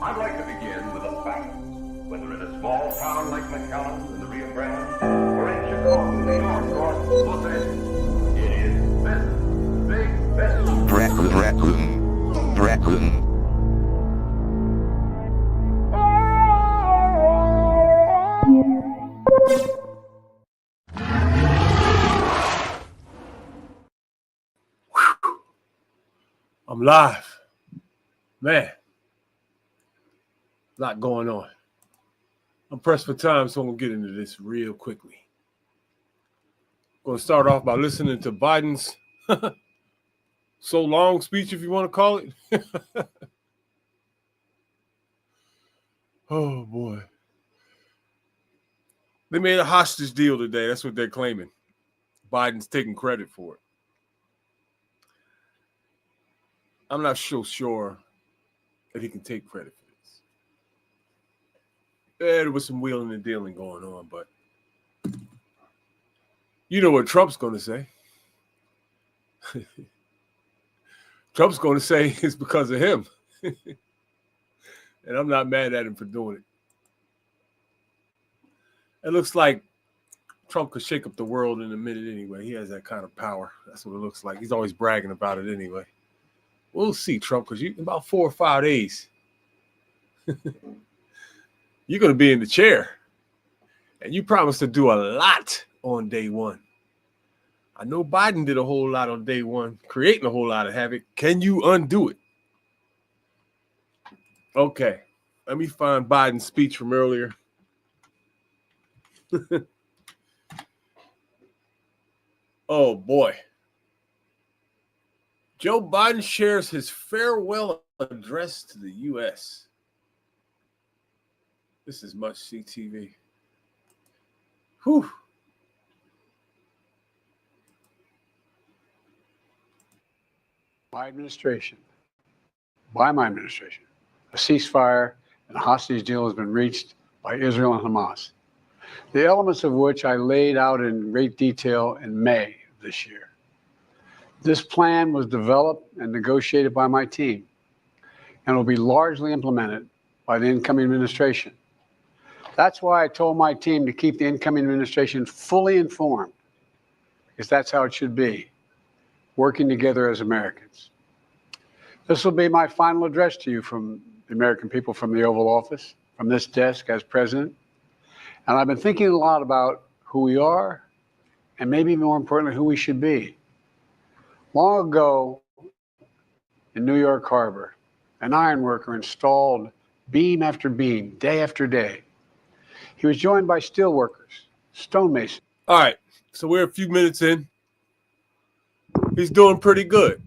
I'd like to begin with a fact. Whether in a small town like McAllen in the Rio Grande, or in Chicago, New York, or Los Angeles, it is business. Big business. Raccoon. I'm live. Man, a lot going on. I'm pressed for time, so I'm going to get into this real quickly. I'm going to start off by listening to Biden's so long speech, if you want to call it. Oh, boy. They made a hostage deal today. That's what they're claiming. Biden's taking credit for it. I'm not so sure that he can take credit for this. Yeah, there was some wheeling and dealing going on, but you know what Trump's going to say. Trump's going to say it's because of him. And I'm not mad at him for doing it. It looks like Trump could shake up the world in a minute anyway. He has that kind of power. That's what it looks like. He's always bragging about it anyway. We'll see, Trump, because in about 4 or 5 days, you're going to be in the chair. And you promised to do a lot on day one. I know Biden did a whole lot on day one, creating a whole lot of havoc. Can you undo it? Okay, let me find Biden's speech from earlier. Oh, boy. Joe Biden shares his farewell address to the U.S. This is must-see TV. Whew. My administration, by my administration, a ceasefire and a hostage deal has been reached by Israel and Hamas, the elements of which I laid out in great detail in May of this year. This plan was developed and negotiated by my team and will be largely implemented by the incoming administration. That's why I told my team to keep the incoming administration fully informed, because that's how it should be, working together as Americans. This will be my final address to you from the American people from the Oval Office, from this desk as president. And I've been thinking a lot about who we are and maybe more importantly, who we should be. Long ago in New York Harbor, an iron worker installed beam after beam, day after day. He was joined by steel workers, stonemasons. All right, so we're a few minutes in. He's doing pretty good.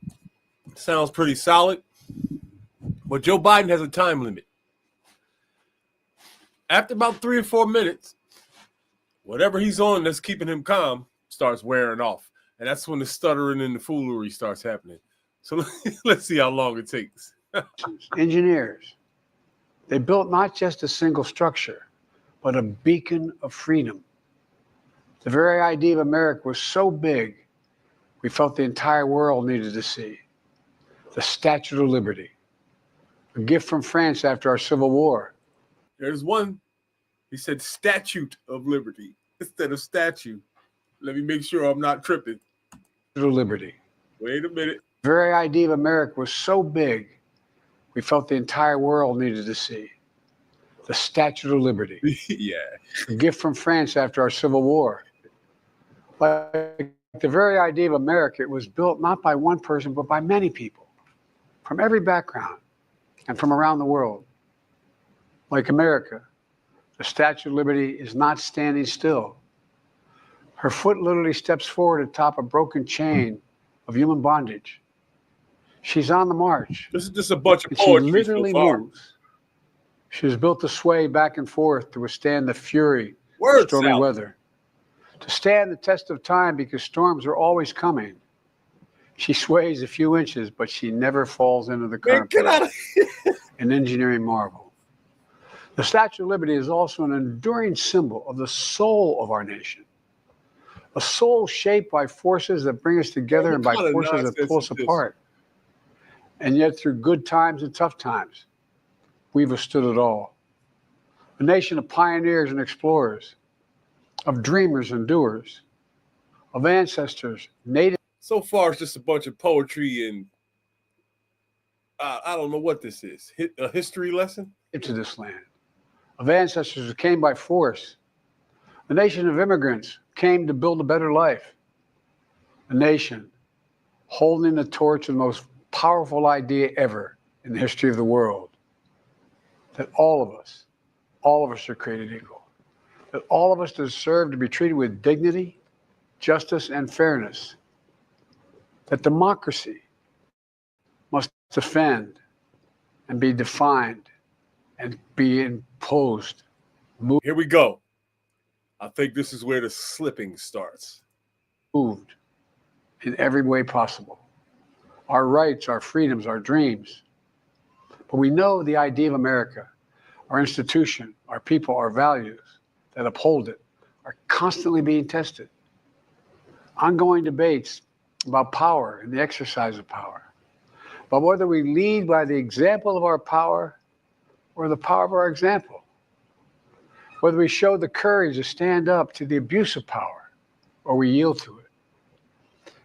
Sounds pretty solid. But Joe Biden has a time limit. After about 3 or 4 minutes, whatever he's on that's keeping him calm starts wearing off. And that's when the stuttering and the foolery starts happening. So let's see how long it takes. Engineers. They built not just a single structure, but a beacon of freedom. The very idea of America was so big, we felt the entire world needed to see. The Statue of Liberty, a gift from France after our Civil War. There's one, he said Statute of Liberty instead of statue. Let me make sure I'm not tripping. Statue of Liberty. Wait a minute. The very idea of America was so big, we felt the entire world needed to see. The Statue of Liberty. Yeah. A gift from France after our Civil War. Like the very idea of America, it was built not by one person, but by many people from every background and from around the world. Like America, the Statue of Liberty is not standing still. Her foot literally steps forward atop a broken chain of human bondage. She's on the march. This is just a bunch of and she poetry literally so far. moves. She was built to sway back and forth to withstand the fury Word of stormy salad. weather, to stand the test of time because storms are always coming. She sways a few inches, but she never falls into the Man, current. get out of here. An engineering marvel. The Statue of Liberty is also an enduring symbol of the soul of our nation. A soul shaped by forces that bring us together and by What kind of forces that pull us nonsense is this? apart. And yet through good times and tough times, we've withstood it all. A nation of pioneers and explorers, of dreamers and doers, of ancestors, native. So far, it's just a bunch of poetry and I don't know what this is. A history lesson? To this land, of ancestors who came by force, a nation of immigrants came to build a better life, a nation holding the torch of the most powerful idea ever in the history of the world, that all of us are created equal, that all of us deserve to be treated with dignity, justice, and fairness, that democracy must defend and be defined and be imposed. Here we go. I think this is where the slipping starts. Moved in every way possible. Our rights, our freedoms, our dreams. But we know the idea of America, our institution, our people, our values that uphold it are constantly being tested. Ongoing debates about power and the exercise of power. But whether we lead by the example of our power or the power of our example, whether we show the courage to stand up to the abuse of power or we yield to it.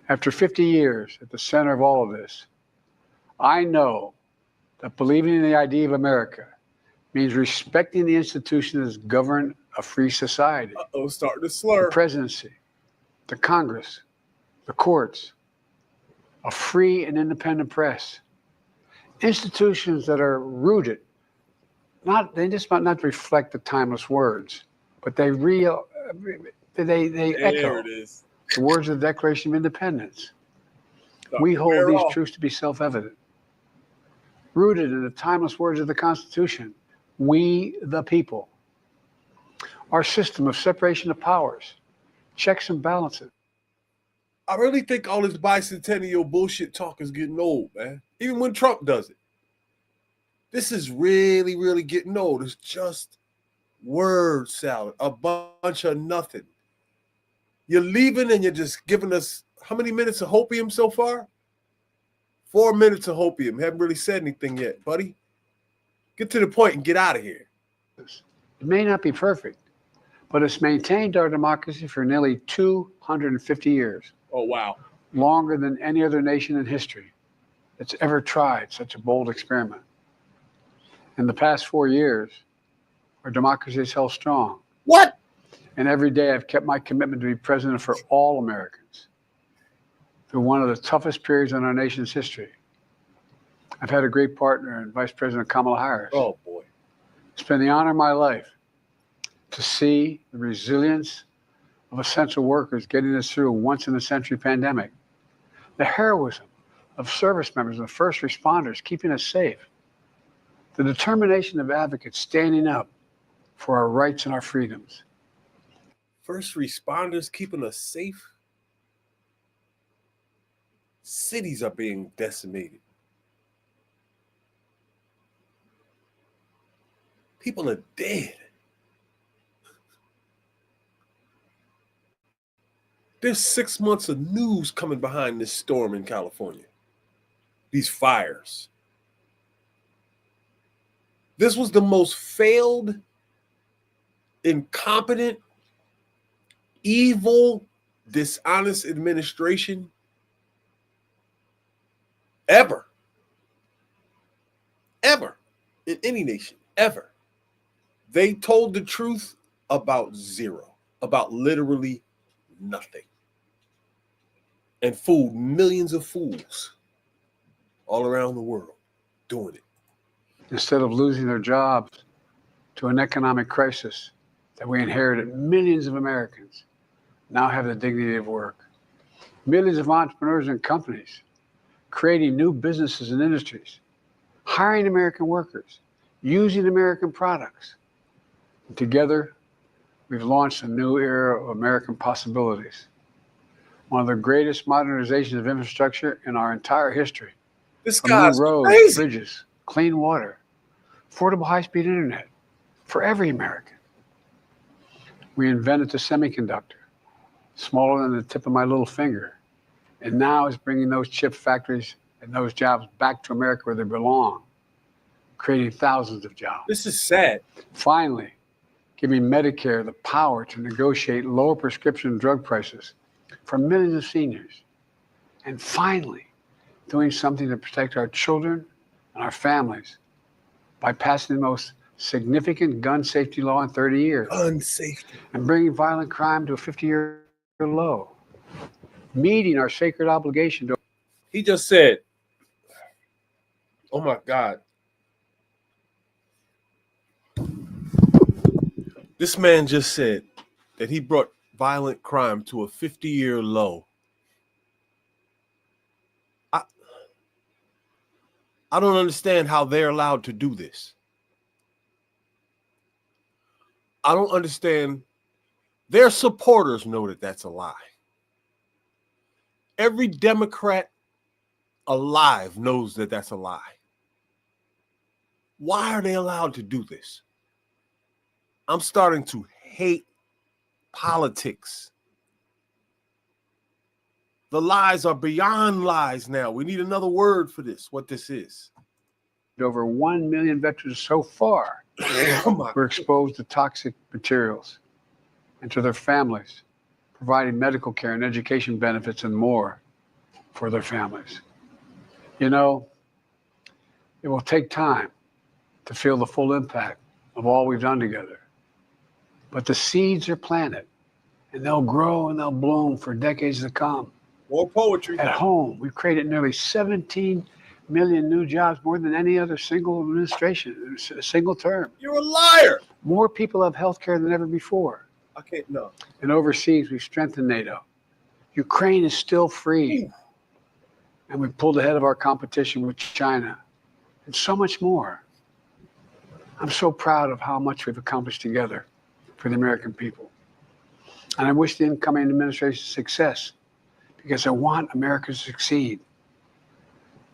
After 50 years at the center of all of this, I know that believing in the idea of America means respecting the institutions that govern a free society. Starting to slur. The presidency, the Congress, the courts, a free and independent press, institutions that are rooted. They just might not reflect the timeless words, but they echo There it is. the words of the Declaration of Independence. Start We to hold wear these off. truths to be self-evident, rooted in the timeless words of the Constitution. We, the people, our system of separation of powers, checks and balances. I really think all this bicentennial bullshit talk is getting old, man. Even when Trump does it. This is really, really getting old. It's just word salad, a bunch of nothing. You're leaving and you're just giving us how many minutes of hopium so far? 4 minutes of hopium. Haven't really said anything yet, buddy. Get to the point and get out of here. It may not be perfect, but it's maintained our democracy for nearly 250 years, Oh, wow. longer than any other nation in history that's ever tried such a bold experiment. In the past 4 years, our democracy has held strong. What? And every day I've kept my commitment to be president for all Americans through one of the toughest periods in our nation's history. I've had a great partner in Vice President Kamala Harris. Oh, boy. It's been the honor of my life to see the resilience of essential workers getting us through a once-in-a-century pandemic, the heroism of service members and first responders keeping us safe, the determination of advocates standing up for our rights and our freedoms. First responders keeping us safe. Cities are being decimated. People are dead. There's 6 months of news coming behind this storm in California. These fires. This was the most failed, incompetent, evil, dishonest administration ever. Ever. In any nation. Ever. They told the truth about zero. About literally nothing. And fooled millions of fools all around the world doing it. Instead of losing their jobs to an economic crisis that we inherited, millions of Americans now have the dignity of work. Millions of entrepreneurs and companies creating new businesses and industries, hiring American workers, using American products. And together, we've launched a new era of American possibilities. One of the greatest modernizations of infrastructure in our entire history. This From new guy's roads, crazy. bridges, clean water, affordable high-speed internet for every American. We invented the semiconductor, smaller than the tip of my little finger, and now is bringing those chip factories and those jobs back to America where they belong, creating thousands of jobs. This is sad. Finally, giving Medicare the power to negotiate lower prescription drug prices for millions of seniors. And finally, doing something to protect our children and our families by passing the most significant gun safety law in 30 years. Gun safety. And bringing violent crime to a 50-year low. Meeting our sacred obligation to. He just said, oh my God. This man just said that he brought violent crime to a 50-year low. I don't understand how they're allowed to do this. I don't understand. Their supporters know that that's a lie. Every Democrat alive knows that that's a lie. Why are they allowed to do this? I'm starting to hate politics. The lies are beyond lies now. We need another word for this, what this is. Over 1 million veterans so far were exposed to toxic materials, and to their families, providing medical care and education benefits and more for their families. You know, it will take time to feel the full impact of all we've done together. But the seeds are planted, and they'll grow and they'll bloom for decades to come. More poetry. At home, we've created nearly 17 million new jobs, more than any other single administration, a single term. You're a liar. More people have health care than ever before. I can't, no. And overseas, we've strengthened NATO. Ukraine is still free. And we've pulled ahead of our competition with China and so much more. I'm so proud of how much we've accomplished together for the American people. And I wish the incoming administration success, because I want America to succeed.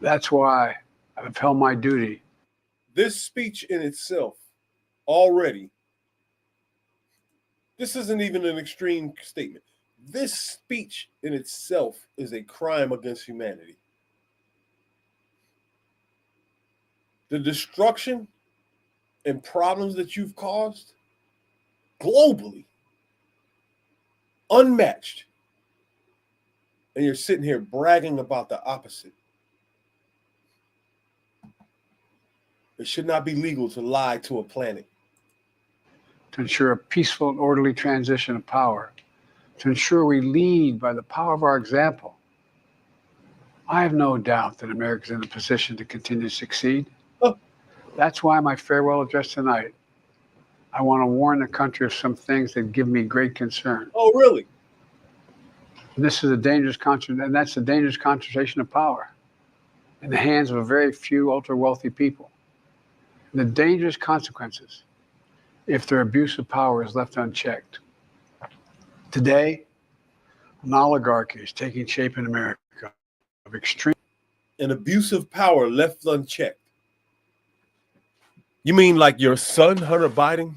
That's why I've held my duty. This speech in itself already, this isn't even an extreme statement. This speech in itself is a crime against humanity. The destruction and problems that you've caused globally, unmatched. And you're sitting here bragging about the opposite. It should not be legal to lie to a planet. To ensure a peaceful and orderly transition of power, to ensure we lead by the power of our example. I have no doubt that America is in a position to continue to succeed. Oh. That's why my farewell address tonight, I want to warn the country of some things that give me great concern. Oh, really? And this is a dangerous and that's a dangerous concentration of power in the hands of a very few ultra-wealthy people. And the dangerous consequences if their abuse of power is left unchecked. Today, an oligarchy is taking shape in America of extreme. An abuse of power left unchecked. You mean like your son, Hunter Biden,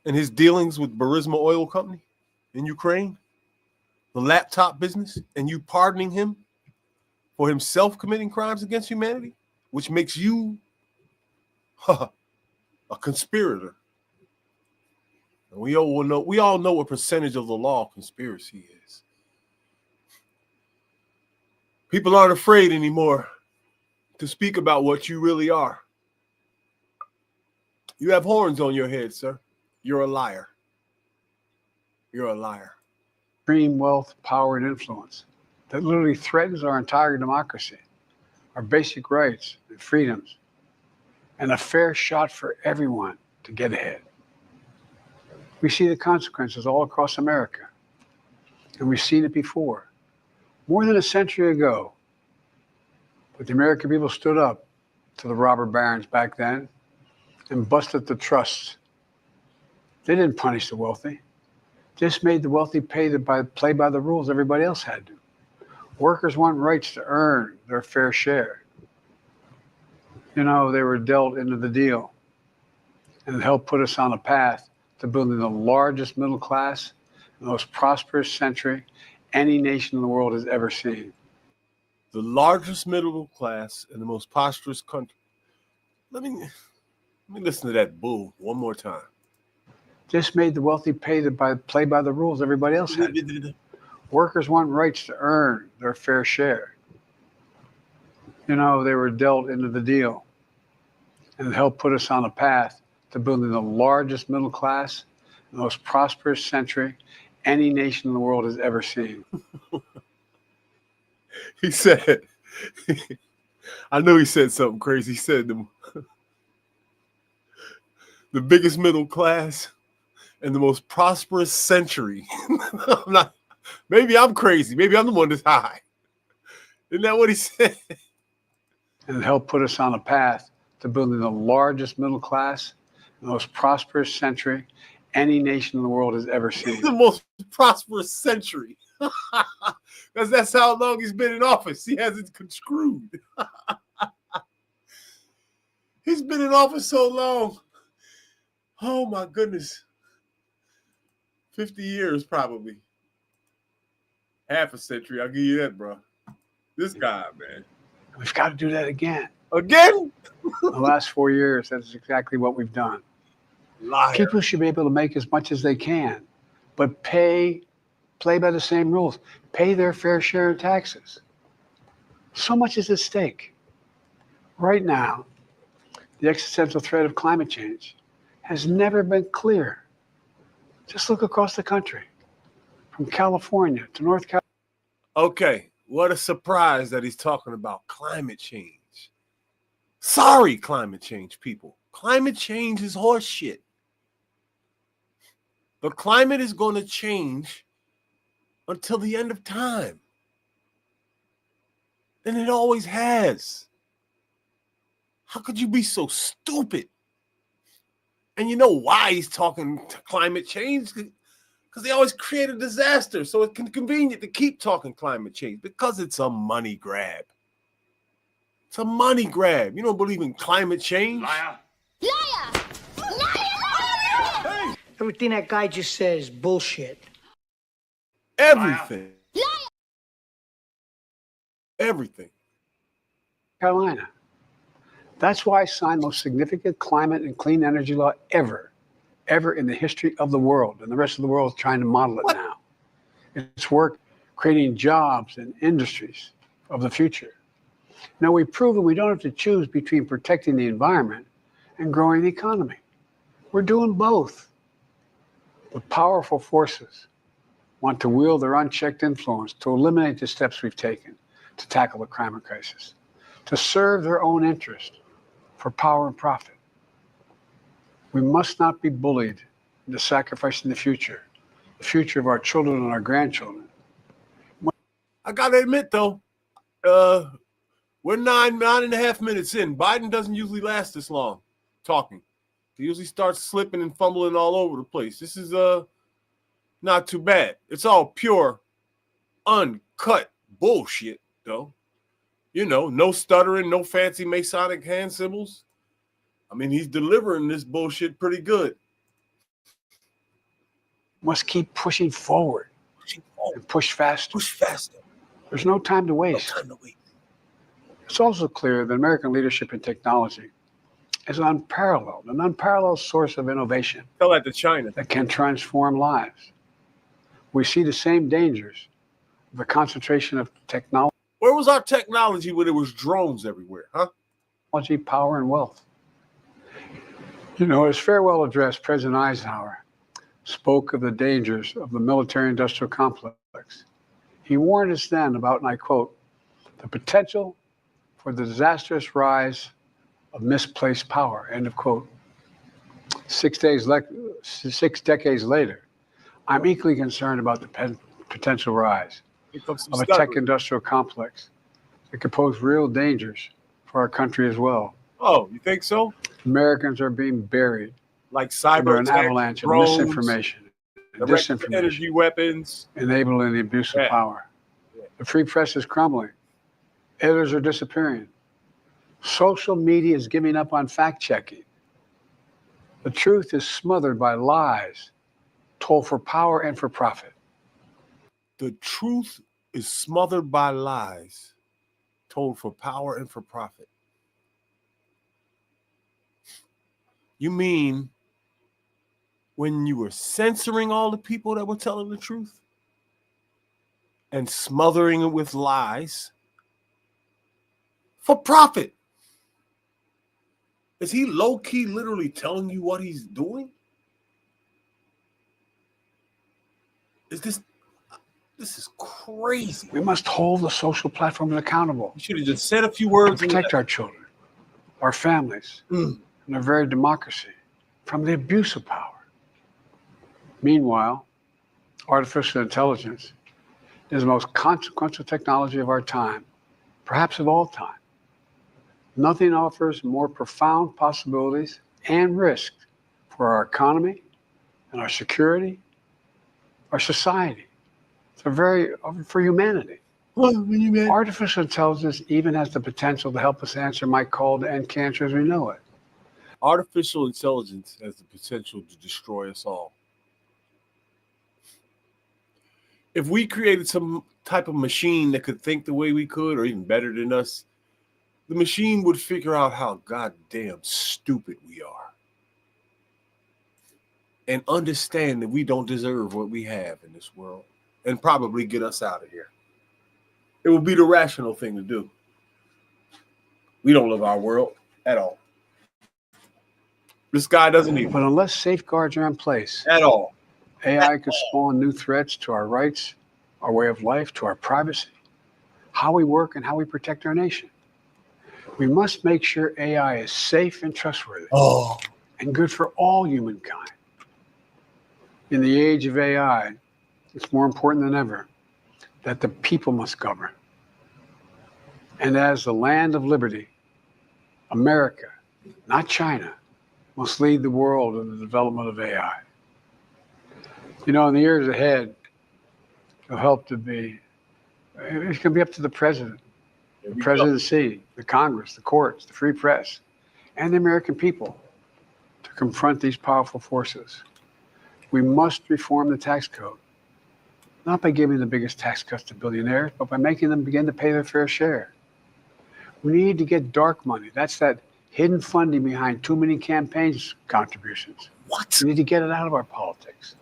and his dealings with Burisma Oil Company in Ukraine? The laptop business, and you pardoning him for himself committing crimes against humanity, which makes you a conspirator. And we all know what percentage of the law conspiracy is. People aren't afraid anymore to speak about what you really are. You have horns on your head, sir. You're a liar. You're a liar. Extreme wealth, power, and influence that literally threatens our entire democracy, our basic rights and freedoms, and a fair shot for everyone to get ahead. We see the consequences all across America, and we've seen it before. More than a century ago, but the American people stood up to the robber barons back then and busted the trusts. They didn't punish the wealthy. Just made the wealthy play by the rules everybody else had to. Workers want rights to earn their fair share. You know, they were dealt into the deal, and it helped put us on a path to building the largest middle class, the most prosperous century any nation in the world has ever seen. the largest middle class and the most prosperous country. Let me listen to that bull one more time. Just made the wealthy play by the rules everybody else had. Workers want rights to earn their fair share. You know, they were dealt into the deal, and it helped put us on a path to building the largest middle class, the most prosperous century any nation in the world has ever seen. He said, I knew he said something crazy. He said the biggest middle class and the most prosperous century. Maybe I'm crazy. Maybe I'm the one that's high. Isn't that what he said? And it helped put us on a path to building the largest middle class, the most prosperous century any nation in the world has ever seen. The most prosperous century. Because that's how long he's been in office. He hasn't conscrewed. He's been in office so long. Oh, my goodness. 50 years, probably. Half a century. I'll give you that, bro. This guy, man. We've got to do that again. Again? The last 4 years, that's exactly what we've done. Liar. People should be able to make as much as they can, but play by the same rules. Pay their fair share of taxes. So much is at stake. Right now, the existential threat of climate change has never been clearer. Just look across the country, from California to North Carolina. Okay, what a surprise that he's talking about climate change. Sorry, climate change people. Climate change is horse shit. The climate is going to change until the end of time. And it always has. How could you be so stupid? And you know why he's talking climate change? Because they always create a disaster. So it's convenient to keep talking climate change because it's a money grab. It's a money grab. You don't believe in climate change? Liar. Liar! Liar! Everything that guy just said is bullshit. Everything. Liar! Everything. Carolina. That's why I signed the most significant climate and clean energy law ever in the history of the world. And the rest of the world is trying to model it now. It's work creating jobs and industries of the future. Now, we've proven we don't have to choose between protecting the environment and growing the economy. We're doing both. But powerful forces want to wield their unchecked influence to eliminate the steps we've taken to tackle the climate crisis, to serve their own interest for power and profit. We must not be bullied into sacrificing the future of our children and our grandchildren. I got to admit, though, we're nine and a half minutes in. Biden doesn't usually last this long talking. He usually starts slipping and fumbling all over the place. This is not too bad. It's all pure, uncut bullshit, though. You know, no stuttering, no fancy Masonic hand symbols. I mean, he's delivering this bullshit pretty good. Must keep pushing forward. And push faster. Push faster. There's no time to waste. No time to wait. It's also clear that American leadership in technology is an unparalleled source of innovation. Tell that to China. That can transform lives. We see the same dangers of the concentration of technology. Where was our technology when there was drones everywhere, huh? Power, and wealth. You know, his farewell address, President Eisenhower spoke of the dangers of the military-industrial complex. He warned us then about, and I quote, the potential for the disastrous rise of misplaced power, end of quote. 6 decades later, I'm equally concerned about the potential rise of a tech-industrial complex that could pose real dangers for our country as well. Oh, you think so? Americans are being buried like cyber under an avalanche of misinformation and disinformation, energy weapons, enabling the abuse of power. Yeah. The free press is crumbling. Editors are disappearing. Social media is giving up on fact-checking. The truth is smothered by lies told for power and for profit. The truth is smothered by lies told for power and for profit. You mean when you were censoring all the people that were telling the truth and smothering it with lies for profit? Is he low-key literally telling you what he's doing? This is crazy. We must hold the social platforms accountable. You should have just said a few words To protect our children, our families, and our very democracy from the abuse of power. Meanwhile, artificial intelligence is the most consequential technology of our time, perhaps of all time. Nothing offers more profound possibilities and risk for our economy and our security, our society, for humanity. Artificial intelligence even has the potential to help us answer my call to end cancer as we know it. Artificial intelligence has the potential to destroy us all. If we created some type of machine that could think the way we could, or even better than us, the machine would figure out how goddamn stupid we are and understand that we don't deserve what we have in this world and probably get us out of here. It would be the rational thing to do. We don't love our world at all. This guy doesn't even. But unless safeguards are in place At all. AI could spawn new threats to our rights, our way of life, to our privacy, how we work, and how we protect our nation. We must make sure AI is safe and trustworthy and good for all humankind. In the age of AI, it's more important than ever that the people must govern. And as the land of liberty, America, not China, must lead the world in the development of AI. You know, in the years ahead, it'll help to be, it's going to be up to the president, the presidency, the Congress, the courts, the free press, and the American people to confront these powerful forces. We must reform the tax code, not by giving the biggest tax cuts to billionaires, but by making them begin to pay their fair share. We need to get dark money. That's that hidden funding behind too many campaigns contributions. What? We need to get it out of our politics.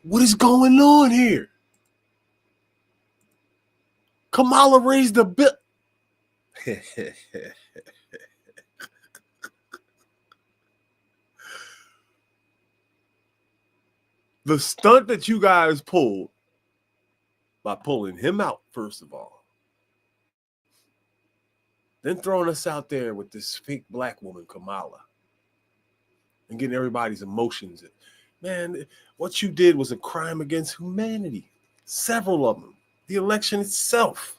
What is going on here? Kamala raised the bill. The stunt that you guys pulled by pulling him out, first of all, then throwing us out there with this fake black woman, Kamala, and getting everybody's emotions. Man, what you did was a crime against humanity. Several of them. The election itself.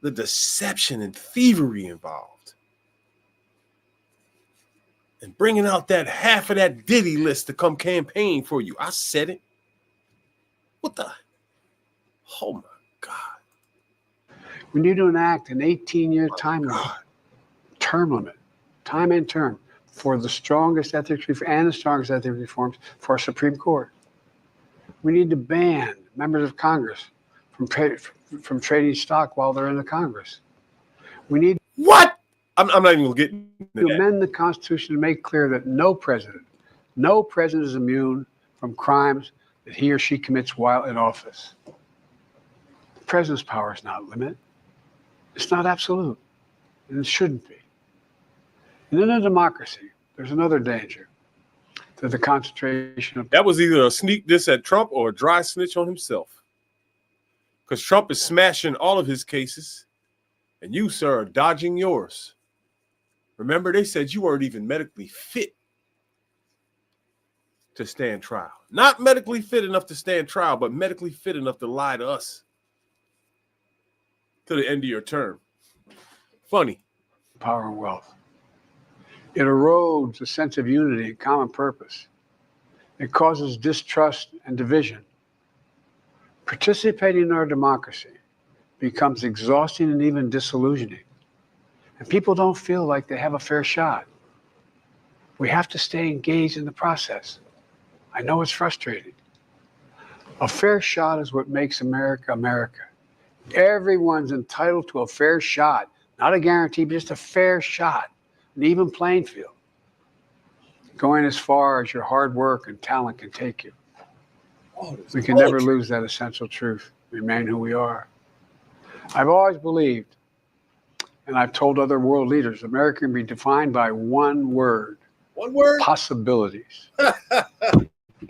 The deception and thievery involved. And bringing out that half of that Diddy list to come campaign for you. I said it. What the? Oh, my God. We need to enact an 18-year time limit, time and term, for the strongest ethics reforms for our Supreme Court. We need to ban members of Congress from trading stock while they're in the Congress. We need what? I'm not even going to get to amend the Constitution to make clear that no president is immune from crimes that he or she commits while in office. The president's power is not limited. It's not absolute, and it shouldn't be. And in a democracy, there's another danger to the concentration of... That was either a sneak diss at Trump or a dry snitch on himself. Because Trump is smashing all of his cases, and you, sir, are dodging yours. Remember, they said you weren't even medically fit to stand trial. Not medically fit enough to stand trial, but medically fit enough to lie to us to the end of your term. Funny. Power and wealth. It erodes a sense of unity and common purpose. It causes distrust and division. Participating in our democracy becomes exhausting and even disillusioning. And people don't feel like they have a fair shot. We have to stay engaged in the process. I know it's frustrating. A fair shot is what makes America, America. Everyone's entitled to a fair shot, not a guarantee, but just a fair shot, an even playing field, going as far as your hard work and talent can take you. We can never lose that essential truth, remain who we are. I've always believed, and I've told other world leaders, America can be defined by one word. One word? Possibilities.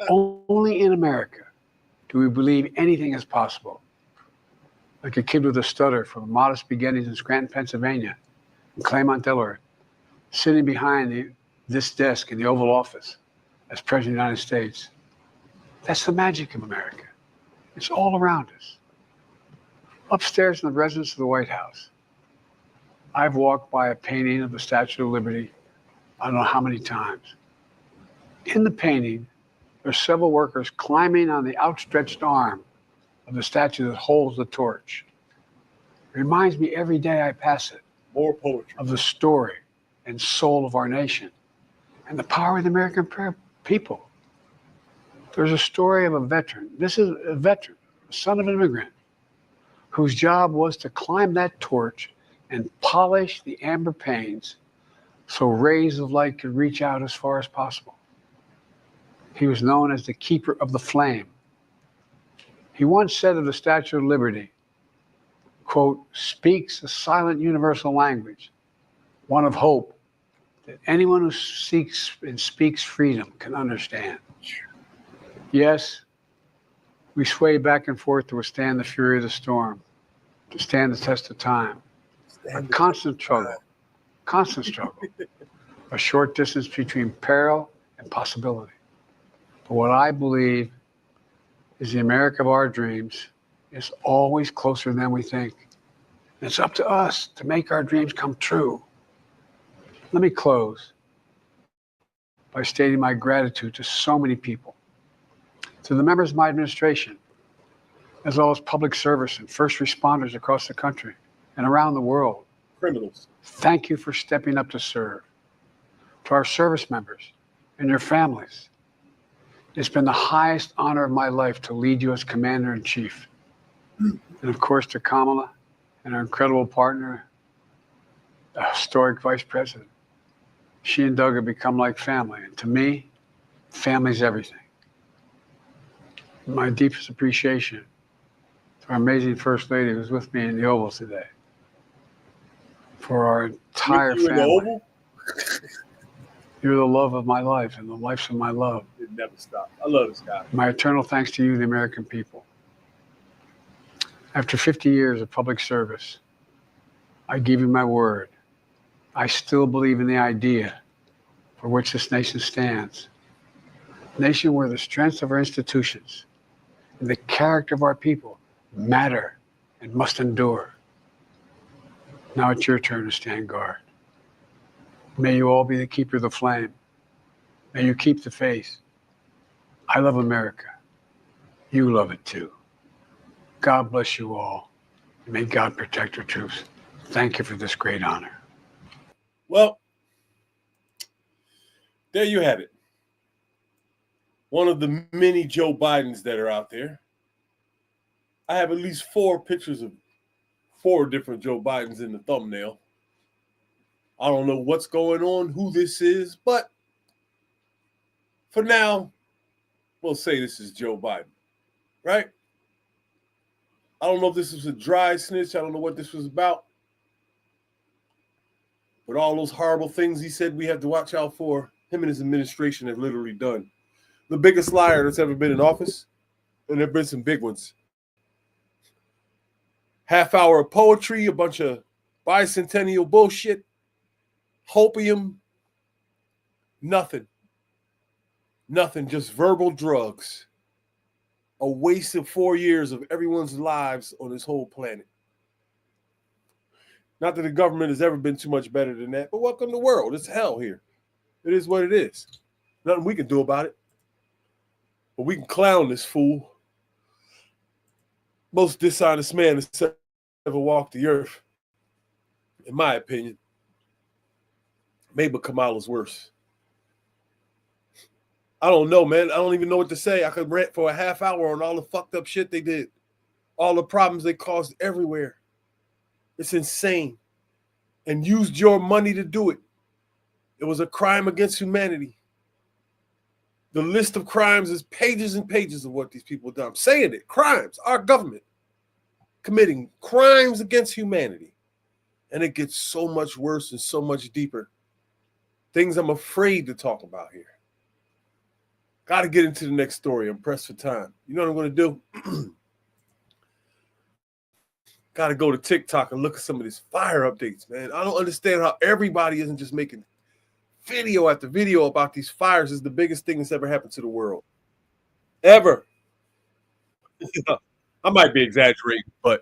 Only in America do we believe anything is possible. Like a kid with a stutter from modest beginnings in Scranton, Pennsylvania, and Claremont, Delaware, sitting behind this desk in the Oval Office as President of the United States. That's the magic of America. It's all around us. Upstairs in the residence of the White House, I've walked by a painting of the Statue of Liberty I don't know how many times. In the painting, there's several workers climbing on the outstretched arm of the statue that holds the torch. It reminds me every day I pass it. More poetry. Of the story and soul of our nation and the power of the American people. There's a story of a veteran. This is a veteran, a son of an immigrant, whose job was to climb that torch and polish the amber panes so rays of light could reach out as far as possible. He was known as the keeper of the flame. He once said of the Statue of Liberty, quote, speaks a silent universal language, one of hope that anyone who seeks and speaks freedom can understand. Yes, we sway back and forth to withstand the fury of the storm, to stand the test of time. A constant struggle, a short distance between peril and possibility. But what I believe is the America of our dreams is always closer than we think. And it's up to us to make our dreams come true. Let me close by stating my gratitude to so many people, to the members of my administration, as well as public service and first responders across the country and around the world. Criminals. Thank you for stepping up to serve. To our service members and your families, it's been the highest honor of my life to lead you as Commander-in-Chief. And of course, to Kamala and our incredible partner, the historic Vice President. She and Doug have become like family. And to me, family's everything. My deepest appreciation to our amazing First Lady who's with me in the Oval today. For our entire You in the family. Oval? You're the love of my life and the lives of my love. It never stops. I love this guy. My eternal thanks to you, the American people. After 50 years of public service, I give you my word. I still believe in the idea for which this nation stands. A nation where the strengths of our institutions and the character of our people matter and must endure. Now it's your turn to stand guard. May you all be the keeper of the flame. May you keep the faith. I love America. You love it too. God bless you all. And may God protect our troops. Thank you for this great honor. Well, there you have it. One of the many Joe Bidens that are out there. I have at least 4 pictures of 4 different Joe Bidens in the thumbnail. I don't know what's going on, who this is, but for now, we'll say this is Joe Biden, right? I don't know if this was a dry snitch. I don't know what this was about. But all those horrible things he said we have to watch out for, him and his administration have literally done. The biggest liar that's ever been in office, and there have been some big ones. Half hour of poetry, a bunch of bicentennial bullshit, hopium, nothing, just verbal drugs. A waste of 4 years of everyone's lives on this whole planet. Not that the government has ever been too much better than that, but welcome to the world. It's hell here. It is what it is. Nothing we can do about it. But we can clown this fool. Most dishonest man that's ever walked the earth, in my opinion. Maybe Kamala's worse. I don't know, man. I don't even know what to say. I could rant for a half hour on all the fucked up shit they did. all the problems they caused everywhere. It's insane. And used your money to do it. It was a crime against humanity. The list of crimes is pages and pages of what these people done. I'm saying it. Crimes. Our government committing crimes against humanity. And it gets so much worse and so much deeper. Things I'm afraid to talk about here. Got to get into the next story. I'm pressed for time. You know what I'm going to do? Got to go to TikTok and look at some of these fire updates, man. I don't understand how everybody isn't just making video after video about these fires. Is the biggest thing that's ever happened to the world. Ever. I might be exaggerating, but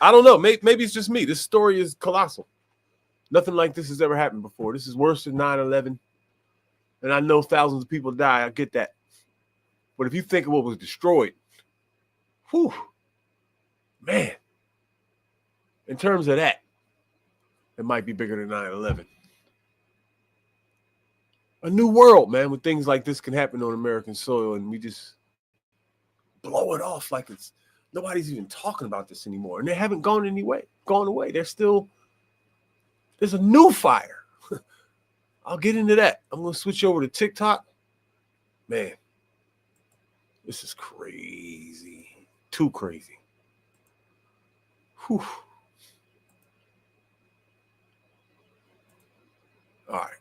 I don't know. Maybe it's just me. This story is colossal. Nothing like this has ever happened before. This is worse than 9/11. And I know thousands of people die. I get that. But if you think of what was destroyed, whew, man, in terms of that, it might be bigger than 9/11. A new world, man, where things like this can happen on American soil, and we just blow it off like it's nobody's even talking about this anymore. And they haven't gone away. There's a new fire. I'll get into that. I'm going to switch over to TikTok. Man, this is crazy. Too crazy. Whew. All right.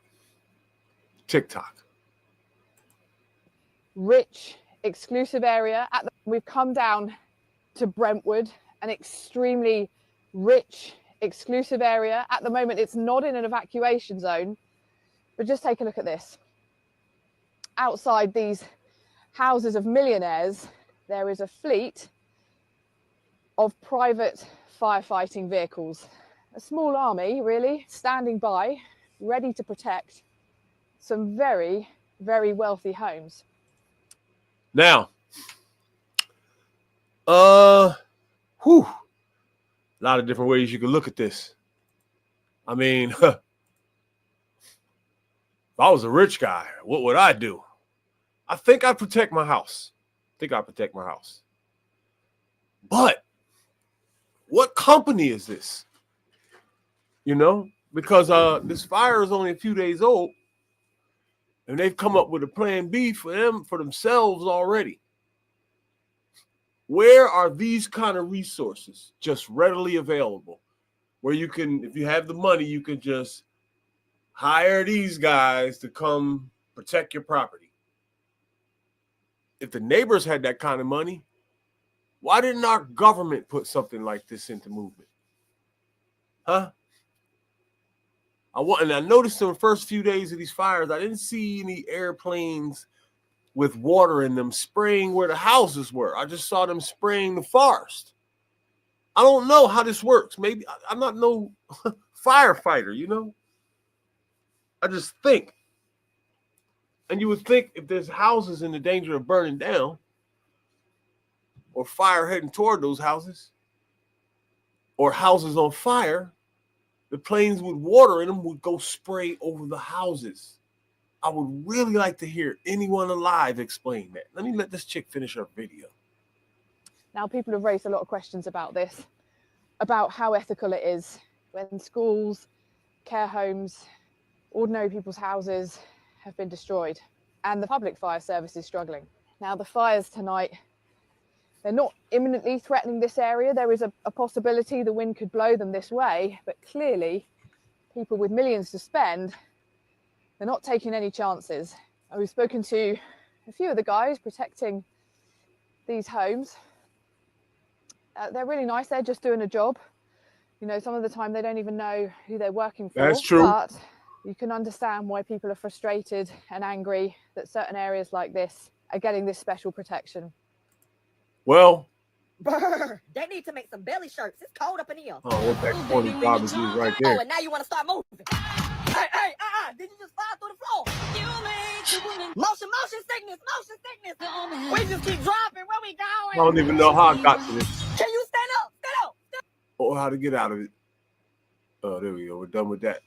TikTok. Rich, exclusive area. We've come down to Brentwood, an extremely rich, exclusive area. At the moment, it's not in an evacuation zone, but just take a look at this. Outside these houses of millionaires, there is a fleet of private firefighting vehicles. A small army, really, standing by, ready to protect some very, very wealthy homes. Now, a lot of different ways you can look at this. I mean, if I was a rich guy, what would I do? I think I'd protect my house. But what company is this? You know, because this fire is only a few days old, and they've come up with a plan B for themselves already. Where are these kind of resources just readily available? Where you can, if you have the money, you can just hire these guys to come protect your property. If the neighbors had that kind of money, why didn't our government put something like this into movement? Huh? And I noticed in the first few days of these fires, I didn't see any airplanes with water in them spraying where the houses were. I just saw them spraying the forest. I don't know how this works. Maybe I'm not no firefighter, you know? I just think. And you would think if there's houses in the danger of burning down or fire heading toward those houses or houses on fire, the planes with water in them would go spray over the houses. I would really like to hear anyone alive explain that. Let me let this chick finish her video. Now, people have raised a lot of questions about this, about how ethical it is when schools, care homes, ordinary people's houses have been destroyed and the public fire service is struggling. Now, the fires tonight, they're not imminently threatening this area. There is a possibility the wind could blow them this way, but clearly people with millions to spend, they're not taking any chances. And we've spoken to a few of the guys protecting these homes. They're really nice. They're just doing a job. You know, some of the time they don't even know who they're working for. That's true. But you can understand why people are frustrated and angry that certain areas like this are getting this special protection. Well, they need to make some belly shirts. It's cold up in here. oh, what that corny barbecue is right there. Oh, and now you want to start moving. Hey, did you just fly through the floor? Motion sickness. We just keep dropping. Where we going? I don't even know how I got to this Can you stand up? or how to get out of it. Oh, there we go. We're done with that.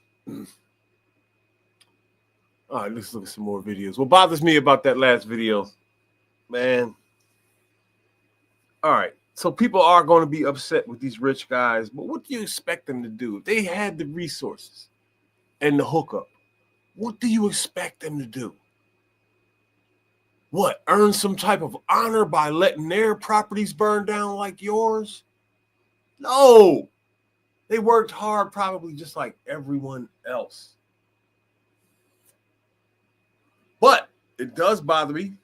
All right, let's look at some more videos. What bothers me about that last video, man. All right, So people are going to be upset with these rich guys, but what do you expect them to do? If they had the resources and the hookup, what do you expect them to do? What, earn some type of honor by letting their properties burn down like yours? No. They worked hard probably just like everyone else. But it does bother me,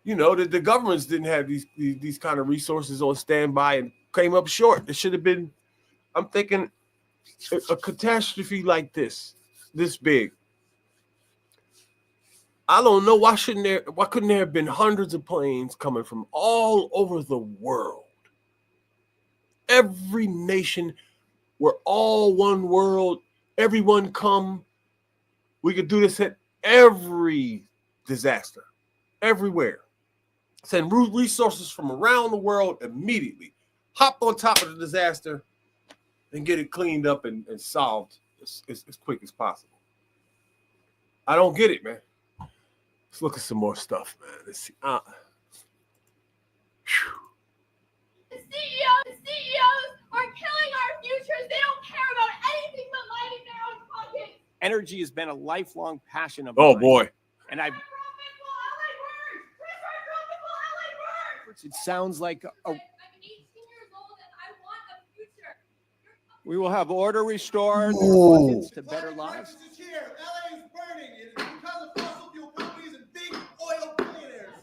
you know, that the governments didn't have these kind of resources on standby and came up short. It should have been, I'm thinking, a catastrophe like this big. I don't know, why couldn't there have been hundreds of planes coming from all over the world? Every nation, we're all one world. Everyone come. We could do this at every disaster, everywhere. Send resources from around the world immediately. Hop on top of the disaster and get it cleaned up and solved as quick as possible. I don't get it, man. Let's look at some more stuff, man. Let's see. The CEOs are killing our futures. They don't care about anything but lighting their own pockets. Energy has been a lifelong passion of Oh mine. boy. And it sounds like I'm 18 years old and I want a future. we will have order restored, Ooh. abundance to better lives. Crisis is here. LA is burning. It is because of fossil fuel companies and big oil billionaires.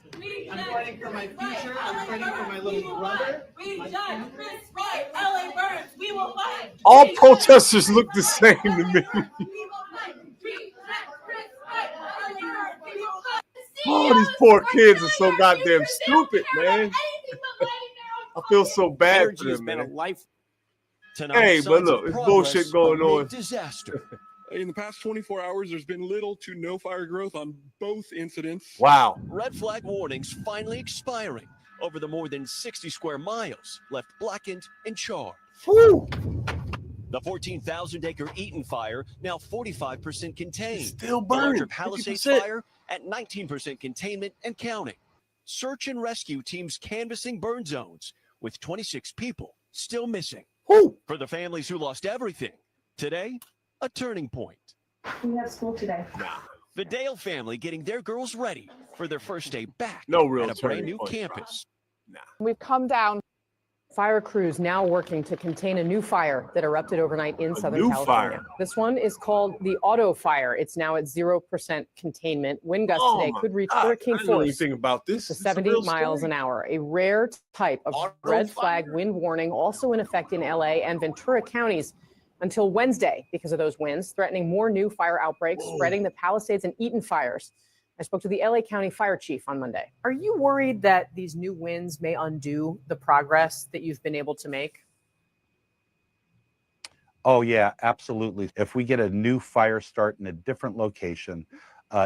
I'm fighting for my future. I'm fighting for my little brother. We judge Chris Wright. LA burns. We will fight. All protesters look the same to me. We will fight. We judge Chris Wright. LA burns. We will fight. Oh, these poor kids are so goddamn stupid, man. I feel so bad Energy for has them, been a man. life. Tonight, Hey, but signs look, of it's progress bullshit going amid on. Disaster. In the past 24 hours, there's been little to no fire growth on both incidents. Wow. Red flag warnings finally expiring over the more than 60 square miles left blackened and charred. Whew. The 14,000-acre Eaton fire now 45% contained. It's still The larger burning. Palisades 50%. fire at 19% containment and counting. Search and rescue teams canvassing burn zones with 26 people still missing. Whew. For the families who lost everything, today, a turning point. We have school today. The Dale family getting their girls ready for their first day back No real at a brand turning new point. campus. We've come down. Fire crews now working to contain a new fire that erupted overnight in Southern new California. fire. This one is called the auto fire. It's now at 0% containment. Wind gusts Oh today my could reach God. hurricane I didn't know force anything about this. to It's a 70 real miles story. an hour. A rare type of Auto red flag fire. wind warning also in effect in LA and Ventura counties until Wednesday because of those winds, threatening more new fire outbreaks, spreading the Palisades and Eaton fires. I spoke to the LA County Fire Chief on Monday. Are you worried that these new winds may undo the progress that you've been able to make? Oh, yeah, absolutely. If we get a new fire start in a different location,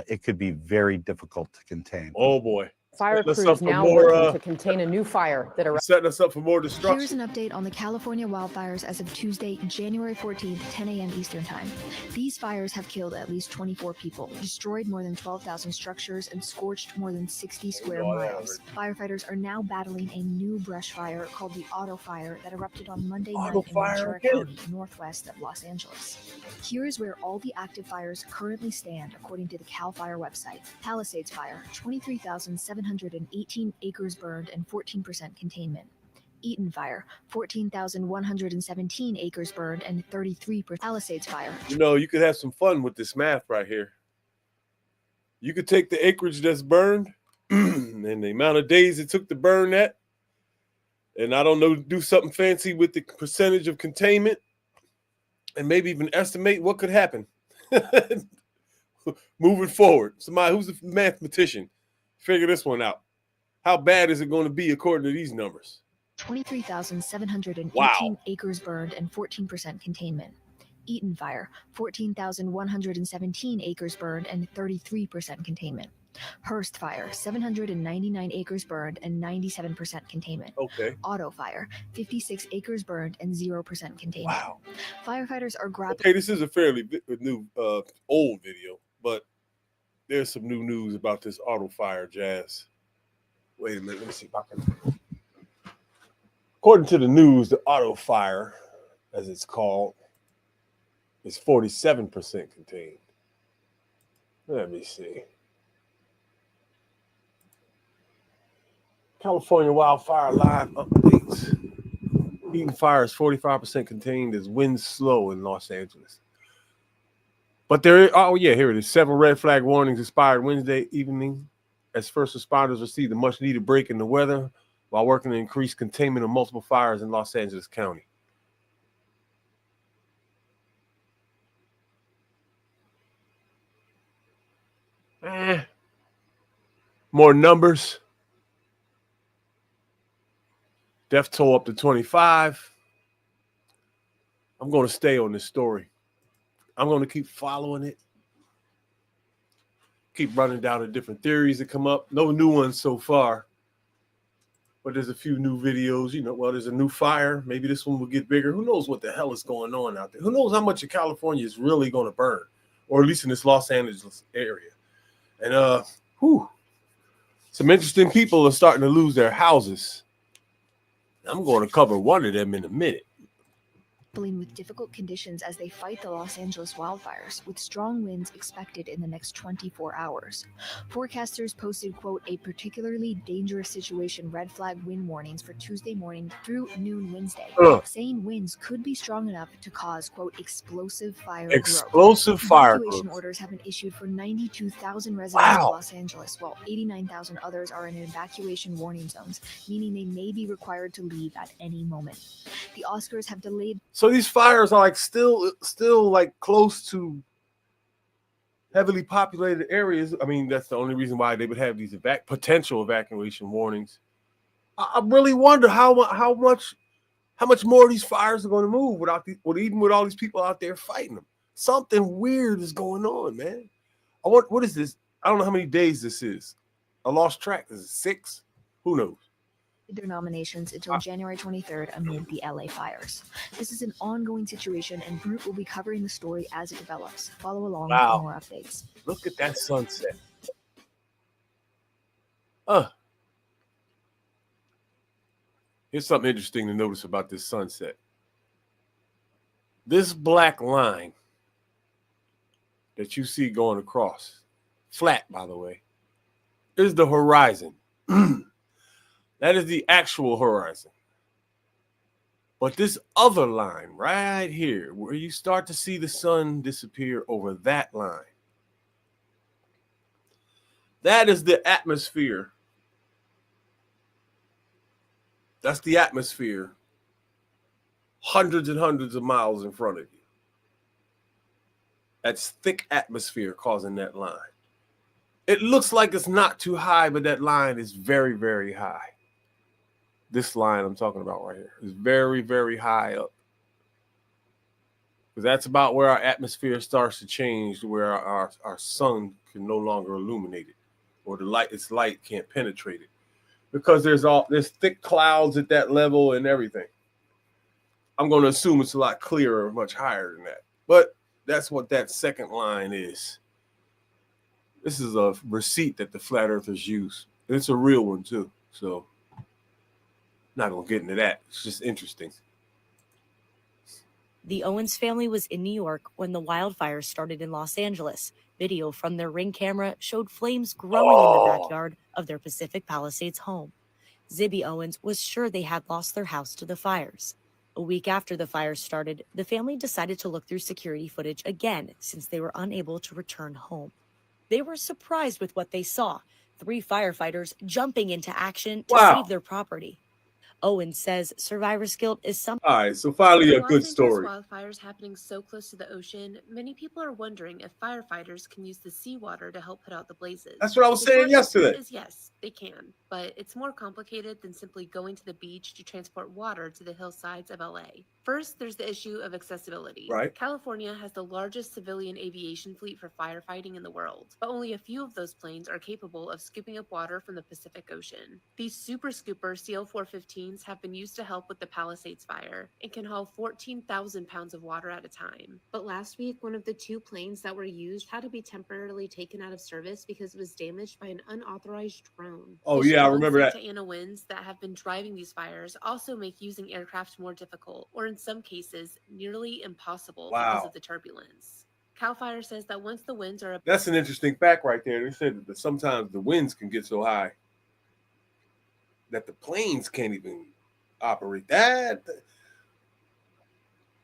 it could be very difficult to contain. Oh boy. Fire Setting us up crews for now more, working to contain a new fire that erupted. Setting us up for more Here's destruction. an update on the California wildfires as of Tuesday, January 14th, 10 a.m. Eastern Time. These fires have killed at least 24 people, destroyed more than 12,000 structures, and scorched more than 60 square miles. Firefighters are now battling a new brush fire called the Auto Fire that erupted on Monday night Auto in fire Ventura again. County, northwest of Los Angeles. Here is where all the active fires currently stand, according to the CAL FIRE website. Palisades Fire, 23,718 acres burned and 14% containment. Eaton Fire, 14,117 acres burned and 33%. Palisades Fire. You know, you could have some fun with this math right here. You could take the acreage that's burned and the amount of days it took to burn that, and I don't know, do something fancy with the percentage of containment, and maybe even estimate what could happen moving forward. Somebody who's a mathematician, figure this one out. How bad is it going to be according to these numbers? 23,718 acres burned and 14% containment. Eaton Fire, 14,117 acres burned and 33% containment. Hearst Fire, 799 acres burned and 97% containment. Okay. Auto Fire, 56 acres burned and 0% containment. Wow. Firefighters are grappling. Okay, this is a fairly new, old video, but there's some new news about this auto fire, Jazz. Wait a minute. Let me see if I can. According to the news, the auto fire, as it's called, is 47% contained. Let me see. California wildfire live updates. Eaton fire is 45% contained as winds slow in Los Angeles. But here it is. 7 red flag warnings expired Wednesday evening as first responders received a much needed break in the weather while working to increase containment of multiple fires in Los Angeles County. More numbers. Death toll up to 25. I'm going to stay on this story. I'm going to keep following it. Keep running down the different theories that come up. No new ones so far. But there's a few new videos. There's a new fire. Maybe this one will get bigger. Who knows what the hell is going on out there? Who knows how much of California is really going to burn? Or at least in this Los Angeles area. And some interesting people are starting to lose their houses. I'm going to cover one of them in a minute. With difficult conditions as they fight the Los Angeles wildfires, with strong winds expected in the next 24 hours. Forecasters posted, quote, a particularly dangerous situation red flag wind warnings for Tuesday morning through noon Wednesday, saying winds could be strong enough to cause, quote, explosive fire growth. Evacuation orders have been issued for 92,000 residents of Los Angeles, while 89,000 others are in evacuation warning zones, meaning they may be required to leave at any moment. The Oscars have delayed. So these fires are like still like close to heavily populated areas. I mean, that's the only reason why they would have these potential evacuation warnings. I really wonder how much more of these fires are going to move even with all these people out there fighting them. Something weird is going on, man. What is this? I don't know how many days this is. I lost track. Is it 6? Who knows? Their nominations until January 23rd amid the LA fires. This is an ongoing situation, and Brute will be covering the story as it develops. Follow along for more updates. Look at that sunset. Here's something interesting to notice about this sunset. This black line that you see going across, flat, by the way, is the horizon. That is the actual horizon. But this other line right here, where you start to see the sun disappear over that line, that is the atmosphere. That's the atmosphere hundreds and hundreds of miles in front of you. That's thick atmosphere causing that line. It looks like it's not too high, but that line is very, very high. This line I'm talking about right here is very, very high up. Because that's about where our atmosphere starts to change, to where our sun can no longer illuminate it, or its light can't penetrate it. Because there's thick clouds at that level and everything. I'm going to assume it's a lot clearer, much higher than that. But that's what that second line is. This is a receipt that the flat earthers use. And it's a real one too. So not gonna get into that. It's just interesting. The Owens family was in New York when the wildfires started in Los Angeles. Video from their Ring camera showed flames growing in the backyard of their Pacific Palisades home. Zibby Owens was sure they had lost their house to the fires. A week after the fires started, the family decided to look through security footage again since they were unable to return home. They were surprised with what they saw: 3 firefighters jumping into action to save their property. Owens says survivor's guilt is something. All right, so finally a good story. Wildfires happening so close to the ocean, many people are wondering if firefighters can use the seawater to help put out the blazes. That's what I was saying yesterday. Yes, they can, but it's more complicated than simply going to the beach to transport water to the hillsides of LA. First, there's the issue of accessibility. Right. California has the largest civilian aviation fleet for firefighting in the world, but only a few of those planes are capable of scooping up water from the Pacific Ocean. These Super Scooper CL-415s have been used to help with the Palisades fire and can haul 14,000 pounds of water at a time. But last week, one of the 2 planes that were used had to be temporarily taken out of service because it was damaged by an unauthorized drone. Oh, The yeah, I strong remember that. Santa Ana winds that have been driving these fires also make using aircraft more difficult, or in some cases, nearly impossible because Wow. of the turbulence. CAL FIRE says that once the winds are That's an interesting fact right there. They said that sometimes the winds can get so high that the planes can't even operate.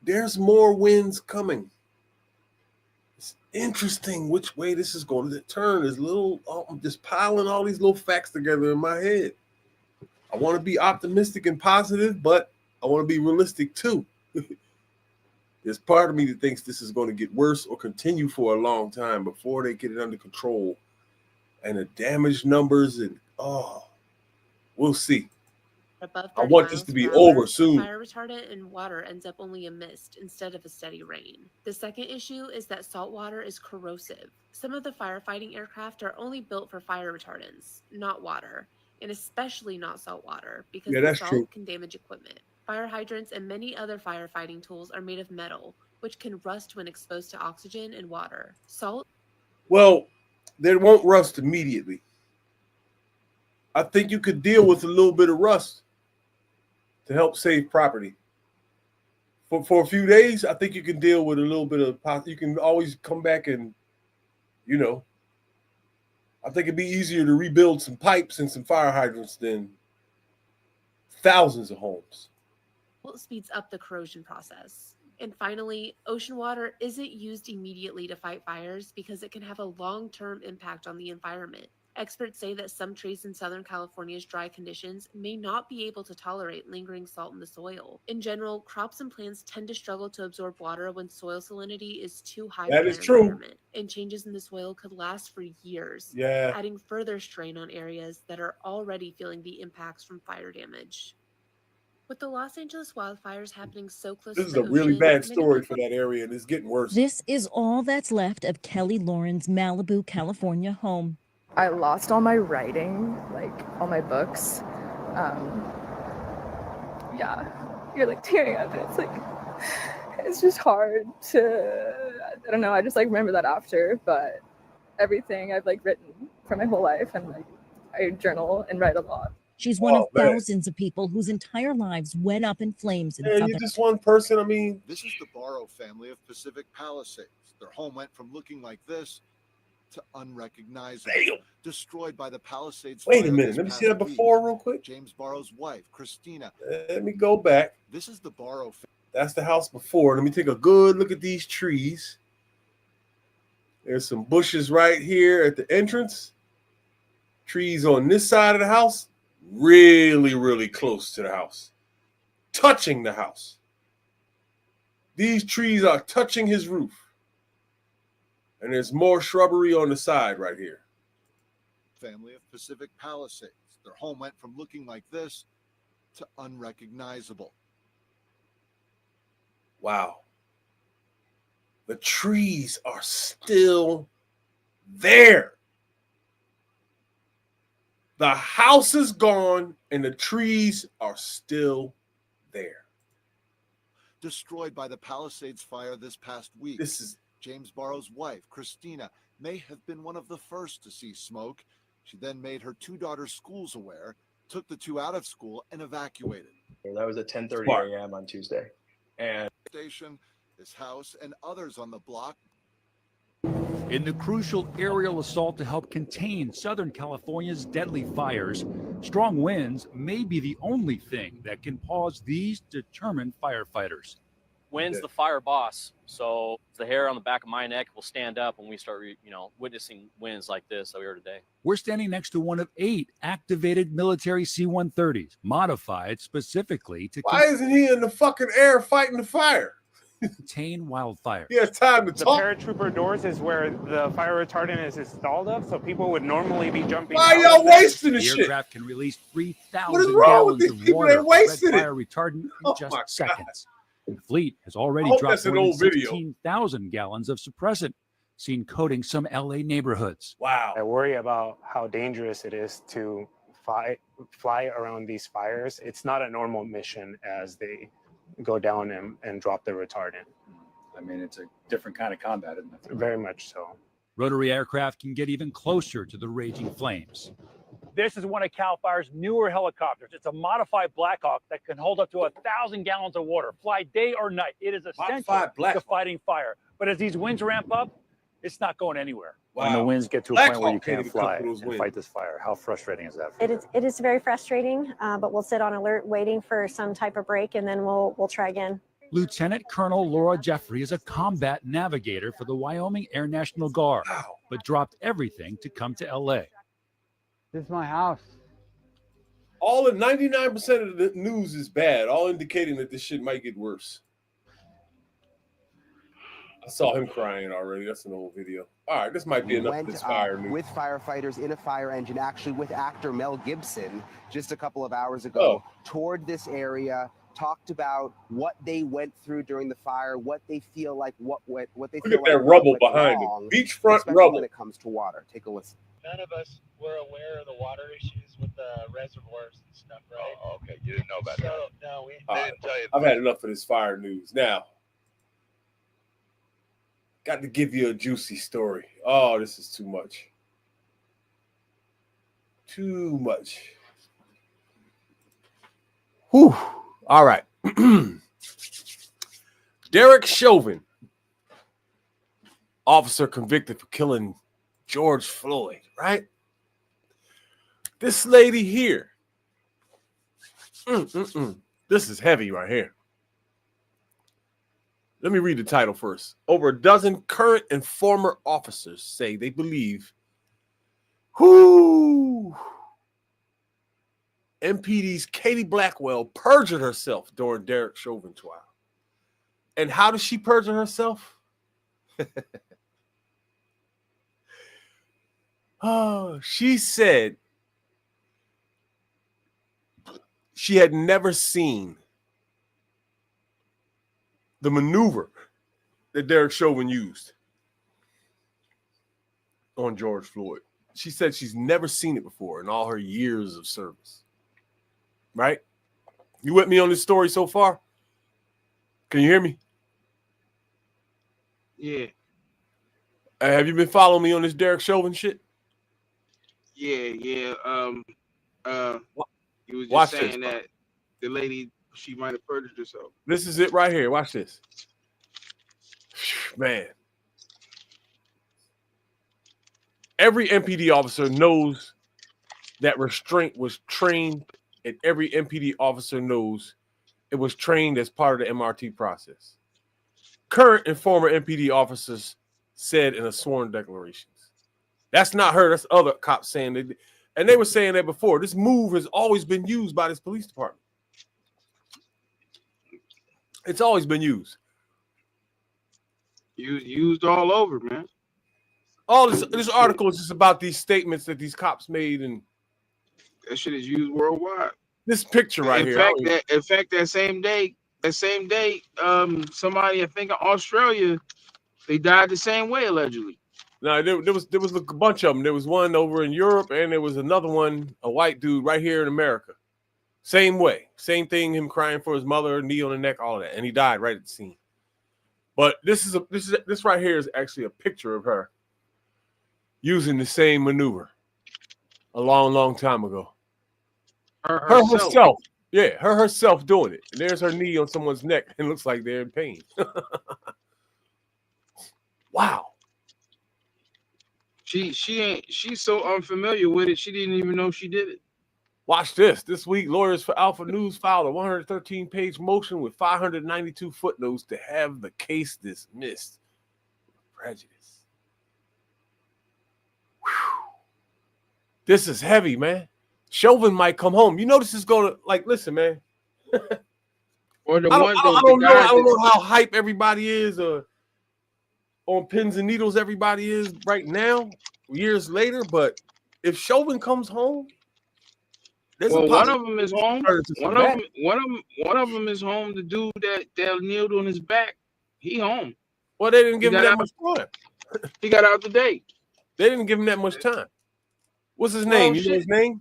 There's more winds coming. It's interesting which way this is going to turn. I'm just piling all these little facts together in my head. I want to be optimistic and positive, but I want to be realistic too. There's part of me that thinks this is going to get worse or continue for a long time before they get it under control. And the damage numbers we'll see. above I 30 want this miles to be per hour, over soon. Fire retardant and water ends up only a mist instead of a steady rain. The second issue is that salt water is corrosive. Some of the firefighting aircraft are only built for fire retardants, not water, and especially not salt water, because Yeah, the that's salt true. can damage equipment. Fire hydrants and many other firefighting tools are made of metal, which can rust when exposed to oxygen and water. Salt. Well, they won't rust immediately. I think you could deal with a little bit of rust to help save property. For a few days, I think you can deal with a little bit of. You can always come back and, I think it'd be easier to rebuild some pipes and some fire hydrants than thousands of homes. Speeds up the corrosion process. And finally, ocean water isn't used immediately to fight fires because it can have a long-term impact on the environment. Experts say that some trees in Southern California's dry conditions may not be able to tolerate lingering salt in the soil. In general, crops and plants tend to struggle to absorb water when soil salinity is too high That for is their true. environment. And changes in the soil could last for years, Yeah. adding further strain on areas that are already feeling the impacts from fire damage. With the Los Angeles wildfires happening so close This to is the a really ocean, bad many story people for that area, and it's getting worse. This is all that's left of Kelly Lauren's Malibu, California home. I lost all my writing, like all my books. Yeah, you're like tearing up, and it's just hard to, I don't know, I just remember that after, but everything I've written for my whole life, and I journal and write a lot. She's one of man. thousands of people whose entire lives went up in flames in Yeah, Southern. you're just one person. I mean, This is the Barrow family of Pacific Palisades. Their home went from looking like this to unrecognizable. Damn. Destroyed by the Palisades Wait a fire minute. this Let me past see that week. before real quick. James Barrow's wife, Christina. Let me go back. This is the Barrow family. That's the house before. Let me take a good look at these trees. There's some bushes right here at the entrance. Trees on this side of the house, really, really close to the house, touching the house. These trees are touching his roof. And there's more shrubbery on the side right here. Family of Pacific Palisades. Their home went from looking like this to unrecognizable. Wow. The trees are still there. The house is gone and the trees are still there. Destroyed by the Palisades fire this past week. This is James Barrow's wife, Christina, may have been one of the first to see smoke. She then made her 2 daughters' schools aware, took the 2 out of school, and evacuated. That was at 10:30 Smart. a.m. on Tuesday. And Station, his house, and others on the block. In the crucial aerial assault to help contain Southern California's deadly fires, strong winds may be the only thing that can pause these determined firefighters. Wind's the fire boss, so the hair on the back of my neck will stand up when we start, witnessing winds like this that we are today. We're standing next to one of 8 activated military C-130s, modified specifically to why isn't he in the fucking air fighting the fire? contain wildfire. He has time to The talk. paratrooper doors is where the fire retardant is installed up, so people would normally be jumping. Why out y'all of there. wasting The this shit? aircraft can release 3,000 What is wrong with gallons these of people? water They're of red wasting it. fire retardant in Oh just my God. seconds. The fleet has already hope dropped that's an more than old video. 16,000 gallons of suppressant, seen coating some LA neighborhoods. Wow. I worry about how dangerous it is to fly around these fires. It's not a normal mission as they go down and drop the retardant. I mean, it's a different kind of combat, isn't it? Very much so. Rotary aircraft can get even closer to the raging flames. This is one of CAL FIRE's newer helicopters. It's a modified Black Hawk that can hold up to 1,000 gallons of water, fly day or night. It is essential to fighting fire. But as these winds ramp up, it's not going anywhere. When the winds get to a point where you can't fly and fight this fire, how frustrating is that for you? It is very frustrating, but we'll sit on alert waiting for some type of break, and then we'll try again. Lieutenant Colonel Laura Jeffrey is a combat navigator for the Wyoming Air National Guard, but dropped everything to come to LA. This is my house. All of 99% of the news is bad, all indicating that this shit might get worse. I saw him crying already. That's an old video. All right, this might be enough of this fire news. With firefighters in a fire engine, actually with actor Mel Gibson, just a couple of hours ago, toured this area, talked about what they went through during the fire, what they feel like, what they Look feel at like that rubble went behind wrong, him. Beachfront especially rubble. when it comes to water. Take a listen. None of us were aware of the water issues with the reservoirs and stuff, right? Oh, okay. You didn't know about that. No, we didn't tell you. I've had enough of this fire news. Now, got to give you a juicy story. Oh, this is too much. Too much. Whew. All right. Derrick Chauvin, officer convicted for killing George Floyd, right? This lady here. This is heavy right here. Let me read the title first. Over a dozen current and former officers say they believe MPD's Katie Blackwell perjured herself during Derrick Chauvin trial. And how does she perjure herself? Oh, she said she had never seen the maneuver that Derrick Chauvin used on George Floyd. She said she's never seen it before in all her years of service. Right? You with me on this story so far? Can you hear me? Yeah. Have you been following me on this Derrick Chauvin shit? Yeah. You was just Watch saying this, that the lady, she might have perjured herself. This is it right here. Watch this. Man. Every MPD officer knows that restraint was trained, and every MPD officer knows it was trained as part of the MRT process. Current and former MPD officers said in a sworn declarations. That's not her. That's other cops saying that. And they were saying that before. This move has always been used by this police department. It's always been used. Used all over, man. All this article is just about these statements that these cops made, and that shit is used worldwide. This picture right here. In fact, that same day, somebody, I think in Australia, they died the same way allegedly. No, there was a bunch of them. There was one over in Europe, and there was another one, a white dude right here in America. Same way, same thing. Him crying for his mother, knee on the neck, all of that, and he died right at the scene. But this right here is actually a picture of her using the same maneuver a long time ago. Her herself. Yeah, her herself doing it. And there's her knee on someone's neck, and it looks like they're in pain. Wow. She's so unfamiliar with it, she didn't even know she did it. Watch this. This week, lawyers for Alpha News filed a 113-page motion with 592 footnotes to have the case dismissed. Prejudice. Whew. This is heavy, man. Chauvin might come home. You know this is going to, like, listen, man. Or the I one don't know how hype everybody is or on pins and needles everybody is right now, years later, but if Chauvin comes home, Well, one of them is home. One of them is home. The dude that kneeled on his back, he home. Well, they didn't give him that much time. He got out today. They didn't give him that much time. What's his name? You know his name?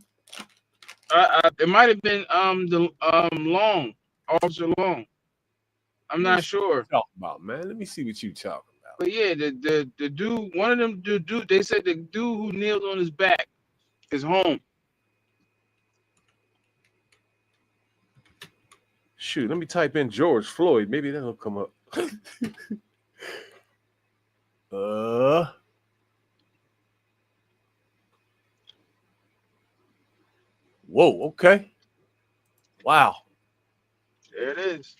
It might have been Long, Officer Long. I'm not sure. Talk about, man. Let me see what you talking about. But yeah, the dude, one of them dude, they said the dude who kneeled on his back is home. Shoot, let me type in George Floyd. Maybe that'll come up. Whoa, okay. Wow. There it is.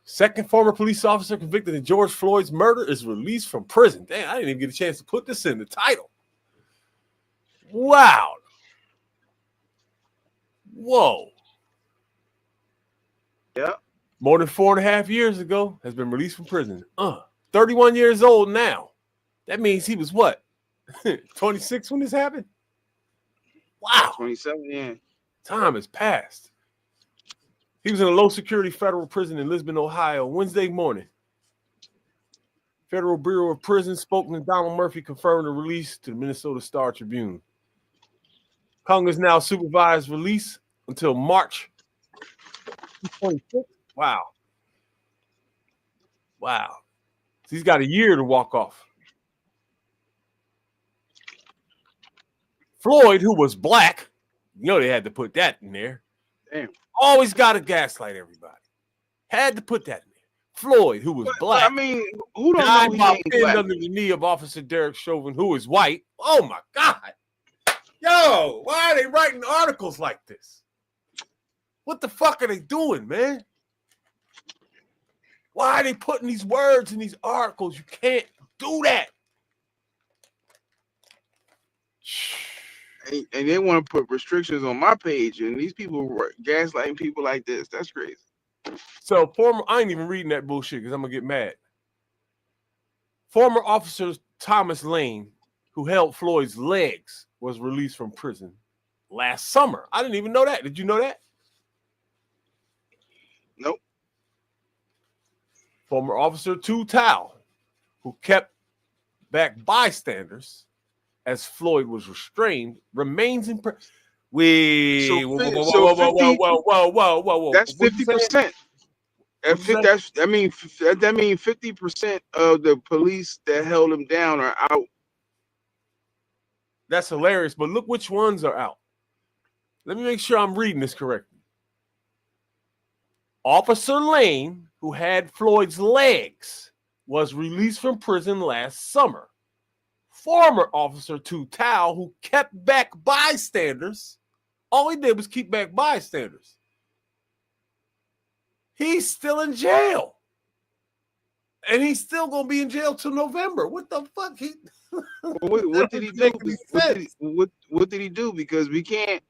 Second former police officer convicted in George Floyd's murder is released from prison. Damn, I didn't even get a chance to put this in the title. Wow. Whoa. Yeah. More than 4.5 years ago, has been released from prison. 31 years old now. That means he was what? 26 when this happened? Wow. 27, yeah. Time has passed. He was in a low-security federal prison in Lisbon, Ohio, Wednesday morning. Federal Bureau of Prisons spokesman Donald Murphy confirmed the release to the Minnesota Star Tribune. Congress now supervised release until March 26th. Wow. Wow. So he's got a year to walk off. Floyd, who was black, you know they had to put that in there. Damn. Always got to gaslight everybody. Had to put that in there. Floyd, who was black. I mean, who don't died know while he ain't pinned black? under the knee of Officer Derrick Chauvin, who is white. Oh my God. Yo, why are they writing articles like this? What the fuck are they doing, man? Why are they putting these words in these articles? You can't do that. And they want to put restrictions on my page, and these people were gaslighting people like this. That's crazy. So I ain't even reading that bullshit because I'm gonna get mad. Former officer Thomas Lane, who held Floyd's legs, was released from prison last summer. I didn't even know that. Did you know that? Nope. Former officer Tu Tao, who kept back bystanders as Floyd was restrained, remains in prison. Whoa. That's 50%. That means 50% of the police that held him down are out. That's hilarious, but look which ones are out. Let me make sure I'm reading this correctly. Officer Lane, who had Floyd's legs, was released from prison last summer. Former officer Tu Tao, who kept back bystanders, all he did was keep back bystanders. He's still in jail. And he's still going to be in jail till November. What the fuck? What did he do? What did he do? Because we can't.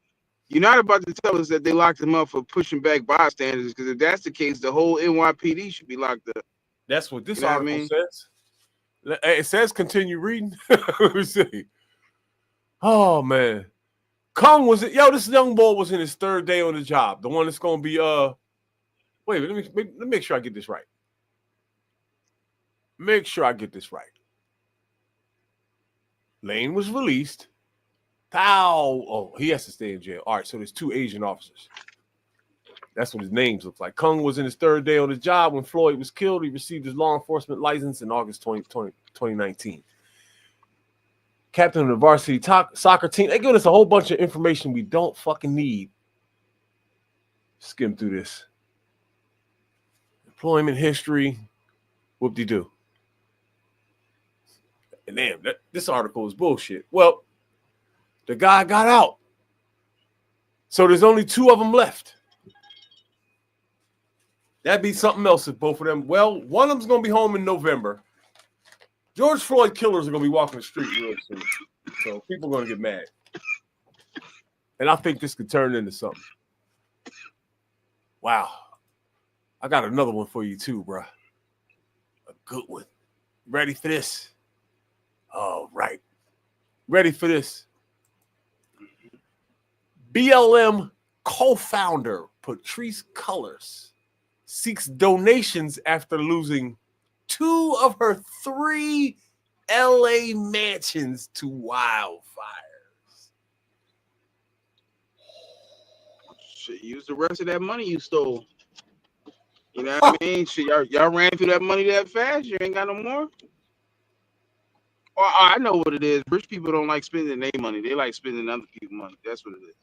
You're not about to tell us that they locked him up for pushing back bystanders. Because if that's the case, the whole NYPD should be locked up. That's what this article says. It says continue reading. Let me see. Oh man, Kung was it? Yo, this young boy was in his third day on the job. The one that's going to be Wait, let me make sure I get this right. Make sure I get this right. Lane was released. Oh, he has to stay in jail. All right, so there's 2 Asian officers. That's what his names look like. Kung was in his third day on the job when Floyd was killed. He received his law enforcement license in August 2019. Captain of the varsity soccer team. They give us a whole bunch of information we don't fucking need. Skim through this. Employment history. Whoop-de-doo. And damn, this article is bullshit. Well, the guy got out. So there's only 2 of them left. That'd be something else if both of them. Well, one of them's going to be home in November. George Floyd killers are going to be walking the street real soon. So people are going to get mad. And I think this could turn into something. Wow. I got another one for you too, bro. A good one. Ready for this? All right. Ready for this? BLM co-founder Patrisse Cullors seeks donations after losing 2 of her 3 LA mansions to wildfires. Shit, use the rest of that money you stole. You know what I mean? Shit, y'all ran through that money that fast. You ain't got no more. Or I know what it is. Rich people don't like spending their money. They like spending other people's money. That's what it is.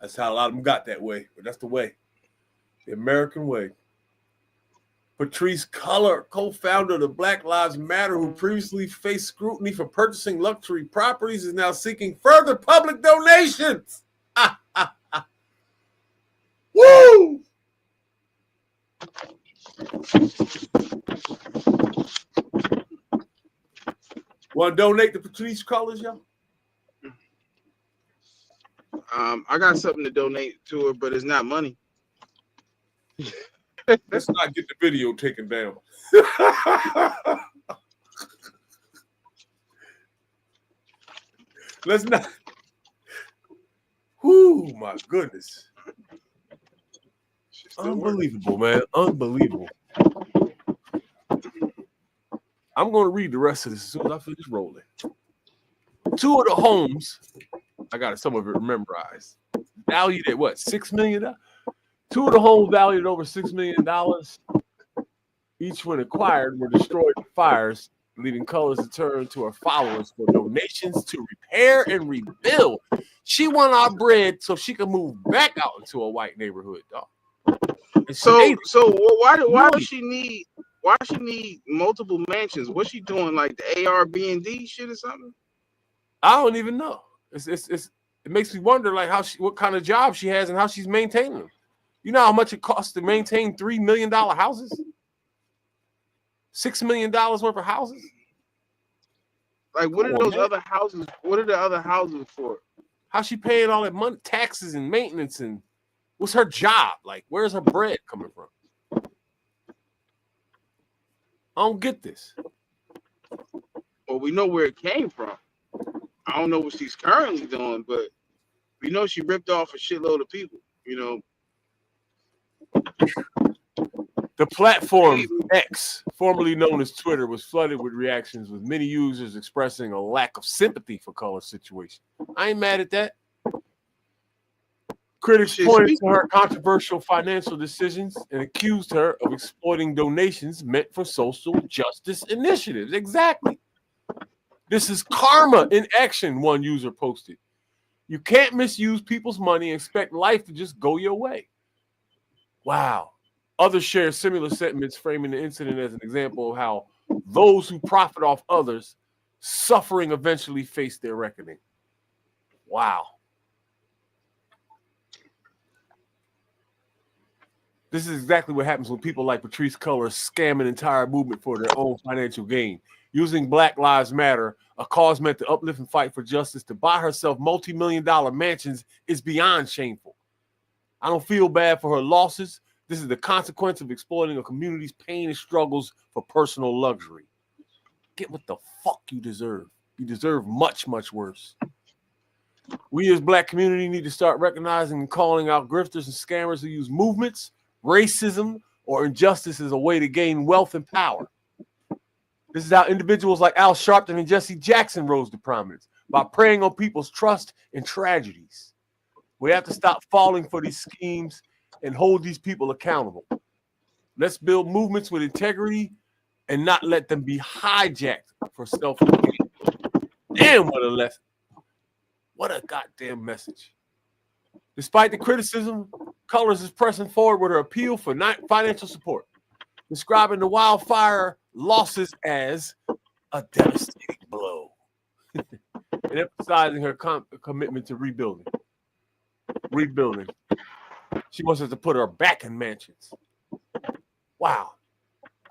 That's how a lot of them got that way, but that's the way. The American way. Patrisse Cullors, co-founder of the Black Lives Matter, who previously faced scrutiny for purchasing luxury properties, is now seeking further public donations. Woo! Want to donate to Patrisse Cullors, y'all? I got something to donate to her, but it's not money. Let's not get the video taken down. Let's not. Whoo, my goodness. Unbelievable, man. Unbelievable. I'm going to read the rest of this as soon as I finish rolling. 2 of the homes, I got some of it memorized, valued at what, $6 million? 2 of the homes valued at over $6 million, each when acquired, were destroyed in fires, leaving Cullors to turn to her followers for donations to repair and rebuild. She want our bread so she can move back out into a white neighborhood, dog. So why does she need multiple mansions? What's she doing, like the Airbnb shit or something? I don't even know. It makes me wonder, like, what kind of job she has and how she's maintaining them. You know how much it costs to maintain $3 million houses? $6 million worth of houses? Like, what are those other houses? What are the other houses for? How's she paying all that money, taxes and maintenance, and what's her job? Like, where's her bread coming from? I don't get this. Well, we know where it came from. I don't know what she's currently doing, but we know she ripped off a shitload of people, you know. The platform X, formerly known as Twitter, was flooded with reactions, with many users expressing a lack of sympathy for Cullors' situation. I ain't mad at that. Critics pointed to her controversial financial decisions and accused her of exploiting donations meant for social justice initiatives. Exactly. This is karma in action, one user posted. You can't misuse people's money and expect life to just go your way. Wow. Others share similar sentiments, framing the incident as an example of how those who profit off others' suffering eventually face their reckoning. Wow. This is exactly what happens when people like Patrisse Cullors scam an entire movement for their own financial gain. Using Black Lives Matter, a cause meant to uplift and fight for justice, to buy herself multi-million-dollar mansions is beyond shameful. I don't feel bad for her losses. This is the consequence of exploiting a community's pain and struggles for personal luxury. Get what the fuck you deserve. You deserve much, much worse. We as Black community need to start recognizing and calling out grifters and scammers who use movements, racism, or injustice as a way to gain wealth and power. This is how individuals like Al Sharpton and Jesse Jackson rose to prominence, by preying on people's trust and tragedies. We have to stop falling for these schemes and hold these people accountable. Let's build movements with integrity and not let them be hijacked for self-gain. Damn, what a lesson. What a goddamn message. Despite the criticism, Cullors is pressing forward with her appeal for financial support, describing the wildfire losses as a devastating blow and emphasizing her commitment to rebuilding. She wants us to put her back in mansions. Wow.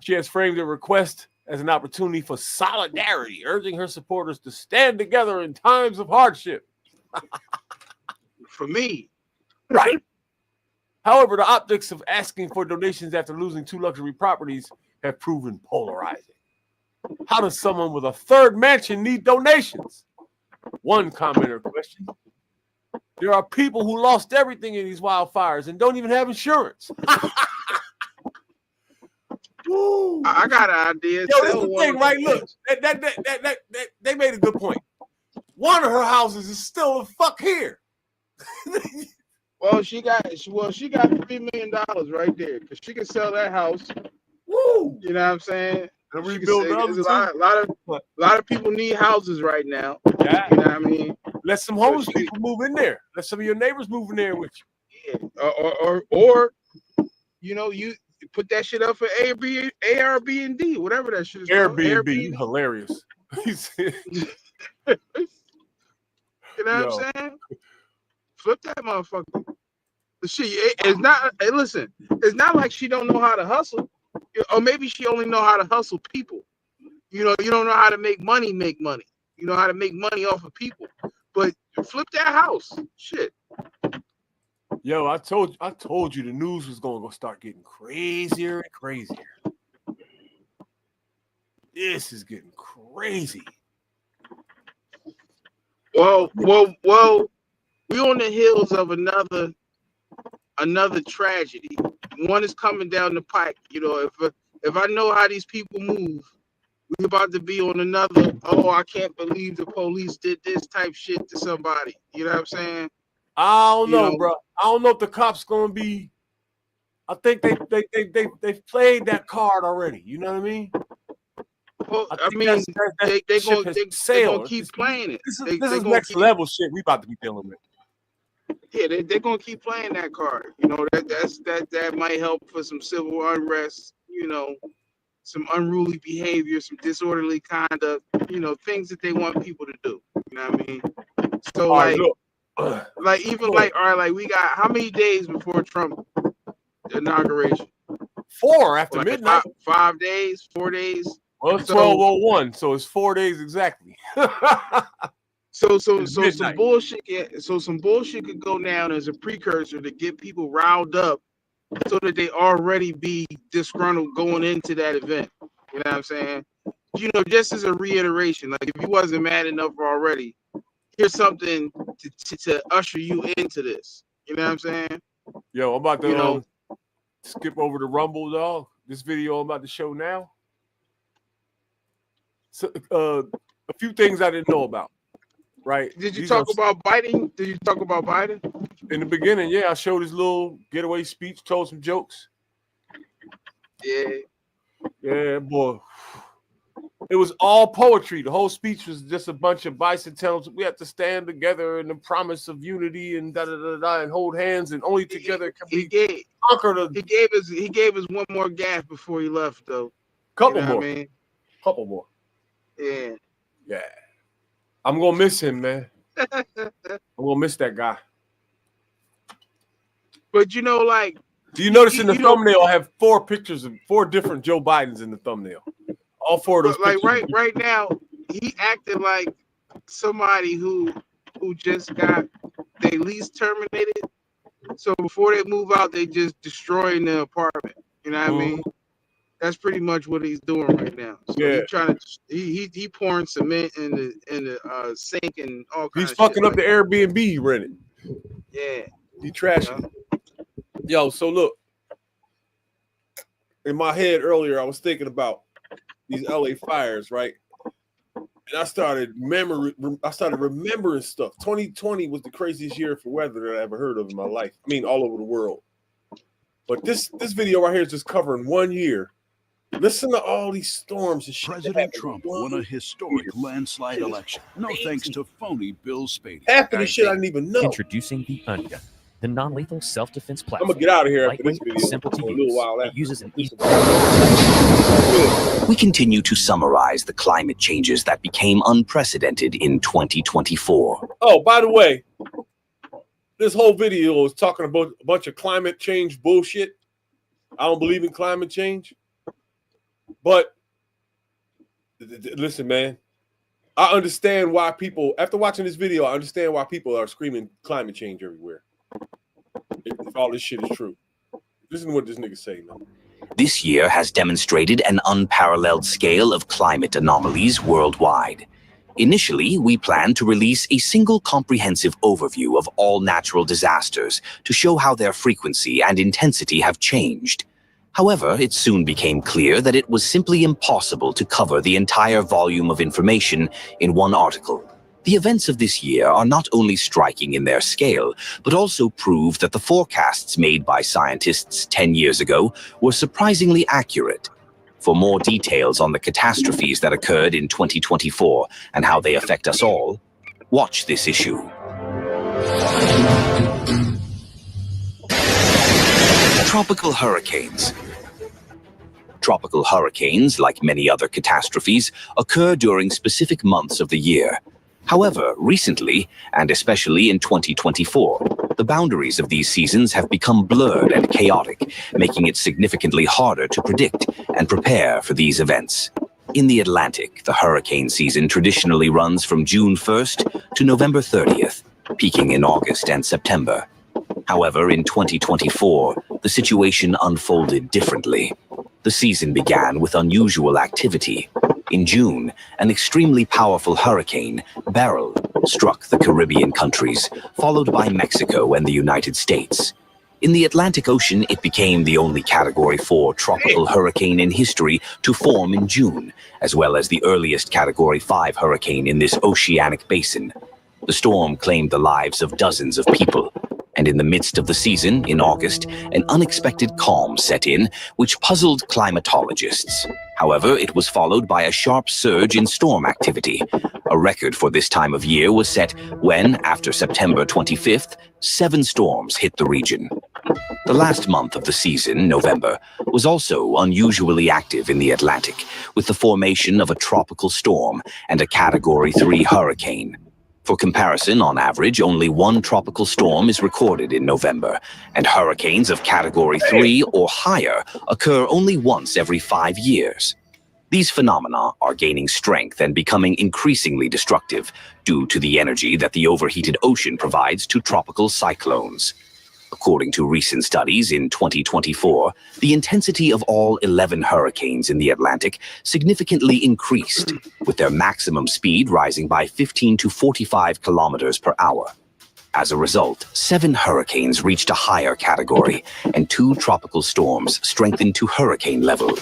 She has framed her request as an opportunity for solidarity, urging her supporters to stand together in times of hardship. For me. Right. However, the optics of asking for donations after losing 2 luxury properties have proven polarizing. How does someone with a 3rd mansion need donations? One commenter questioned. There are people who lost everything in these wildfires and don't even have insurance. I got an idea. Yo, this is the thing, right? Look, they made a good point. One of her houses is still the fuck here. Well, she got $3 million right there because she can sell that house. Woo! You know what I'm saying? And She can rebuild say- the other there's two. a lot of people need houses right now. Yeah. You know what I mean? Let some homeless people move in there. Let some of your neighbors move in there with you. Or you know, you put that shit up for Airbnb, whatever that shit is called. Airbnb, you hilarious. You know what I'm saying? Flip that motherfucker. It's not. Hey, listen, it's not like she don't know how to hustle, or maybe she only know how to hustle people. You know, you don't know how to make money. You know how to make money off of people, but flip that house. Shit. Yo, I told you the news was gonna start getting crazier and crazier. This is getting crazy. Well, we on the heels of another tragedy. One is coming down the pike. You know, if I know how these people move, we about to be on another. Oh, I can't believe the police did this type shit to somebody. You know what I'm saying? I don't know, bro. I don't know if the cops gonna be. I think they've played that card already. You know what I mean? Well, I mean, they gonna keep playing it. This is next level shit we about to be dealing with. Yeah, they're gonna keep playing that card. You know, that might help for some civil unrest. You know, some unruly behavior, some disorderly conduct. You know, things that they want people to do. You know what I mean? So All right, like we got how many days before Trump inauguration? 4 after midnight. 5 days, 4 days. Well, it's 12:01, so it's 4 days exactly. So some bullshit. Some bullshit could go down as a precursor to get people riled up, so that they already be disgruntled going into that event. You know what I'm saying? You know, just as a reiteration, like if you wasn't mad enough already, here's something to usher you into this. You know what I'm saying? Yo, I'm about to skip over to Rumble, dog. This video I'm about to show now. So, a few things I didn't know about. Right? Did you talk about Biden? In the beginning? Yeah, I showed his little getaway speech, told some jokes. Yeah, boy. It was all poetry. The whole speech was just a bunch of bicentennials. We have to stand together in the promise of unity and and hold hands, and only together can we conquer the. He gave us one more gaff before he left, though. Couple You know more. what I mean? Couple more. Yeah. Yeah. I'm gonna miss him, man. I'm gonna miss that guy. But you know, like, do you notice in the thumbnail I have 4 pictures of 4 different Joe Bidens in the thumbnail? All 4 of those like pictures. right now, he acted like somebody who just got their lease terminated. So before they move out, they just destroying the apartment. You know what I mean? That's pretty much what he's doing right now. So Yeah. he pouring cement in the sink and all kinds. He's fucking up the Airbnb he rented. Yeah. He trashing it. Yo, so look. In my head earlier, I was thinking about these LA fires, right? And I started remembering stuff. 2020 was the craziest year for weather that I ever heard of in my life. I mean, all over the world. But this video right here is just covering 1 year. Listen to all these storms and shit. President Trump won a historic landslide election. No thanks to phony Bill Spady. Half of the shit I didn't even know. Introducing the Onion, the non-lethal self-defense platform. I'm gonna get out of here after this Lightweight, video. simple to A use. little while It uses an easy. We continue to summarize the climate changes that became unprecedented in 2024. Oh, by the way, this whole video is talking about a bunch of climate change bullshit. I don't believe in climate change. But listen, man, I understand why people, after watching this video, I understand why people are screaming climate change everywhere. If all this shit is true. Listen to what this nigga say, man. This year has demonstrated an unparalleled scale of climate anomalies worldwide. Initially, we planned to release a single comprehensive overview of all natural disasters to show how their frequency and intensity have changed. However, it soon became clear that it was simply impossible to cover the entire volume of information in one article. The events of this year are not only striking in their scale, but also prove that the forecasts made by scientists 10 years ago were surprisingly accurate. For more details on the catastrophes that occurred in 2024 and how they affect us all, watch this issue. Tropical hurricanes. Tropical hurricanes, like many other catastrophes, occur during specific months of the year. However, recently, and especially in 2024, the boundaries of these seasons have become blurred and chaotic, making it significantly harder to predict and prepare for these events. In the Atlantic, the hurricane season traditionally runs from June 1st to November 30th, peaking in August and September. However, in 2024, the situation unfolded differently. The season began with unusual activity. In June, an extremely powerful hurricane, Beryl, struck the Caribbean countries, followed by Mexico and the United States. In the Atlantic Ocean, it became the only Category 4 tropical hurricane in history to form in June, as well as the earliest Category 5 hurricane in this oceanic basin. The storm claimed the lives of dozens of people. And in the midst of the season, in August, an unexpected calm set in, which puzzled climatologists. However, it was followed by a sharp surge in storm activity. A record for this time of year was set when, after September 25th, 7 storms hit the region. The last month of the season, November, was also unusually active in the Atlantic, with the formation of a tropical storm and a Category 3 hurricane. For comparison, on average, only 1 tropical storm is recorded in November, and hurricanes of Category 3 or higher occur only once every 5 years. These phenomena are gaining strength and becoming increasingly destructive due to the energy that the overheated ocean provides to tropical cyclones. According to recent studies in 2024, the intensity of all 11 hurricanes in the Atlantic significantly increased, with their maximum speed rising by 15 to 45 kilometers per hour. As a result, 7 hurricanes reached a higher category, and 2 tropical storms strengthened to hurricane level.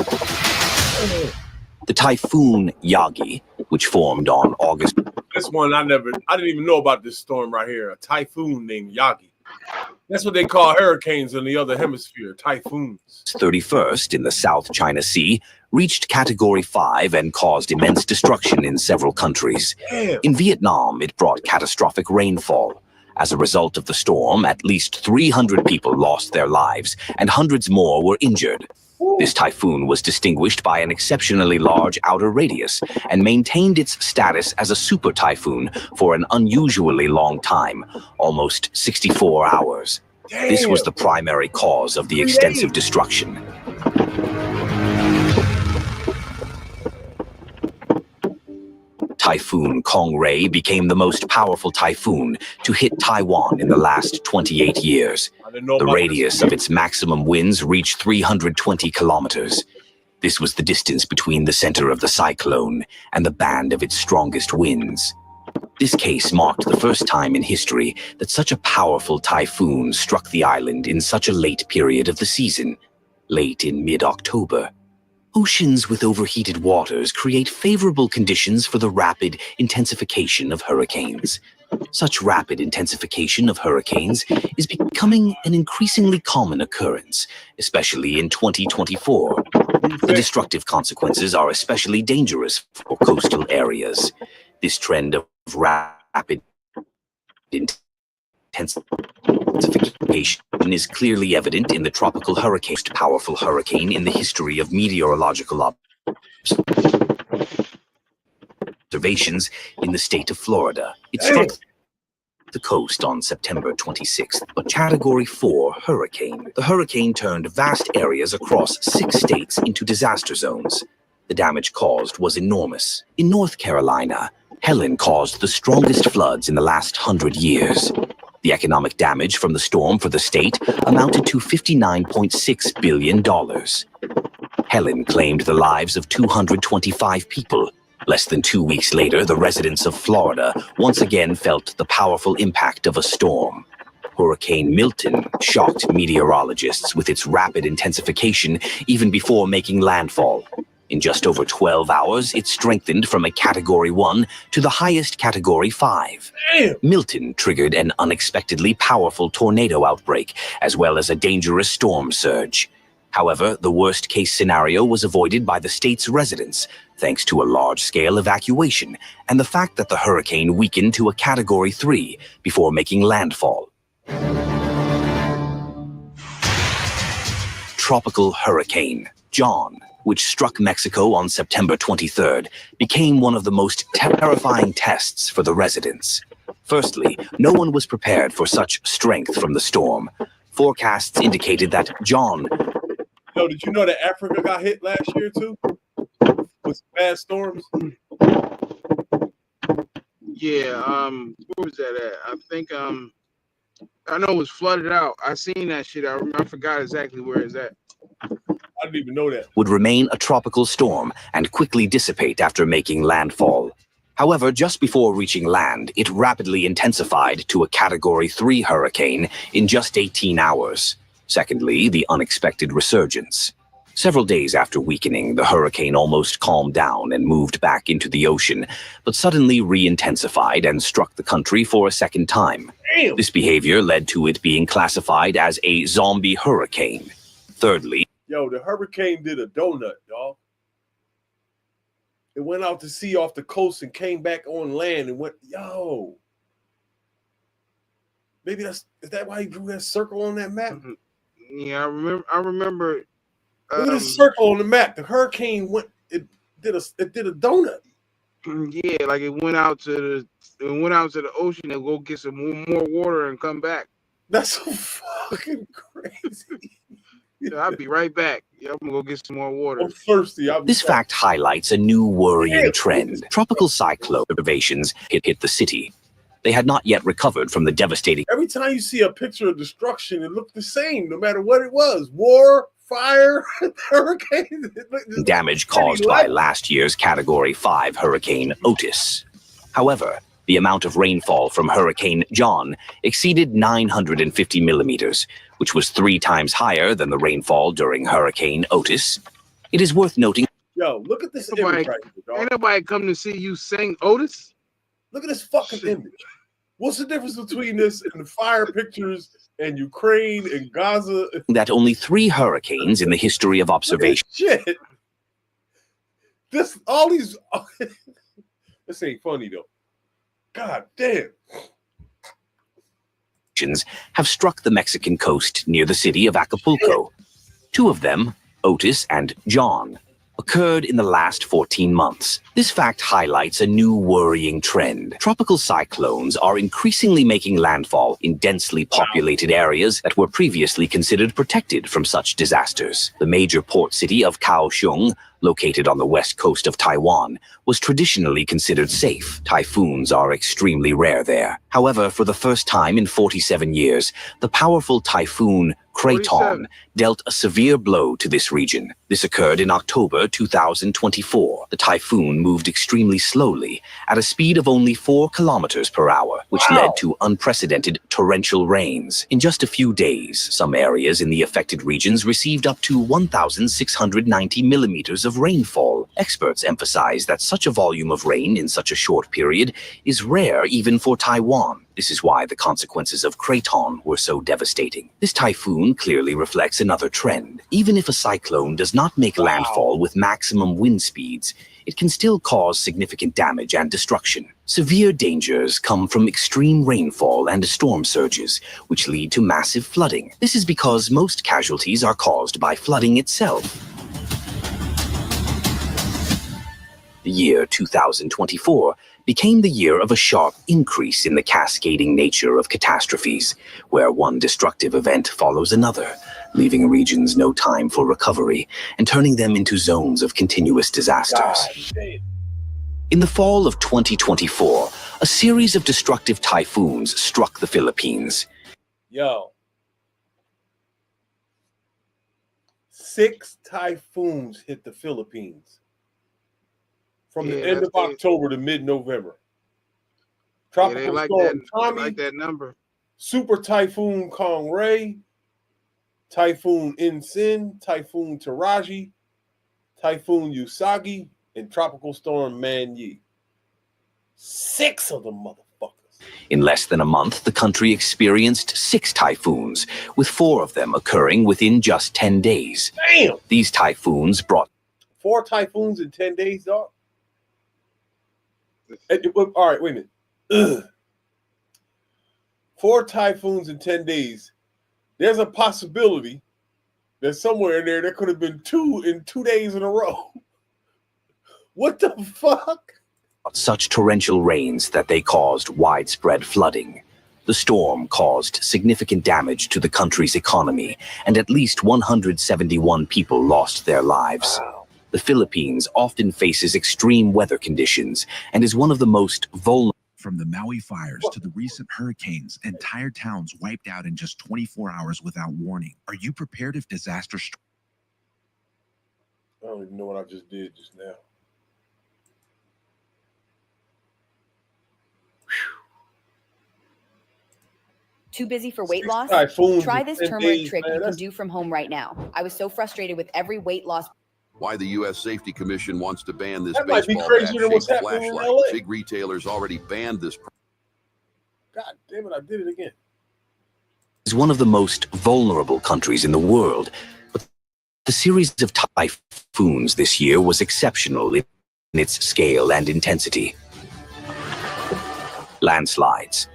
The typhoon Yagi, which formed on August... This one I didn't even know about this storm right here. A typhoon named Yagi. That's what they call hurricanes in the other hemisphere, typhoons. 31st in the South China Sea, reached Category 5 and caused immense destruction in several countries. Damn. In Vietnam, it brought catastrophic rainfall. As a result of the storm, at least 300 people lost their lives, and hundreds more were injured. This typhoon was distinguished by an exceptionally large outer radius and maintained its status as a super typhoon for an unusually long time, almost 64 hours. Damn. This was the primary cause of the extensive destruction. Typhoon Kongray became the most powerful typhoon to hit Taiwan in the last 28 years. The radius of its maximum winds reached 320 kilometers. This was the distance between the center of the cyclone and the band of its strongest winds. This case marked the first time in history that such a powerful typhoon struck the island in such a late period of the season, late in mid-October. Oceans with overheated waters create favorable conditions for the rapid intensification of hurricanes. Such rapid intensification of hurricanes is becoming an increasingly common occurrence, especially in 2024. The destructive consequences are especially dangerous for coastal areas. This trend of rapid intensification is clearly evident in the tropical hurricane, most powerful hurricane in the history of meteorological observations in the state of Florida. It struck the coast on September 26th, a Category 4 hurricane. The hurricane turned vast areas across 6 states into disaster zones. The damage caused was enormous. In North Carolina, Helen caused the strongest floods in the last 100 years. The economic damage from the storm for the state amounted to $59.6 billion. Helen claimed the lives of 225 people, Less than 2 weeks later, the residents of Florida once again felt the powerful impact of a storm. Hurricane Milton shocked meteorologists with its rapid intensification even before making landfall. In just over 12 hours, it strengthened from a Category 1 to the highest Category 5. Damn. Milton triggered an unexpectedly powerful tornado outbreak, as well as a dangerous storm surge. However, the worst-case scenario was avoided by the state's residents, thanks to a large-scale evacuation and the fact that the hurricane weakened to a Category 3 before making landfall. Tropical Hurricane John, which struck Mexico on September 23rd, became one of the most terrifying tests for the residents. Firstly, no one was prepared for such strength from the storm. Forecasts indicated that John... Yo, did you know that Africa got hit last year too? With bad storms? Yeah, where was that at? I think I know it was flooded out. I seen that shit. I forgot exactly where it's at. I didn't even know that. Would remain a tropical storm and quickly dissipate after making landfall. However, just before reaching land, it rapidly intensified to a Category 3 hurricane in just 18 hours. Secondly, the unexpected resurgence. Several days after weakening, the hurricane almost calmed down and moved back into the ocean, but suddenly re-intensified and struck the country for a second time. Damn. This behavior led to it being classified as a zombie hurricane. Thirdly, Yo, the hurricane did a donut, y'all. It went out to sea off the coast and came back on land and went, yo. Maybe is that why he drew that circle on that map? Yeah, I remember. Look at the circle on the map. The hurricane it did a donut. Yeah, like it went out to the ocean and go get some more water and come back. That's so fucking crazy. Yeah, I'll be right back. Yeah, I'm gonna go get some more water. I'm thirsty. This fact highlights a new worrying trend. Tropical cyclone observations hit the city. They had not yet recovered from the devastating... Every time you see a picture of destruction, it looked the same, no matter what it was. War, fire, hurricane. damage caused by last year's Category 5 Hurricane Otis. However, the amount of rainfall from Hurricane John exceeded 950 millimeters, which was 3 times higher than the rainfall during Hurricane Otis. It is worth noting... Yo, look at this image right here, dog. Ain't nobody come to see you sing Otis? Look at this fucking image. What's the difference between this and the fire pictures and Ukraine and Gaza? That only 3 hurricanes in the history of observation... Shit. All these... This ain't funny, though. God damn. ...have struck the Mexican coast near the city of Acapulco. 2 of them, Otis and John, occurred in the last 14 months. This fact highlights a new worrying trend. Tropical cyclones are increasingly making landfall in densely populated areas that were previously considered protected from such disasters. The major port city of Kaohsiung, located on the west coast of Taiwan, was traditionally considered safe. Typhoons are extremely rare there. However, for the first time in 47 years, the powerful typhoon Kraton dealt a severe blow to this region. This occurred in October 2024. The typhoon moved extremely slowly at a speed of only 4 kilometers per hour, which led to unprecedented torrential rains. In just a few days, some areas in the affected regions received up to 1,690 millimeters of rainfall. Experts emphasize that such a volume of rain in such a short period is rare even for Taiwan. This is why the consequences of Kraton were so devastating. This typhoon clearly reflects another trend. Even if a cyclone does not make landfall with maximum wind speeds, it can still cause significant damage and destruction. Severe dangers come from extreme rainfall and storm surges, which lead to massive flooding. This is because most casualties are caused by flooding itself. The year 2024 became the year of a sharp increase in the cascading nature of catastrophes, where one destructive event follows another, leaving regions no time for recovery and turning them into zones of continuous disasters. In the fall of 2024, a series of destructive typhoons struck the Philippines. Yo. 6 typhoons hit the Philippines. from the Yeah, end of that's it. October to mid-November. Yeah, Tropical they like storm that. Tommy, They like that number. Super Typhoon Kongray, Typhoon Insin, Typhoon Taraji, Typhoon Usagi, and Tropical Storm Manyi. 6 of them motherfuckers. In less than a month, the country experienced 6 typhoons, with 4 of them occurring within just 10 days. Damn! These typhoons brought 4 typhoons in 10 days, dog? All right, wait a minute. Ugh. 4 typhoons in 10 days. There's a possibility that somewhere in there could have been 2 in 2 days in a row. What the fuck? such torrential rains that they caused widespread flooding. The storm caused significant damage to the country's economy, and at least 171 people lost their lives. The Philippines often faces extreme weather conditions and is one of the most vulnerable. From the Maui fires to the recent hurricanes, entire towns wiped out in just 24 hours without warning. Are you prepared if disaster strikes? I don't even know what I just did just now. Too busy for weight loss? Typhoons Try in this 10 turmeric days, trick man. you can That's- do from home right now. I was so frustrated with every weight loss. Why the U.S. Safety Commission wants to ban this That might be baseball crazier than what's bat-shaped happening in flashlight. LA. Big retailers already banned this. God damn it, I did it again. Is one of the most vulnerable countries in the world. But the series of typhoons this year was exceptional in its scale and intensity. Landslides.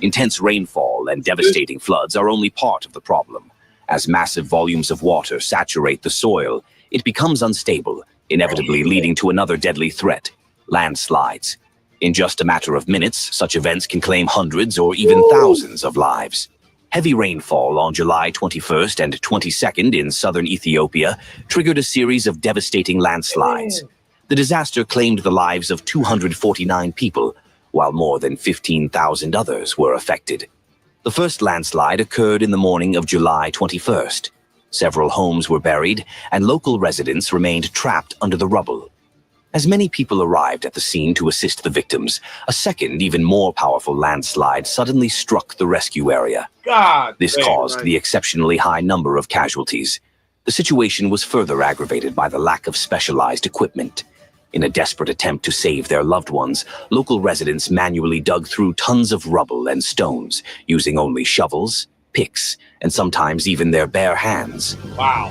Intense rainfall and devastating floods are only part of the problem. As massive volumes of water saturate the soil, it becomes unstable, inevitably leading to another deadly threat: landslides. In just a matter of minutes, such events can claim hundreds or even thousands of lives. Heavy rainfall on July 21st and 22nd in southern Ethiopia triggered a series of devastating landslides. The disaster claimed the lives of 249 people, while more than 15,000 others were affected. The first landslide occurred in the morning of July 21st. Several homes were buried, and local residents remained trapped under the rubble. As many people arrived at the scene to assist the victims, a second, even more powerful landslide suddenly struck the rescue area. This caused the exceptionally high number of casualties. The situation was further aggravated by the lack of specialized equipment. In a desperate attempt to save their loved ones, local residents manually dug through tons of rubble and stones, using only shovels, picks, and sometimes even their bare hands. Wow.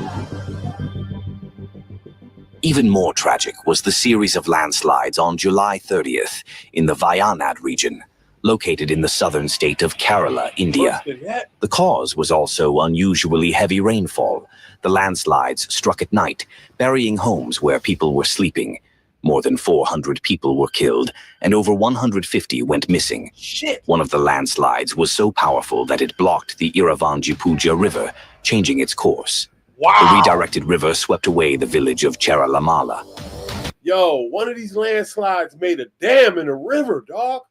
Even more tragic was the series of landslides on July 30th in the Wayanad region, located in the southern state of Kerala, India. The cause was also unusually heavy rainfall. The landslides struck at night, burying homes where people were sleeping. More than 400 people were killed, and over 150 went missing. One of the landslides was so powerful that it blocked the Iravanjipuja River, changing its course. The redirected river swept away the village of Cheralamala. Yo, one of these landslides made a dam in a river, dog.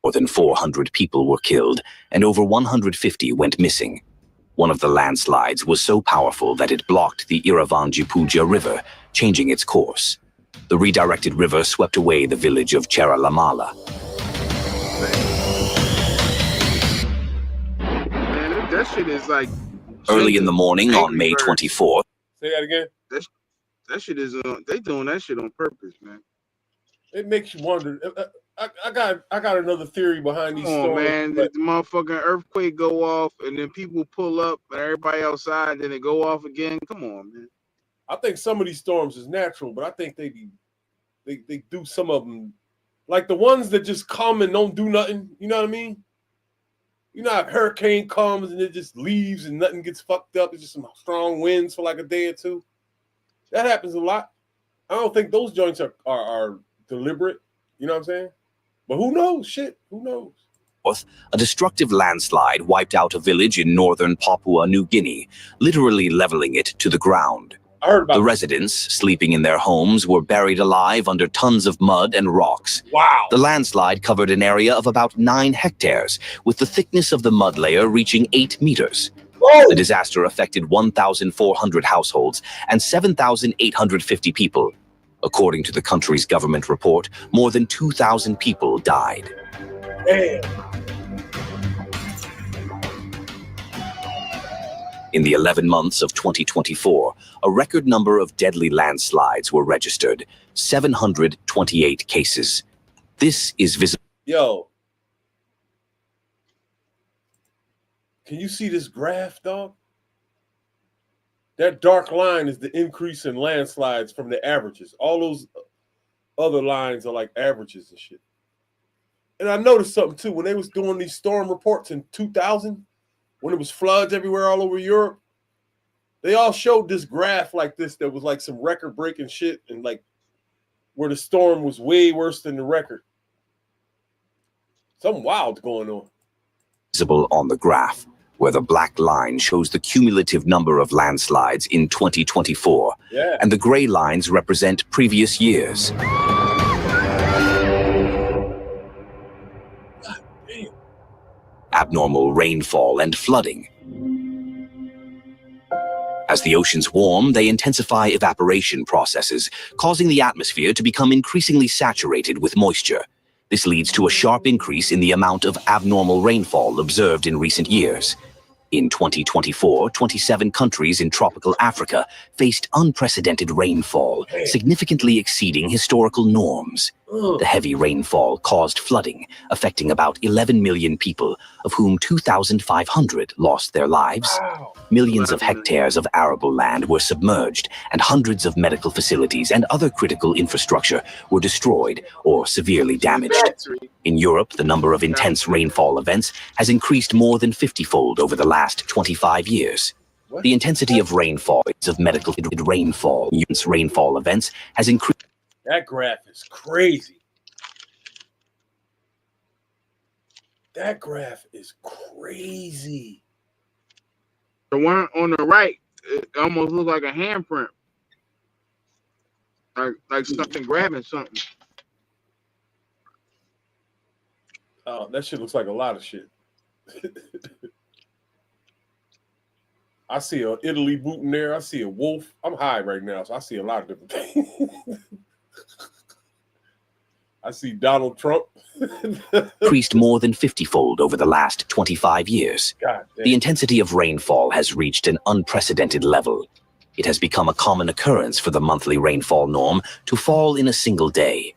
More than 400 people were killed, and over 150 went missing. One of the landslides was so powerful that it blocked the Iravanjipuja River, changing its course. The redirected river swept away the village of Cheralamala. Man, that shit is like. Early in the morning on May 24th. Say that again. That shit is. They doing that shit on purpose, man. It makes you wonder. I got another theory behind these Come on, stories. man. The motherfucking earthquake go off, and then people pull up, and everybody outside, and then it go off again. Come on, man. I think some of these storms is natural, but I think they do some of them, like the ones that just come and don't do nothing. You know what I mean? You know how a hurricane comes and it just leaves and nothing gets fucked up. It's just some strong winds for like a day or two. That happens a lot. I don't think those joints are deliberate. You know what I'm saying? But who knows? Shit, who knows? A destructive landslide wiped out a village in northern Papua New Guinea, literally leveling it to the ground. The residents, sleeping in their homes, were buried alive under tons of mud and rocks. Wow. The landslide covered an area of about 9 hectares, with the thickness of the mud layer reaching 8 meters. The disaster affected 1,400 households and 7,850 people. According to the country's government report, more than 2,000 people died. Damn. In the 11 months of 2024, a record number of deadly landslides were registered, 728 cases. This is visible. Yo. Can you see this graph, dog? That dark line is the increase in landslides from the averages. All those other lines are like averages and shit. And I noticed something too. When they was doing these storm reports in 2000, when it was floods everywhere all over Europe, they all showed this graph like this that was like some record-breaking shit and like where the storm was way worse than the record. Something wild going on. Visible on the graph, where the black line shows the cumulative number of landslides in 2024, and the gray lines represent previous years. Abnormal rainfall and flooding. As the oceans warm, they intensify evaporation processes, causing the atmosphere to become increasingly saturated with moisture. This leads to a sharp increase in the amount of abnormal rainfall observed in recent years. In 2024, 27 countries in tropical Africa faced unprecedented rainfall, significantly exceeding historical norms. The heavy rainfall caused flooding, affecting about 11 million people, of whom 2,500 lost their lives. Millions of hectares of arable land were submerged, and hundreds of medical facilities and other critical infrastructure were destroyed or severely damaged. In Europe, the number of intense rainfall events has increased more than 50-fold over the last 25 years. The intensity of rainfall events has increased. That graph is crazy. That graph is crazy. The one on the right, it almost looks like a handprint. Like something grabbing something. Oh, that shit looks like a lot of shit. I see a Italy boot in there. I see a wolf. I'm high right now, so I see a lot of different things. I see Donald Trump. Increased more than 50-fold over the last 25 years. The intensity of rainfall has reached an unprecedented level. It has become a common occurrence for the monthly rainfall norm to fall in a single day.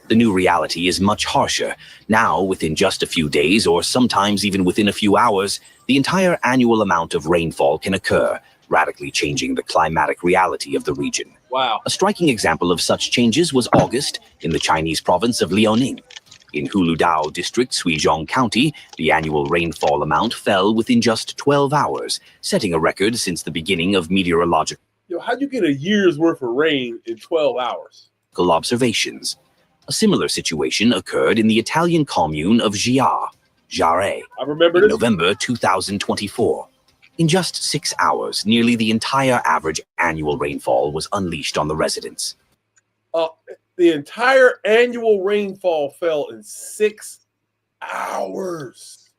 The new reality is much harsher. Now, within just a few days, or sometimes even within a few hours, the entire annual amount of rainfall can occur, radically changing the climatic reality of the region. Wow. A striking example of such changes was August in the Chinese province of Liaoning. In Huludao District, Suizhong County, the annual rainfall amount fell within just 12 hours, setting a record since the beginning of meteorological Yo, how'd you get a year's worth of rain in 12 hours? Observations. A similar situation occurred in the Italian commune of Jare, I remember in November 2024. In just 6 hours, nearly the entire average annual rainfall was unleashed on the residents. The entire annual rainfall fell in 6 hours.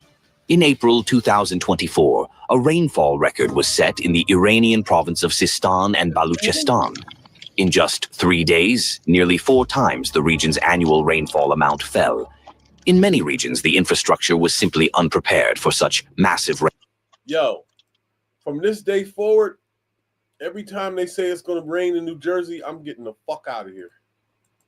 In April 2024, a rainfall record was set in the Iranian province of Sistan and Baluchistan. In just 3 days, nearly 4 times the region's annual rainfall amount fell. In many regions, the infrastructure was simply unprepared for such massive rain. Yo, from this day forward, every time they say it's going to rain in New Jersey, I'm getting the fuck out of here.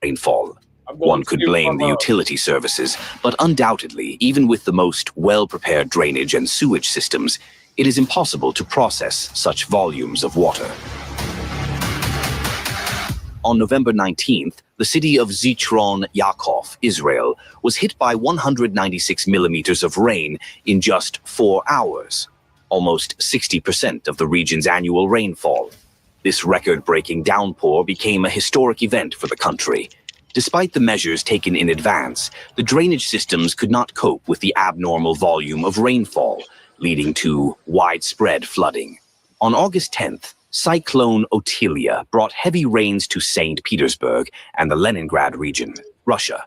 Rainfall. One could blame the utility services, but undoubtedly, even with the most well-prepared drainage and sewage systems, it is impossible to process such volumes of water. On November 19th, the city of Zichron Yaakov, Israel, was hit by 196 millimeters of rain in just 4 hours, almost 60% of the region's annual rainfall. This record-breaking downpour became a historic event for the country. Despite the measures taken in advance, the drainage systems could not cope with the abnormal volume of rainfall, leading to widespread flooding. On August 10th, Cyclone Otilia brought heavy rains to St. Petersburg and the Leningrad region, Russia.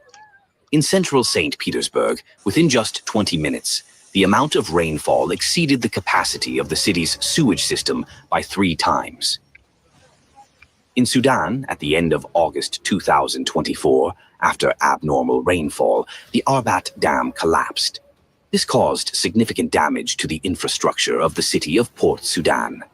In central St. Petersburg, within just 20 minutes, the amount of rainfall exceeded the capacity of the city's sewage system by 3 times. In Sudan, at the end of August 2024, after abnormal rainfall, the Arbat Dam collapsed. This caused significant damage to the infrastructure of the city of Port Sudan.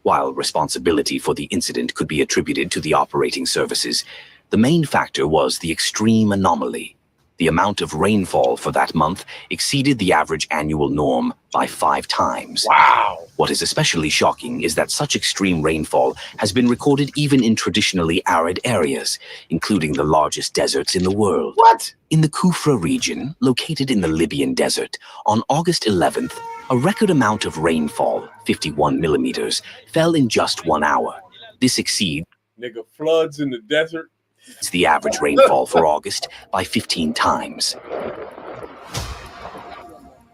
While responsibility for the incident could be attributed to the operating services, the main factor was the extreme anomaly. The amount of rainfall for that month exceeded the average annual norm by 5 times. Wow! What is especially shocking is that such extreme rainfall has been recorded even in traditionally arid areas, including the largest deserts in the world. What? In the Kufra region, located in the Libyan desert, on August 11th, a record amount of rainfall, 51 millimeters, fell in just 1 hour. This exceeds Nigga, floods in the desert. It's the average rainfall for August by 15 times.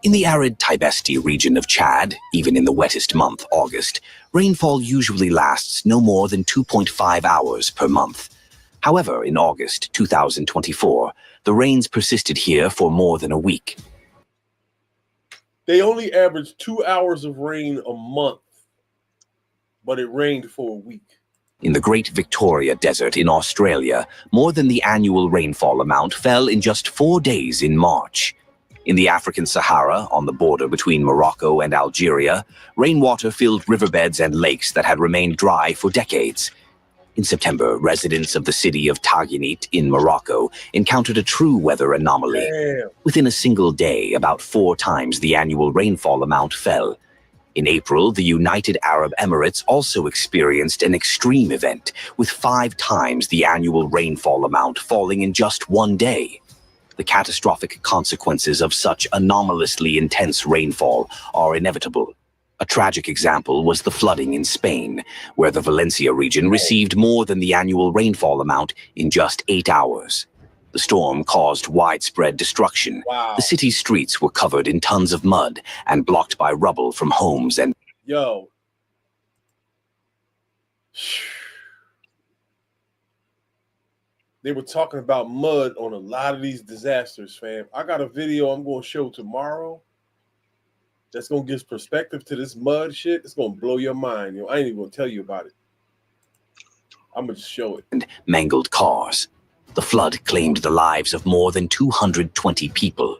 In the arid Tibesti region of Chad, even in the wettest month, August, rainfall usually lasts no more than 2.5 hours per month. However, in August 2024, the rains persisted here for more than a week. They only averaged 2 hours of rain a month, but it rained for a week. In the Great Victoria Desert in Australia, more than the annual rainfall amount fell in just 4 days in March. In the African Sahara, on the border between Morocco and Algeria, rainwater filled riverbeds and lakes that had remained dry for decades. In September, residents of the city of Taginit in Morocco encountered a true weather anomaly. Damn. Within a single day, about 4 times the annual rainfall amount fell. In April, the United Arab Emirates also experienced an extreme event, with 5 times the annual rainfall amount falling in just 1 day. The catastrophic consequences of such anomalously intense rainfall are inevitable. A tragic example was the flooding in Spain, where the Valencia region received more than the annual rainfall amount in just 8 hours. The storm caused widespread destruction. Wow. The city's streets were covered in tons of mud and blocked by rubble from homes and... Yo. They were talking about mud on a lot of these disasters, fam. I got a video I'm going to show tomorrow that's going to give perspective to this mud shit. It's going to blow your mind. I ain't even going to tell you about it. I'm going to show it. And mangled cars. The flood claimed the lives of more than 220 people.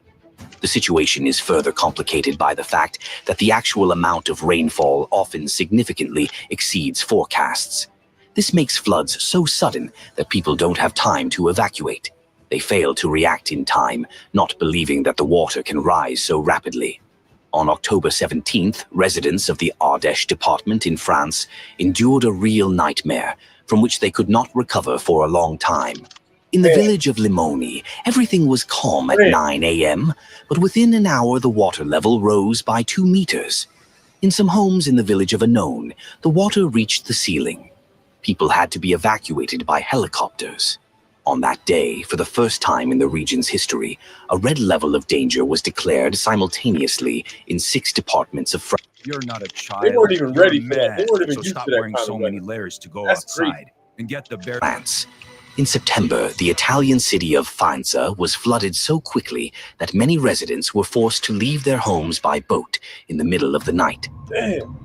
The situation is further complicated by the fact that the actual amount of rainfall often significantly exceeds forecasts. This makes floods so sudden that people don't have time to evacuate. They fail to react in time, not believing that the water can rise so rapidly. On October 17th, residents of the Ardèche department in France endured a real nightmare from which they could not recover for a long time. In the village of Limoni, everything was calm at 9 a.m., but within an hour the water level rose by 2 meters. In some homes in the village of Annone, the water reached the ceiling. People had to be evacuated by helicopters. On that day, for the first time in the region's history, a red level of danger was declared simultaneously in 6 departments of France. You're not a child. They weren't even ready for that. Man. They weren't even So used stop to that wearing kind so of many weather. layers to go That's outside crazy. and get the bare. France. In September, the Italian city of Faenza was flooded so quickly that many residents were forced to leave their homes by boat in the middle of the night. Damn.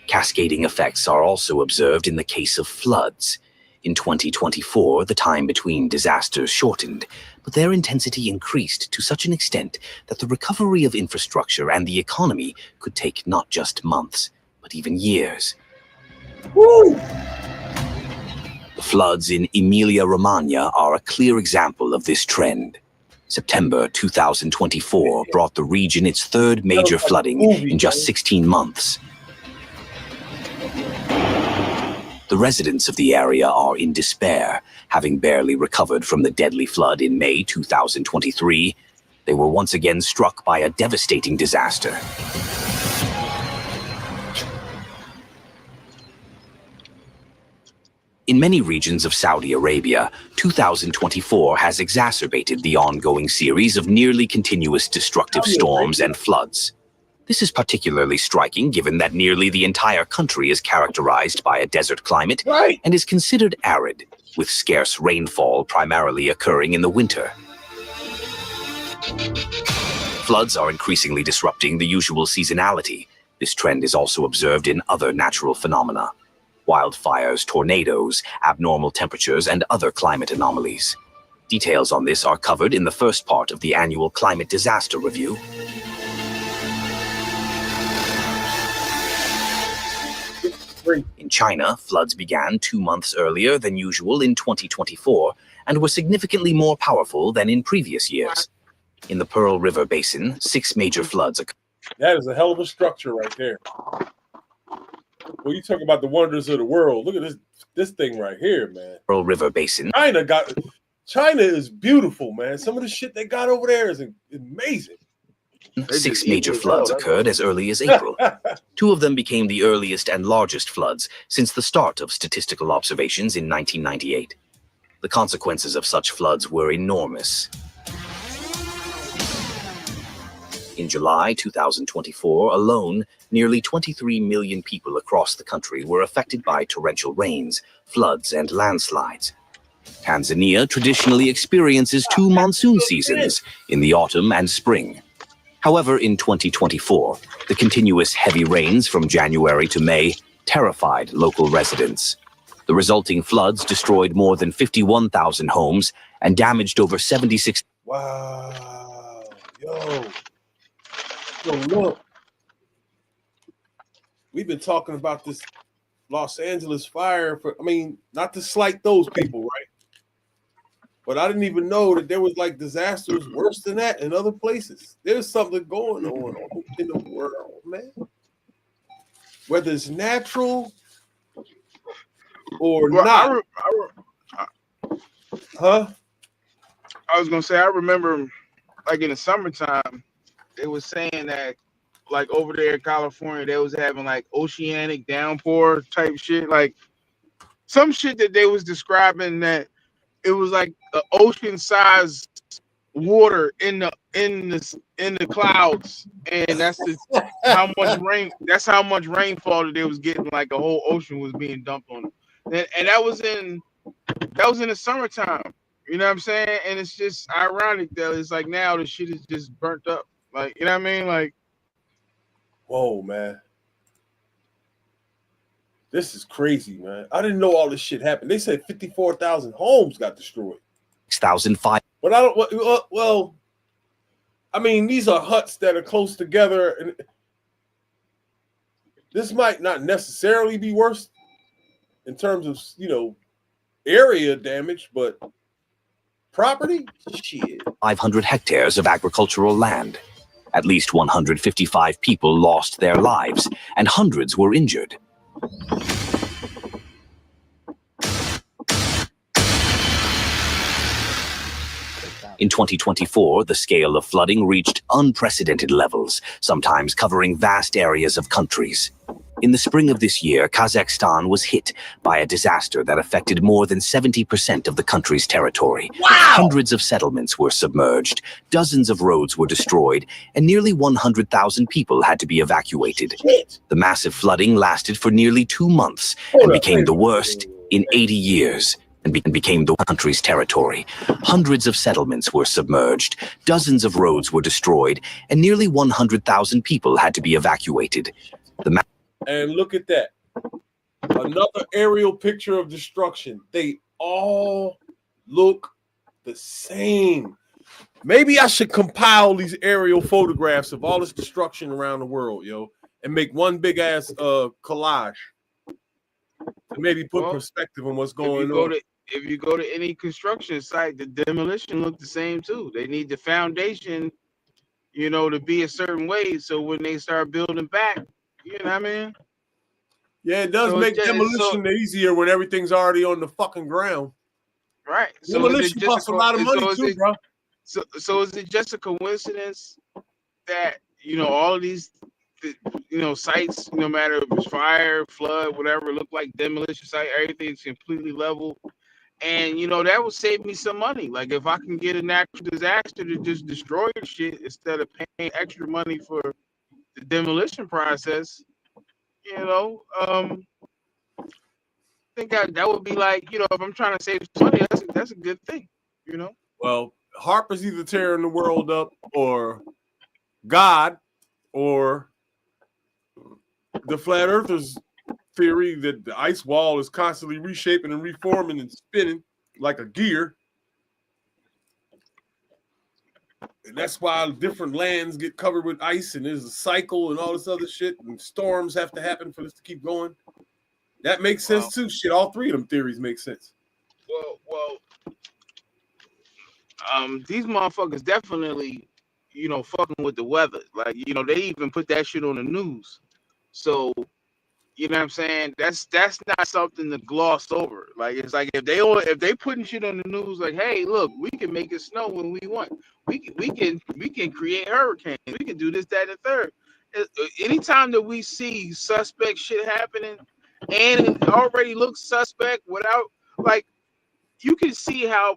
Cascading effects are also observed in the case of floods. In 2024, the time between disasters shortened, but their intensity increased to such an extent that the recovery of infrastructure and the economy could take not just months, but even years. Woo! The floods in Emilia-Romagna are a clear example of this trend. September 2024 brought the region its 3rd major flooding in just 16 months. The residents of the area are in despair, having barely recovered from the deadly flood in May 2023. They were once again struck by a devastating disaster. In many regions of Saudi Arabia, 2024 has exacerbated the ongoing series of nearly continuous destructive storms and floods. This is particularly striking given that nearly the entire country is characterized by a desert climate and is considered arid, with scarce rainfall primarily occurring in the winter. Floods are increasingly disrupting the usual seasonality. This trend is also observed in other natural phenomena: wildfires, tornadoes, abnormal temperatures, and other climate anomalies. Details on this are covered in the first part of the annual Climate Disaster Review. In China, floods began 2 months earlier than usual in 2024 and were significantly more powerful than in previous years. In the Pearl River Basin, 6 major floods occurred. That is a hell of a structure right there. Well, you talk about the wonders of the world. Look at this thing right here, man. Pearl River Basin. China is beautiful, man. Some of the shit they got over there is amazing. 6 major floods occurred as early as April. 2 of them became the earliest and largest floods since the start of statistical observations in 1998. The consequences of such floods were enormous. In July 2024 alone, nearly 23 million people across the country were affected by torrential rains, floods, and landslides. Tanzania traditionally experiences 2 monsoon seasons, in the autumn and spring. However, in 2024, the continuous heavy rains from January to May terrified local residents. The resulting floods destroyed more than 51,000 homes and damaged over 76. Wow. Yo, look. We've been talking about this Los Angeles fire for, not to slight those people, right? But I didn't even know that there was like disasters worse than that in other places. There's something going on in the world, man. Whether it's natural or not. I was gonna say, I remember, like in the summertime, they was saying that, like over there in California, they was having like oceanic downpour type shit, like some shit that they was describing that it was like an ocean-sized water in the clouds, and that's how much rain. That's how much rainfall that they was getting. Like a whole ocean was being dumped on them, and that was in the summertime. You know what I'm saying? And it's just ironic that it's like now the shit is just burnt up. Like, you know what I mean? Like, whoa, man. This is crazy, man. I didn't know all this shit happened. They said 54,000 homes got destroyed. 6,005. But I don't, well, these are huts that are close together. And this might not necessarily be worse in terms of, area damage, but property? Shit. 500 hectares of agricultural land. At least 155 people lost their lives, and hundreds were injured. In 2024, the scale of flooding reached unprecedented levels, sometimes covering vast areas of countries. In the spring of this year, Kazakhstan was hit by a disaster that affected more than 70% of the country's territory. Wow! Hundreds of settlements were submerged, dozens of roads were destroyed, and nearly 100,000 people had to be evacuated. The massive flooding lasted for nearly 2 months and became the worst in 80 years. And became the country's territory. Hundreds of settlements were submerged, dozens of roads were destroyed, and nearly 100,000 people had to be evacuated. And look at that. Another aerial picture of destruction. They all look the same. Maybe I should compile these aerial photographs of all this destruction around the world, and make one big ass collage. To maybe put perspective on what's going on. If you go to any construction site, the demolition look the same too. They need the foundation, to be a certain way. So when they start building back, you know what I mean? Yeah, it does make demolition easier when everything's already on the fucking ground. Right. So demolition costs a lot of money too, bro. So is it just a coincidence that, all of these, sites, no matter if it's fire, flood, whatever, look like demolition site, everything's completely level. And, that will save me some money. Like, if I can get a natural disaster to just destroy the shit instead of paying extra money for the demolition process, I think that would be like, if I'm trying to save money, that's a good thing, Well, HARP is either tearing the world up, or God, or the flat earthers theory that the ice wall is constantly reshaping and reforming and spinning like a gear. And that's why different lands get covered with ice, and there's a cycle and all this other shit, and storms have to happen for this to keep going. That makes sense too. Shit, all three of them theories make sense. Well, these motherfuckers definitely, fucking with the weather. Like, they even put that shit on the news. So, you know what I'm saying? That's not something to gloss over. Like, it's like if they putting shit on the news, like, hey, look, we can make it snow when we want. We can create hurricanes. We can do this, that, and third. Anytime that we see suspect shit happening, and it already looks suspect without, like, you can see how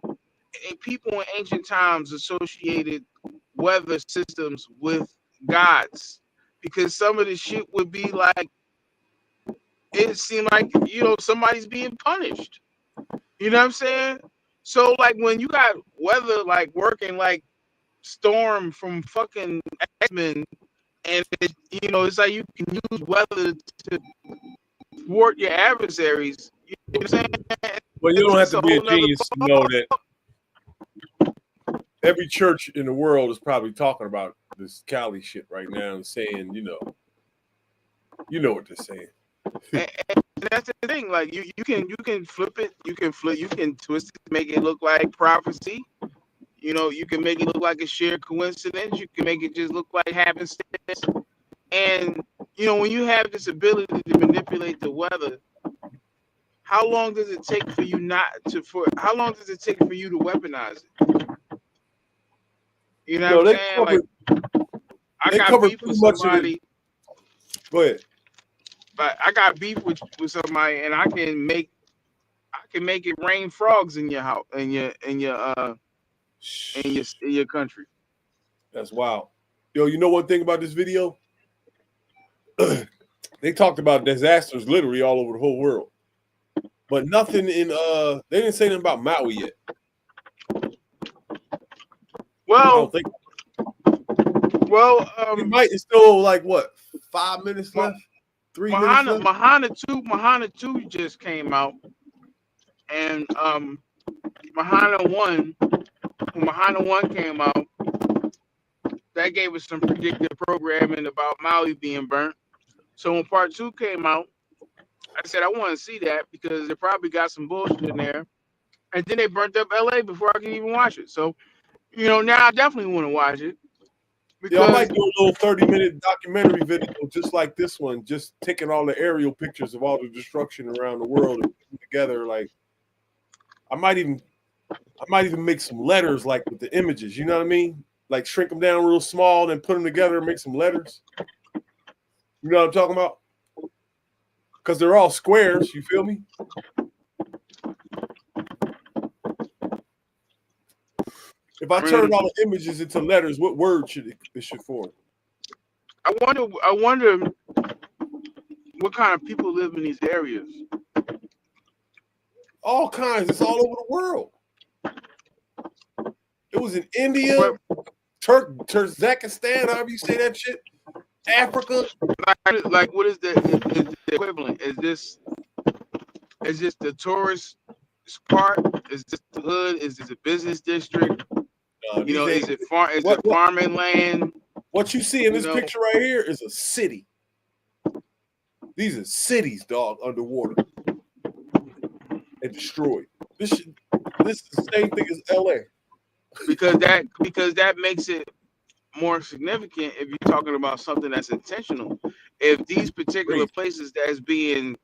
people in ancient times associated weather systems with gods, because some of the shit would be like, it seemed like, somebody's being punished. You know what I'm saying? So, like, when you got weather, like, working like Storm from fucking X-Men, and it's like you can use weather to thwart your adversaries. You know what I'm saying? Well, you don't have to be a genius to know that every church in the world is probably talking about this Cali shit right now and saying, you know what they're saying. And that's the thing. Like, you can flip it, you can twist it, make it look like prophecy. You can make it look like a shared coincidence. You can make it just look like happenstance. And when you have this ability to manipulate the weather, how long does it take for you how long does it take for you to weaponize it? You know what I'm saying? Like, I got beef with somebody. Go ahead. But I got beef with somebody, and I can make it rain frogs in your house, in your country. That's wild. Yo, you know one thing about this video? They talked about disasters literally all over the whole world, but nothing in they didn't say anything about Maui yet. Well, it's still like what, 5 minutes left? 3 minutes left? Mahana 2 just came out, and Mahana 1 came out. That gave us some predictive programming about Maui being burnt. So when part 2 came out, I said I want to see that because they probably got some bullshit in there. And then they burnt up LA before I could even watch it. So, now I definitely want to watch it. Yeah, I might do a little 30-minute documentary video just like this one, just taking all the aerial pictures of all the destruction around the world and putting them together. Like, I might even make some letters, like, with the images. You know what I mean? Like, shrink them down real small, then put them together and make some letters. You know what I'm talking about? Because they're all squares. You feel me? If I turned all the images into letters, what word should it form? I wonder what kind of people live in these areas. All kinds. It's all over the world. It was in India, Turkmenistan, however you say that shit. Africa. Like, what is the equivalent? Is this the tourist part? Is this the hood? Is this a business district? Is it farming land? What you see in this picture right here is a city. These are cities, dog, underwater and destroyed. This is the same thing as LA. Because that makes it more significant if you're talking about something that's intentional. If these particular places that's being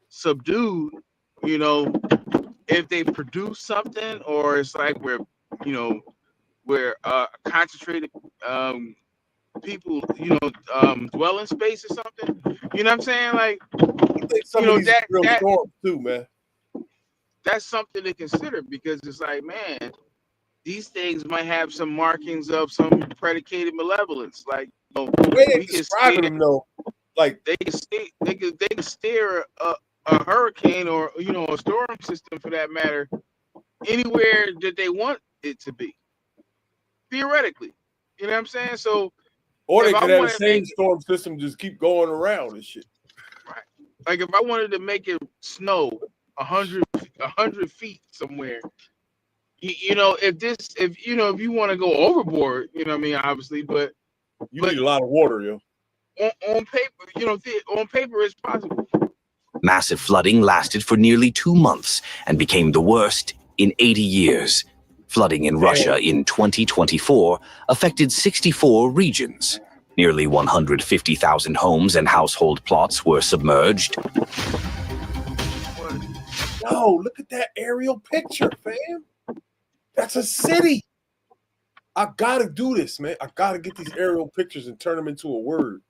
subdued, if they produce something, or it's like we're concentrated people, dwelling space or something. You know what I'm saying? Like, that storms too, man. That's something to consider, because it's like, man, these things might have some markings of some predicated malevolence. Like, we can steer them though. Like, they can steer a hurricane or a storm system, for that matter, anywhere that they want it to be. theoretically. You know what I'm saying? So, or they if I could have the wanted to same make it, storm system just keep going around and shit. right, like if I wanted to make it snow 100 feet somewhere, you know, if you want to go overboard, you know what I mean, obviously, but you need a lot of water, yo. On paper, you know, on paper it's possible. Massive flooding lasted for nearly 2 months and became the worst in 80 years. Flooding in Russia in 2024 affected 64 regions. Nearly 150,000 homes and household plots were submerged. Yo, look at that aerial picture, fam. That's a city. I gotta do this, man. I gotta get these aerial pictures and turn them into a word.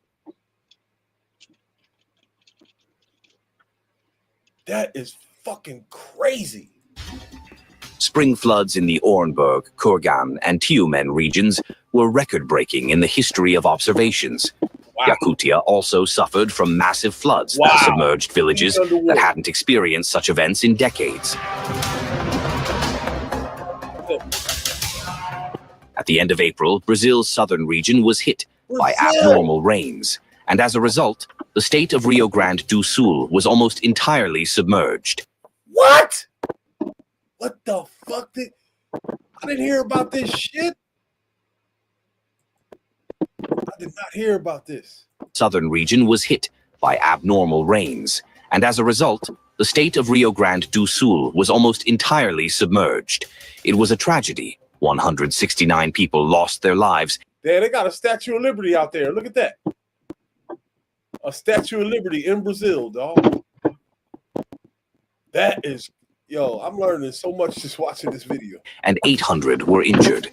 That is fucking crazy. Spring floods in the Orenburg, Kurgan, and Tyumen regions were record-breaking in the history of observations. Wow. Yakutia also suffered from massive floods that submerged villages that hadn't experienced such events in decades. At the end of April, Brazil's southern region was hit by abnormal rains, and as a result, the state of Rio Grande do Sul was almost entirely submerged. What? What the fuck? I didn't hear about this shit. I did not hear about this. Southern region was hit by abnormal rains, and as a result, the state of Rio Grande do Sul was almost entirely submerged. It was a tragedy. 169 people lost their lives. Damn, they got a Statue of Liberty out there. Look at that. A Statue of Liberty in Brazil, dog. That is, yo, I'm learning so much just watching this video. And 800 were injured.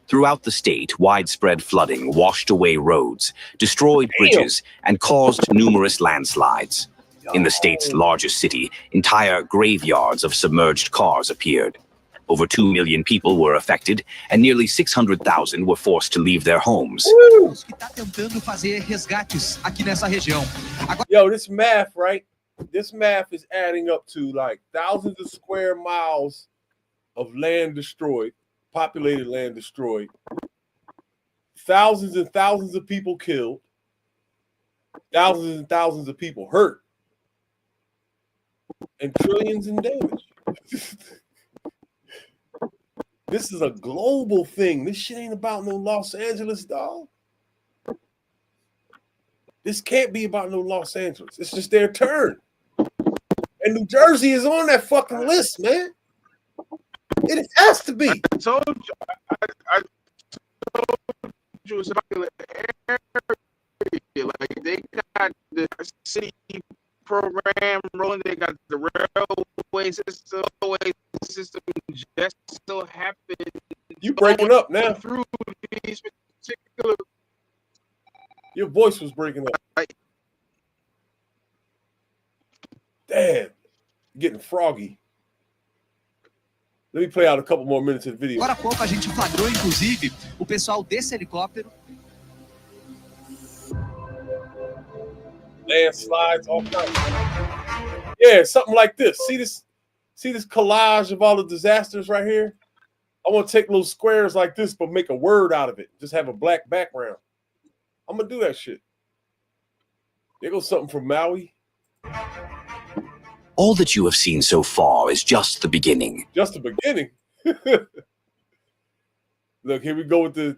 Throughout the state, widespread flooding washed away roads, destroyed bridges, and caused numerous landslides. In the state's largest city, entire graveyards of submerged cars appeared. Over 2 million people were affected, and nearly 600,000 were forced to leave their homes. Yo, this math, right? This math is adding up to like thousands of square miles of land destroyed, populated land destroyed, thousands and thousands of people killed, thousands and thousands of people hurt, and trillions in damage. This is a global thing. This shit ain't about no Los Angeles, dog. This can't be about no Los Angeles. It's just their turn. And New Jersey is on that fucking list, man. It has to be. I told you it's about area. Like they got the city program rolling. They got the railway system. Just so happened. You breaking up now. Through these particular. Your voice was breaking up. Damn, getting froggy. Let me play out a couple more minutes of the video. Agora há pouco a gente flagrou, inclusive, o pessoal desse helicóptero. Landslides, all kinds. Yeah, something like this. See this collage of all the disasters right here? I want to take little squares like this, but make a word out of it. Just have a black background. I'm going to do that shit. There goes something from Maui. All that you have seen so far is just the beginning. Just the beginning? Look, here we go with the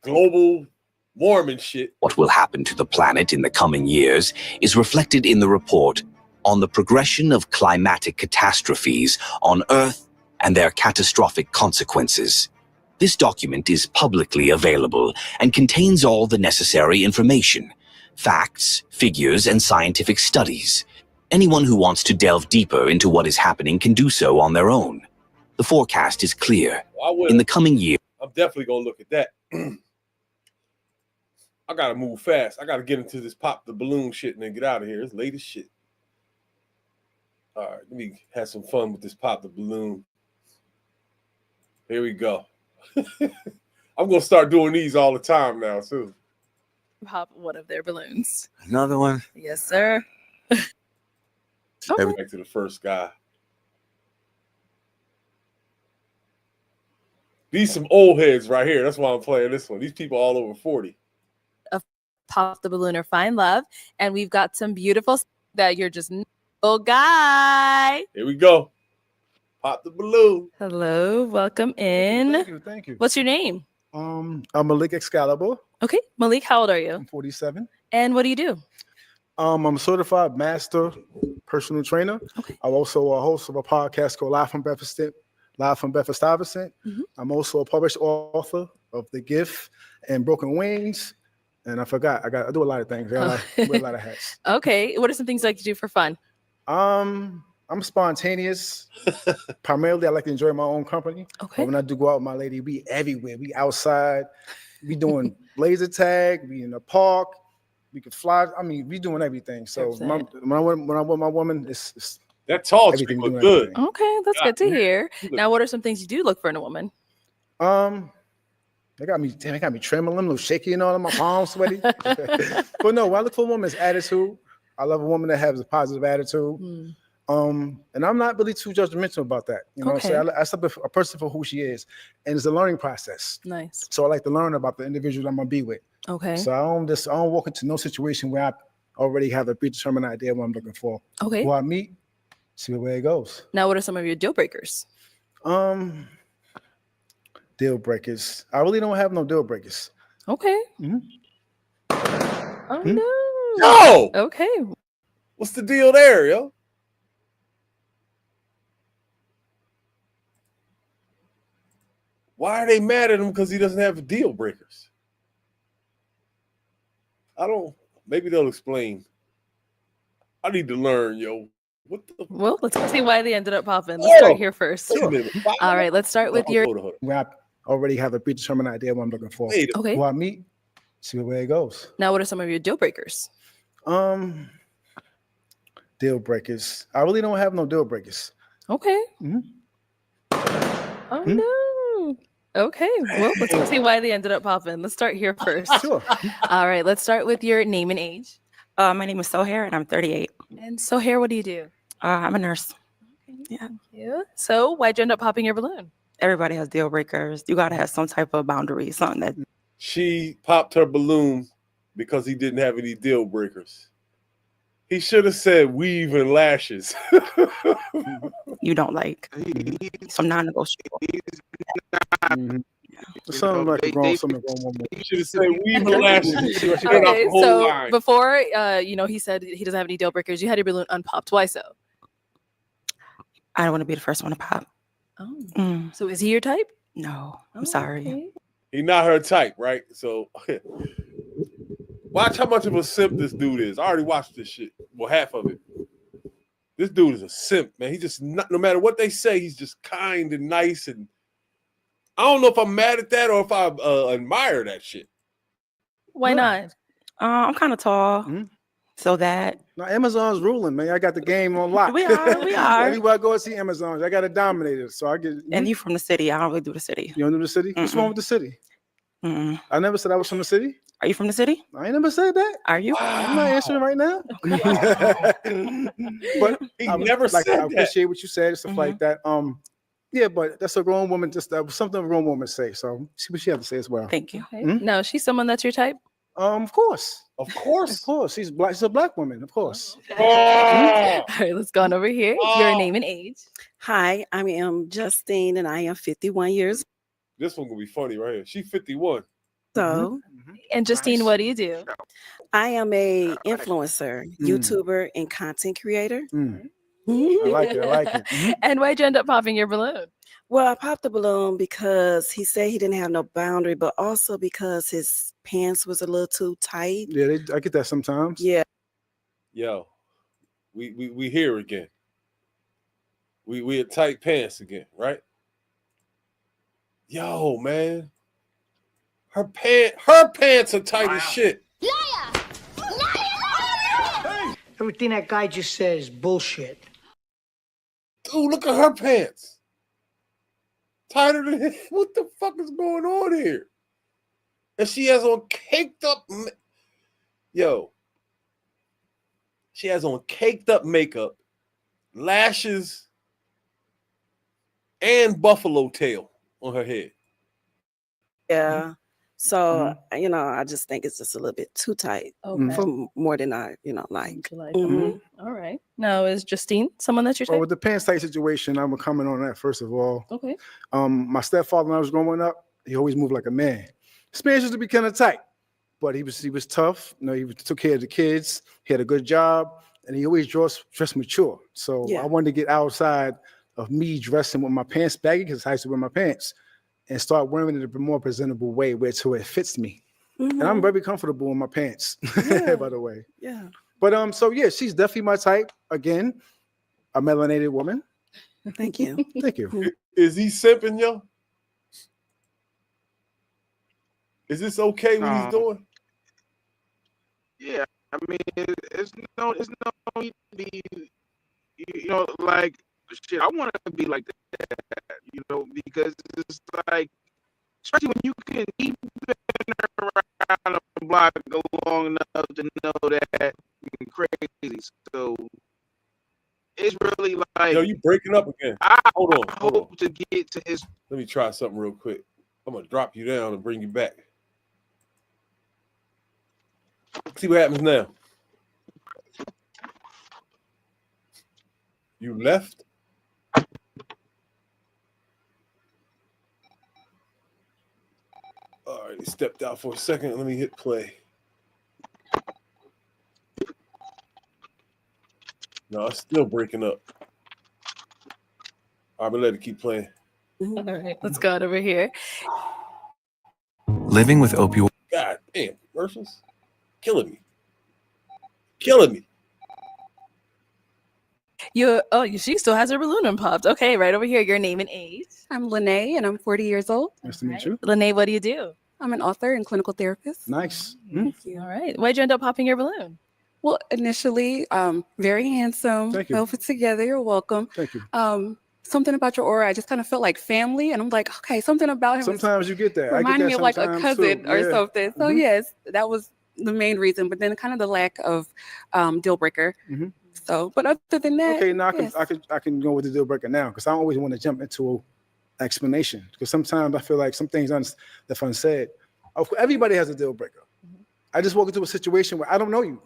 global warming shit. What will happen to the planet in the coming years is reflected in the report on the progression of climatic catastrophes on Earth and their catastrophic consequences. This document is publicly available and contains all the necessary information, facts, figures, and scientific studies. Anyone who wants to delve deeper into what is happening can do so on their own. The forecast is clear. In the coming year, I'm definitely going to look at that. I got to move fast. I got to get into this pop the balloon shit and then get out of here. It's late as shit. All right, let me have some fun with this pop the balloon. Here we go. I'm going to start doing these all the time now, too. Pop one of their balloons. Another one? Yes, sir. Okay. Back to the first guy. These some old heads right here. That's why I'm playing this one. These people all over 40. Of Pop the Balloon or Find Love. And we've got some beautiful that you're just oh guy. Here we go. Pop the balloon. Hello, welcome in. Thank you. What's your name? I'm Malik Excalibur. Okay, Malik, how old are you? I'm 47. And what do you do? I'm a certified master personal trainer. Okay. I'm also a host of a podcast called Live from Bedford-Stuyvesant. Mhm. I'm also a published author of The Gift and Broken Wings. And I forgot, I do a lot of things. I wear a lot of hats. Okay, what are some things you like to do for fun? I'm spontaneous. Primarily, I like to enjoy my own company. Okay. But when I do go out with my lady, we everywhere. We outside. We doing laser tag. We in the park. We can fly. I mean, we doing everything. So when I'm with my woman, it's that tall everything chick look doing good. everything. Okay, that's good to Yeah. hear. You look- Now, what are some things you do look for in a woman? They got me trembling, a little shaky, you know, my palms sweaty. But no, what I look for a woman is attitude. I love a woman that has a positive attitude. And I'm not really too judgmental about that. You know what I'm saying? I accept a person for who she is. And it's a learning process. Nice. So I like to learn about the individual I'm gonna be with. Okay. So I don't walk into no situation where I already have a predetermined idea of what I'm looking for. Okay. Who I meet, see where it goes. Now, what are some of your deal breakers? Deal breakers. I really don't have no deal breakers. Okay. Mhm. Oh no. No. Okay. What's the deal there, yo? Why are they mad at him because he doesn't have deal breakers? I don't. Maybe they'll explain. I need to learn, yo. What the? Well, let's see why they ended up popping. Let's start here first. Wait a minute. All right, let's start with your. Where I already have a predetermined idea of what I'm looking for. Okay. Who I meet, see where it goes. Now, what are some of your deal breakers? Deal breakers. I really don't have no deal breakers. Okay. Oh no. Okay. Well, let's see why they ended up popping. Let's start here first. Sure. All right, let's start with your name and age. My name is Sohair, and I'm 38. And Sohair, what do you do? I'm a nurse. Yeah. Thank you. So, why'd you end up popping your balloon? Everybody has deal breakers. You gotta have some type of boundary, something that She popped her balloon because he didn't have any deal breakers. He should have said weave and lashes. you don't like. Some non-negotiable. Something like a grown woman. You should have said weave and lashes. She cut off Okay, the whole so line. before he said he doesn't have any deal breakers, you had your balloon unpopped. Why so? I don't want to be the first one to pop. Oh. So is he your type? No, I'm sorry. Okay. He not her type, right? So watch how much of a simp this dude is. I already watched this shit. Well, half of it. This dude is a simp, man. He just not, no matter what they say, he's just kind and nice. And I don't know if I'm mad at that or if I admire that shit. Why not? I'm kind of tall, so that. Now Amazon's ruling, man. I got the game on lock. We are. Everywhere I go, I see Amazon. I got to dominate it. So I get. And you from the city? I don't really do the city. You don't do the city? What's wrong with the city? I never said I was from the city. Are you from the city? I ain't never said that. Are you? I'm not answering right now. But He I never like, said I appreciate what you said and stuff like that. Yeah, but that's a grown woman. Just that was something a grown woman say. So see what she has to say as well. Thank you. Okay. Now, she's someone that's your type? Of course. Of course. Of course. She's black. She's a black woman. Of course. All right, let's go on over here. Your name and age. Hi, I am Justine, and I am 51 years This one gonna be funny right here. She 51. old. And Justine, what do you do? I am a influencer, YouTuber, and content creator. I like it. I like it. And why'd you end up popping your balloon? Well, I popped the balloon because he said he didn't have no boundary, but also because his pants was a little too tight. Yeah, I get that sometimes. Yeah. Yo, we here again. We at tight pants again, right? Yo, man. Her pants are tight as shit. Everything that guy just says is bullshit. Dude, look at her pants. Tighter than his. What the fuck is going on here? And she has on caked up. Yo. She has on caked up makeup, lashes, and buffalo tail on her head. Yeah. So, you know, I just think it's just a little bit too tight for more than I, you know, like. Okay. All right. Now, is Justine someone that you're Well, type? with the pants tight situation, I'm gonna comment on that first of all. Okay. My stepfather, when I was growing up, he always moved like a man. His pants used to be kind of tight, but he was tough. You know, he took care of the kids. He had a good job, and he always dressed mature. So I wanted to get outside of me dressing with my pants baggy because I used to wear my pants, and start wearing it in a more presentable way, where it fits me. And I'm very comfortable in my pants, by the way. Yeah. But so yeah, she's definitely my type. Again, a melanated woman. Thank you. Thank you. Is he simping, yo? Is this okay what he's doing? Yeah, I mean, it's no need to be, you know, like shit. I want to be like that, you know, because it's like, especially when you can keep around the block long enough to know that you're crazy. So it's really like, Yo, you breaking up again. Hold on. I hope to get to his. Let me try something real quick. I'm gonna drop you down and bring you back. See what happens now. You left? All right, he stepped out for a second. Let me hit play. No, it's still breaking up. I'm gonna let it keep playing. All right, let's go over here. Living with opioid. God damn, commercials. Killing me. Killing me. She still has her balloon popped. Okay, right over here. Your name and age. I'm Lene, and I'm 40 years old. Nice to meet you. Lene, what do you do? I'm an author and clinical therapist. Nice. Thank you. All right. Why'd you end up popping your balloon? Well, initially, very handsome. Thank you. Well put together. You're welcome. Thank you. Something about your aura, I just kind of felt like family, and I'm like, okay, something about him. Sometimes you get that. I get Reminded that me of like a sometimes, cousin too. or Yeah. something. So yes, that was the main reason. But then kind of the lack of deal breaker. So, but other than that, Okay, now yes. I can go with the deal breaker now because I don't always want to jump into explanation because sometimes I feel like some things that's unsaid. Everybody has a deal breaker. I just walk into a situation where I don't know you.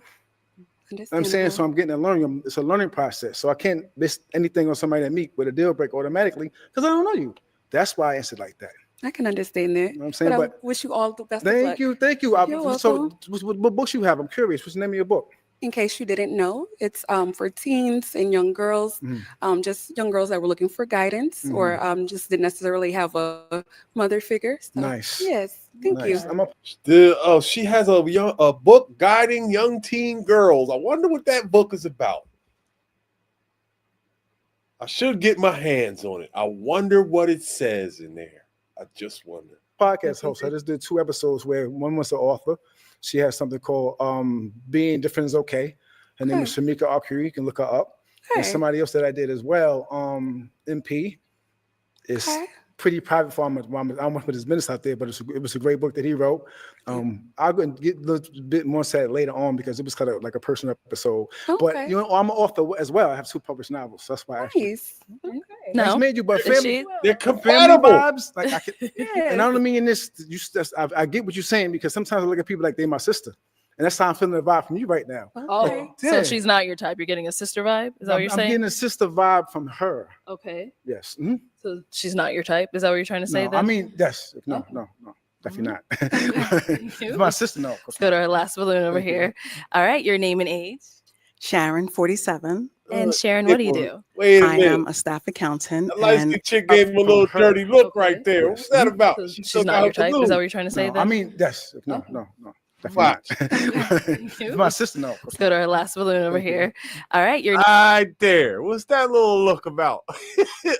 I'm saying, so I'm getting a learning. It's a learning process. So I can't base anything on somebody that meet with a deal breaker automatically because I don't know you. That's why I answered like that. I can understand that. You know what I'm saying? But I wish you all the best of luck. Thank you. You're So welcome. what books you have? I'm curious. What's the name of your book? In case you didn't know, it's for teens and young girls, just young girls that were looking for guidance or just didn't necessarily have a mother figure. So, Nice. Yes, thank you. She has a book guiding young teen girls. I wonder what that book is about. I should get my hands on it. I wonder what it says in there. I just wonder. Podcast host. I just did 2 episodes where one was the author. She has something called Being Different is Okay. Her name is Shamika Arcuri. You can look her up. And somebody else that I did as well, MP, is pretty private for him. I don't want to put his business out there, but it was a great book that he wrote. I'll go and get a little bit more sad later on because it was kind of like a personal episode. But you know, I'm an author as well. I have 2 published novels. So that's why I asked you. Nice made you, but family, they're compatible. Family vibes, like I can, and I don't mean this. I get what you're saying because sometimes I look at people like they're my sister, and that's how I'm feeling the vibe from you right now. Oh, so she's not your type. You're getting a sister vibe. Is that what you're saying? I'm getting a sister vibe from her. Okay. Yes. So she's not your type. Is that what you're trying to say? No, then? I mean, yes. No, definitely not. It's my sister. No. Let's go to our last balloon over here. All right, your name and age. Sharon, 47. And Sharon, what do you do? Wait a I minute. am a staff accountant. The light-skinned chick gave him a little dirty look right there. What's that about? So she's not your type. Is that what you're trying to say? No, then? I mean, yes. No. Definitely not. It's my sister. No. Let's go to our last balloon over here. All right, your right there. What's that little look about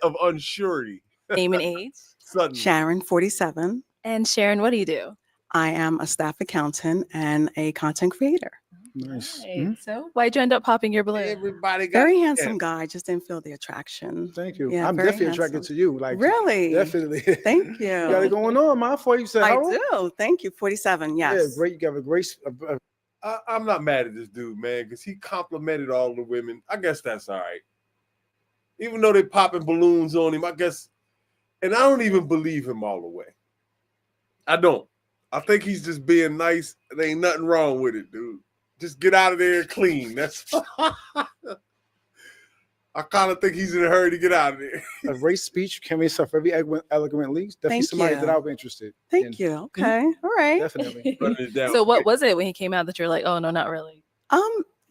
of unsurety? Name and age. Suddenly. Sharon, 47. And Sharon, what do you do? I am a staff accountant and a content creator. Nice. Right. So why'd you end up popping your balloon? Everybody got Very handsome guy. Just didn't feel the attraction. Thank you. Yeah, I'm very definitely attracted handsome. to you. Like Really? Definitely. Thank you. You got it going on, man. For you said I how old? do. Thank you. 47. Yes. Yeah, great. You have a great. I'm not mad at this dude, man, because he complimented all the women. I guess that's all right. Even though they're popping balloons on him, I guess, and I don't even believe him all the way. I don't. I think he's just being nice. There ain't nothing wrong with it, dude. Just get out of there clean. That's. I kind of think he's in a hurry to get out of there. A race speech can be yourself very eloquently. Definitely Thank somebody you. that I'll be interested. Thank you. Okay. All right. Definitely. So what was it when he came out that you're like, oh no, not really?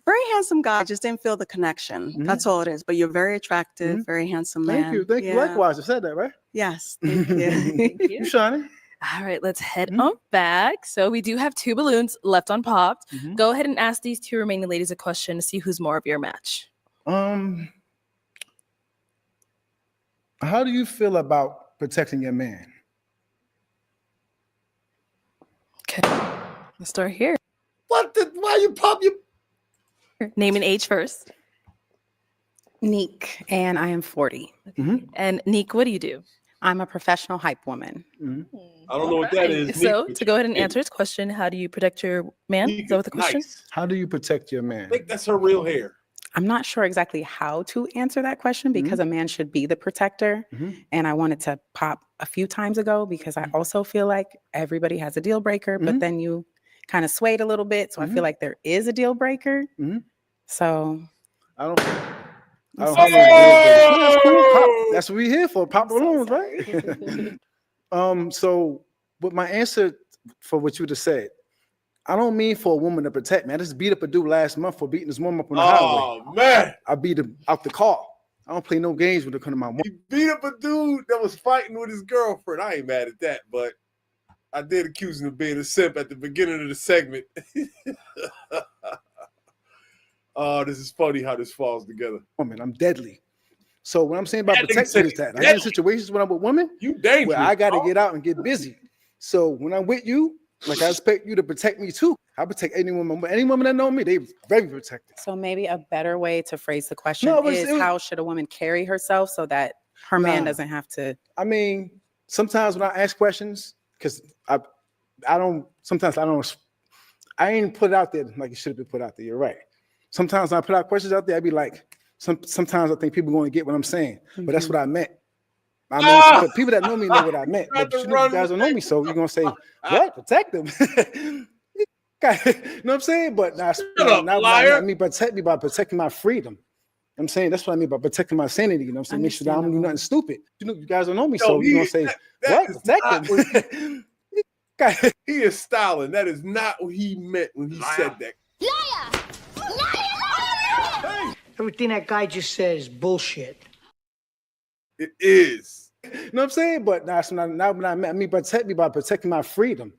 Very handsome guy. I just didn't feel the connection. That's all it is. But you're very attractive, very handsome man. Thank you. Thank you. Likewise, I said that, right? Yes. Thank you. You shining. All right, let's head on back. So we do have 2 balloons left unpopped. Go ahead and ask these 2 remaining ladies a question to see who's more of your match. How do you feel about protecting your man? Okay, let's start here. Why you pop your name and age first? Neek, and I am 40. And Neek, what do you do? I'm a professional hype woman. I don't know what that is. So to go ahead and answer his question, how do you protect your man? Is that what the question? How do you protect your man? I think that's her real hair. I'm not sure exactly how to answer that question because a man should be the protector. And I wanted to pop a few times ago because I also feel like everybody has a deal breaker, but then you kind of swayed a little bit. So I feel like there is a deal breaker. So I don't have no deal breaker. That's what we're here for. Pop balloons, right? So, but my answer for what you just said, I don't mean for a woman to protect me. I just beat up a dude last month for beating this woman up on the highway. Oh man! I beat him out the car. I don't play no games when it comes to my woman. He beat up a dude that was fighting with his girlfriend. I ain't mad at that, but I did accuse him of being a simp at the beginning of the segment. Oh, this is funny how this falls together. Woman, I'm deadly. So what I'm saying about protection is that I have situations when I'm with women where I got to get out and get busy. So when I'm with you, like I expect you to protect me too. I protect any woman that know me, they very protected. So maybe a better way to phrase the question is how should a woman carry herself so that her man doesn't have to? I mean, sometimes when I ask questions, because I ain't put it out there like it should have been put out there. You're right. Sometimes when I put out questions out there, I'd be like, sometimes I think people are going to get what I'm saying, but that's what I meant. I mean, but people that know me know what I meant, but you guys don't know me, so you're gonna say, "What? Protect them?" You know what I'm saying? But I mean, protect me by protecting my freedom. I'm saying that's what I mean by protecting my sanity. You know what I'm saying? Make sure that I don't do nothing stupid. You guys don't know me, so you're gonna say, "What? Protect them?" He is styling. That is not what he meant when he said that. Everything that guy just says is bullshit. It is. You know what I'm saying? But that's not what I meant. I mean, protect me by protecting my freedom.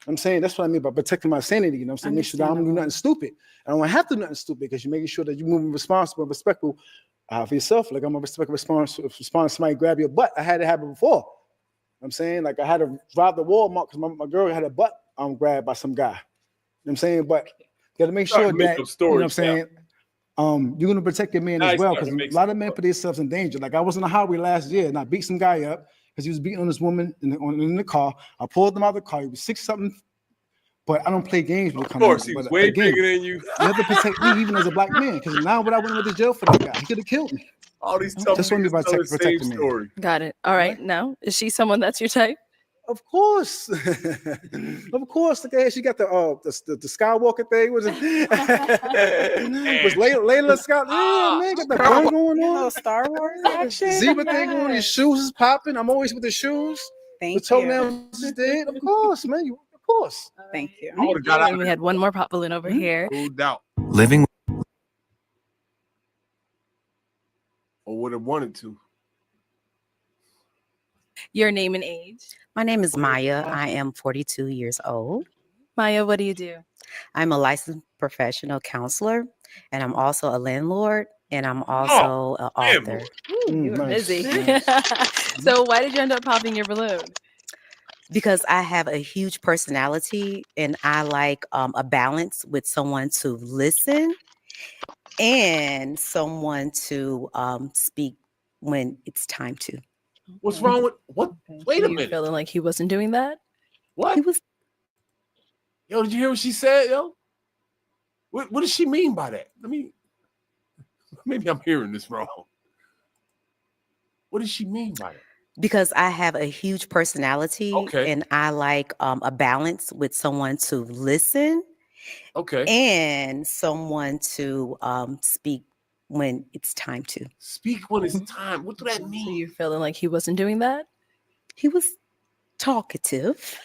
I'm saying that's what I mean by protecting my sanity. You know what I'm saying? Make sure that I don't do nothing stupid. I don't have to do nothing stupid because you're making sure that you're moving responsible and respectful for yourself. Like I'm a respond to somebody grab your butt. I had it happen before. I'm saying like I had to drive the Walmart because my girl had her butt grabbed by some guy. You know what I'm saying? But you got to make sure that, you know what I'm saying? You're gonna protect your man as well because a lot of men put themselves in danger. Like I was on the highway last year and I beat some guy up because he was beating on this woman in the car. I pulled him out of the car. He was 6-something, but I don't play games with. Of course, he was way bigger than you. You have to protect me even as a black man because now when I went to jail for that guy, he could have killed me. All these tough just want me by protecting me. Got it. All right. Now, is she someone that's your type? Of course, of course. Look at her. She got the Skywalker thing. Was it? Was Layla Scott? Yeah, man, got the gun going on. Star Wars action. Zebra thing on. Your shoes is popping. I'm always with the shoes. Thank the toenails is dead. Of course, man. Of course. Thank you. And we had one more pop balloon over here. No doubt. Living or would have wanted to. Your name and age? My name is Maya. I am 42 years old. Maya, what do you do? I'm a licensed professional counselor, and I'm also a landlord, and I'm also an author. Ooh, you were busy. So why did you end up popping your balloon? Because I have a huge personality, and I like a balance with someone to listen and someone to speak when it's time to. What's wrong with what? Wait a minute. Feeling like he wasn't doing that? What? He was. Yo, did you hear what she said, yo? What does she mean by that? I mean, maybe I'm hearing this wrong. What does she mean by that? Because I have a huge personality Okay. and I like a balance with someone to listen Okay. and someone to speak when it's time to. Speak when it's time. What do that mean? So you're feeling like he wasn't doing that? He was talkative.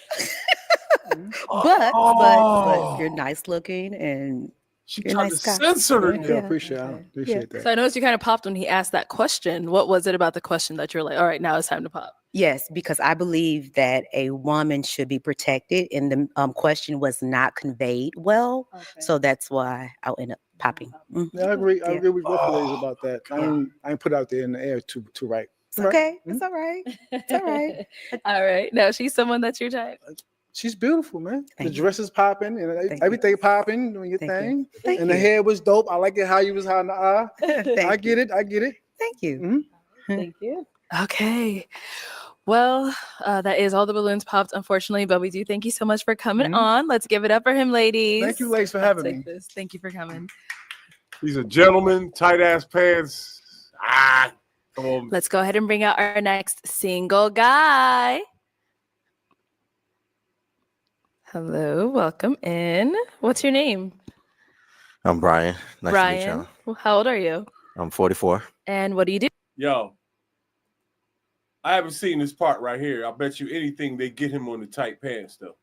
Oh. but you're nice looking and She you're a tried nice to guy. censor it. Yeah, I appreciate that. So I noticed you kind of popped when he asked that question. What was it about the question that you're like, all right, now it's time to pop? Yes, because I believe that a woman should be protected, and the question was not conveyed well. So that's why I'll end up popping. Yeah, I agree. I Yeah. agree with both ladies about that. I ain't put out there in the air too right. It's okay. It's all right. It's all right. All right. Now she's someone that's your type. She's beautiful, man. Thank the you. dress is popping and Thank everything popping, doing your Thank thing. you. Thank and the you. hair was dope. I like it how you was hiding the eye. Thank I get it. I get it. Thank you. Mhm. Thank you. Okay. Well, that is all the balloons popped, unfortunately, but we do thank you so much for coming on. Let's give it up for him, ladies. Thank you, ladies, for I'll having take me. this. Thank you for coming. He's a gentleman, tight ass pants. Come on. Let's go ahead and bring out our next single guy. Hello, welcome in. What's your name? I'm Brian. Nice to meet Brian. y'all. Well, how old are you? I'm 44. And what do you do? Yo, I haven't seen this part right here. I bet you anything they get him on the tight pants though.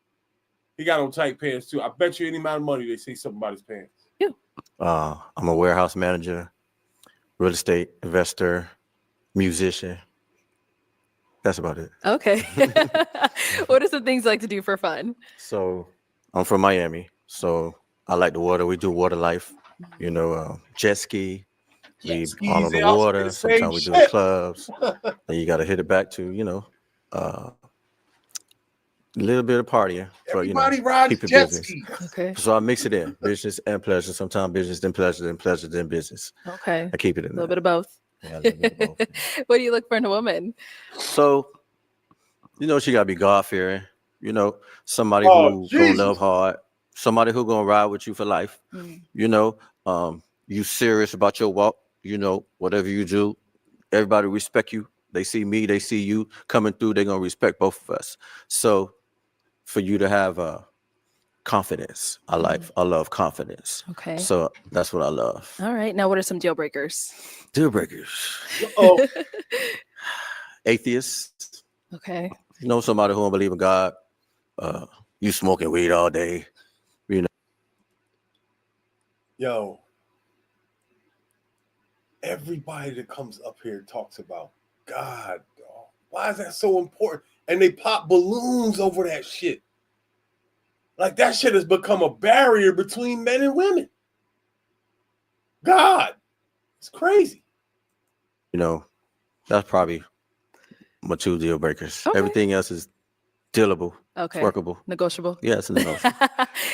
He got on tight pants too. I bet you any amount of money they say something about his pants. I'm a warehouse manager, real estate investor, musician. That's about it. Okay. What are some things you like to do for fun? So I'm from Miami, so I like the water. We do water life, jet ski. We all on the water. Sometimes we do clubs. And you got to hit it back to, a little bit of partying for, Everybody rides keep it jet business. skis. Okay. So I mix it in, business and pleasure. Sometimes business, then pleasure, then pleasure, then business. Okay. I keep it in A little there. bit of both. Yeah, a little bit of both. What do you look for in a woman? So, she got to be God-fearing, somebody Oh, who Jesus. gonna love hard, somebody who gonna ride with you for life, you serious about your walk, whatever you do, everybody respect you. They see me, they see you coming through, they're gonna respect both of us. So for you to have confidence, I love confidence. Okay. So that's what I love. All right. Now, what are some deal breakers? Deal breakers. Oh, Atheists, Okay. somebody who don't believe in God, you smoking weed all day, yo. Everybody that comes up here talks about God. Dog. Why is that so important? And they pop balloons over that shit. Like that shit has become a barrier between men and women. God, it's crazy. That's probably my 2 deal breakers. Okay. Everything else is dealable. Okay. It's workable. Negotiable. Yeah, it's negotiable.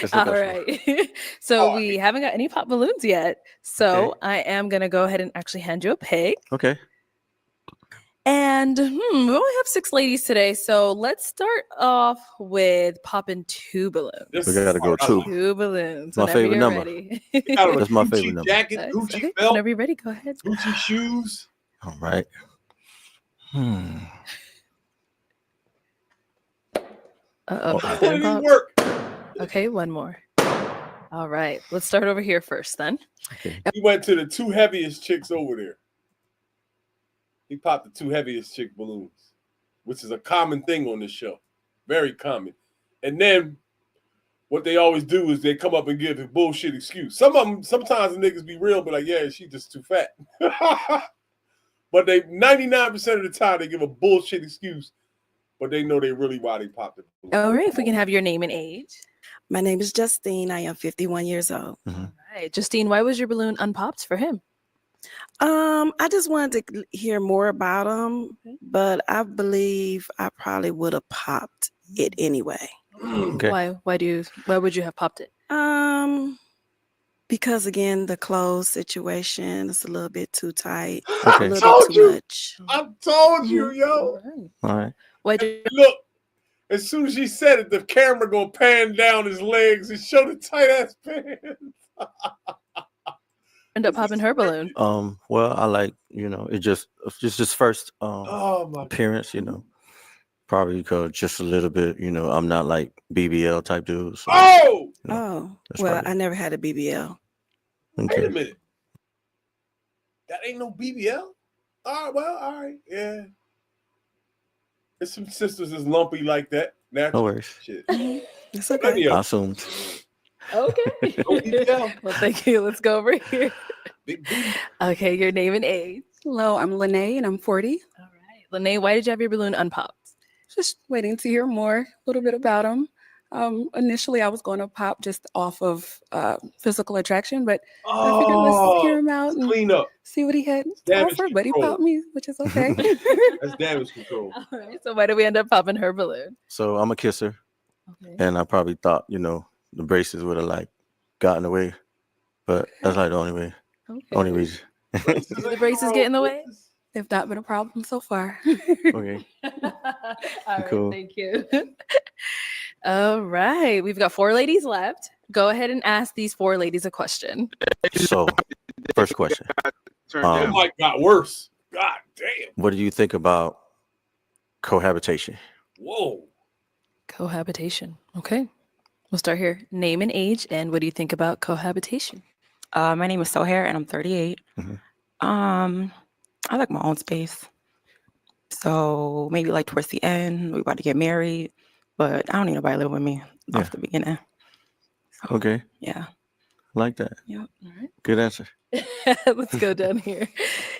It's All negotiable. right. So we haven't got any pop balloons yet. So I am going to go ahead and actually hand you a pick. Okay. And we only have 6 ladies today. So let's start off with popping 2 balloons. We gotta go 2. 2 balloons. My Whenever favorite you're number. ready. That's my favorite number. Jacket, Nice. Gucci Okay, belt, whenever you're ready, go ahead. Gucci shoes. All right. Uh-oh. How Didn't did it pop. work? Okay, one more. All right. Let's start over here first then. He went to the 2 heaviest chicks over there. He popped the 2 heaviest chick balloons, which is a common thing on this show. Very common. And then what they always do is they come up and give a bullshit excuse. Sometimes the niggas be real, but like, yeah, she just too fat. But they 99% of the time they give a bullshit excuse, but they know they really why they popped it. All right. If we can have your name and age. My name is Justine. I am 51 years old. All right. Justine, why was your balloon unpopped for him? I just wanted to hear more about him, but I believe I probably would have popped it anyway. Okay. Why would you have popped it? Because again, the clothes situation is a little bit too tight. Okay. A little bit too much. I told you, yo. All right. Why did Look, as soon as she said it, the camera gonna pan down his legs and show the tight ass pants. End up popping her balloon. Well, I like, it's just first Oh my appearance, probably because just a little bit, I'm not like BBL type dude. So, Oh! Oh, that's well, probably I never had a BBL. Wait okay. a minute. That ain't no BBL? All right, well, all right, yeah. There's some sisters is lumpy like that. No worries. Shit. It's okay. I assumed. Okay. No BBL. Well, thank you. Let's go over here. Big B. Okay, your name and age. Hello, I'm Lene and I'm 40. All right. Lene, why did you have your balloon unpopped? Just waiting to hear more, a little bit about him. Initially, I was going to pop just off of physical attraction, but I figured let's hear him out and Clean up. see what he had to Damage offer. But he control. popped me, which is okay. That's damage control. All right. So why did we end up popping her balloon? So I'm a kisser. Okay. And I probably thought, the braces would have like gotten away. But that's like the only way. Okay. Only reason. Do the braces get in the way? They've not been a problem so far. Okay. All right, Cool. thank you. All right, we've got 4 ladies left. Go ahead and ask these 4 ladies a question. So, first question. It might got worse. God damn. What do you think about cohabitation? Whoa. Cohabitation. Okay. We'll start here. Name and age, and what do you think about cohabitation? My name is Sohair, and I'm 38. I like my own space. So maybe like towards the end, we're about to get married, but I don't need nobody living with me off the beginning. Okay. Yeah. Like that. Yep. All right. Good answer. Let's go down here.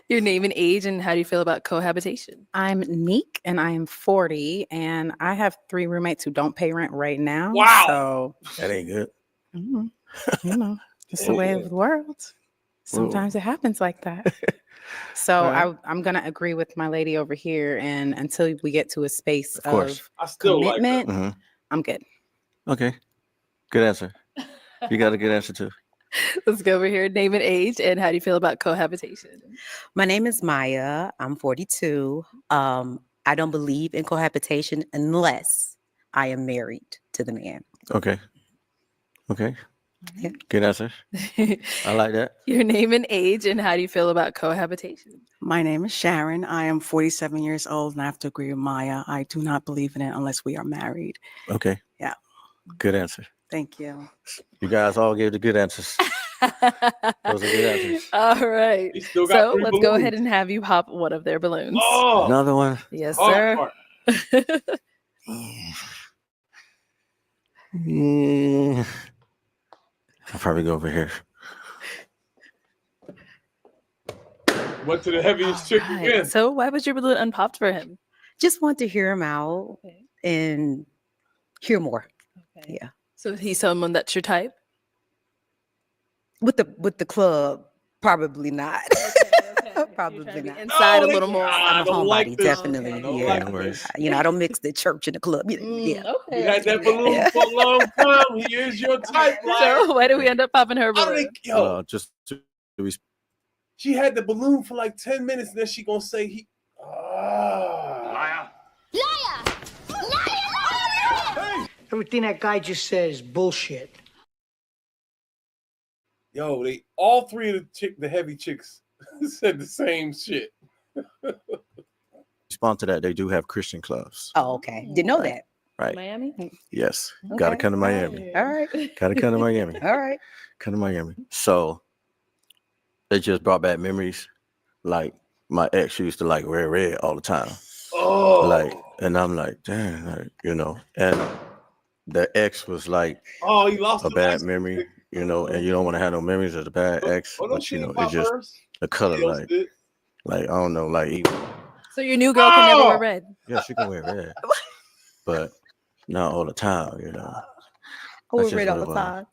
Your name and age, and how do you feel about cohabitation? I'm Neek, and I am 40, and I have 3 roommates who don't pay rent right now. Wow. So, That ain't good. it's the way of the world. Sometimes it happens like that. So Right. I'm gonna agree with my lady over here, and until we get to a space Of course. of I still like commitment, Mhm. I'm good. Okay. Good answer. You got a good answer too. Let's go over here. Name and age, and how do you feel about cohabitation? My name is Maya. I'm 42. I don't believe in cohabitation unless I am married to the man. Okay. Okay. Yeah. Good answer. I like that. Your name and age, and how do you feel about cohabitation? My name is Sharon. I am 47 years old, and I have to agree with Maya. I do not believe in it unless we are married. Okay. Yeah. Good answer. Thank you. You guys all gave the good answers. Those are good answers. All right. He still got So 3 let's go balloons. ahead and have you pop one of their balloons. Oh. Another one. Yes, Hard sir. part. Yeah. I'll probably go over here. Went to the heaviest chick Right. again. So why was your balloon unpopped for him? Just want to hear him out Okay. and hear more. Okay. Yeah. So he's someone that's your type? With the club, probably not. Probably not. Inside a little more. I'm a don't homebody, like this. definitely. I don't Yeah. like No worries. I don't mix the church and the club. Yeah. You had that balloon for a long time. He is your type. So why did we end up popping her I balloon? think, yo, Just to she had the balloon for like 10 minutes, and then she gonna say he. Liar. Everything that guy just said is bullshit. Yo, they all 3 of the heavy chicks said the same shit. respond to that, they do have Christian clubs. Oh, okay. Didn't know that. Right. Miami? Yes. Gotta Okay. come to Miami. All right. Gotta come to Miami. All right. Come to Miami. So it just brought back memories. Like my ex used to like wear red all the time. Oh. Like, and I'm like, dang, like, and the ex was like Oh, he lost a the bad license. memory, and you don't want to have no memories of the bad ex, Oh, no, but she it's didn't pop just hers. the color, Somebody else like, did. like I don't know, like even, So your new girl can never wear Oh! red. yeah, she can wear red, but not all the time, I That's wear just red what all it the was. time.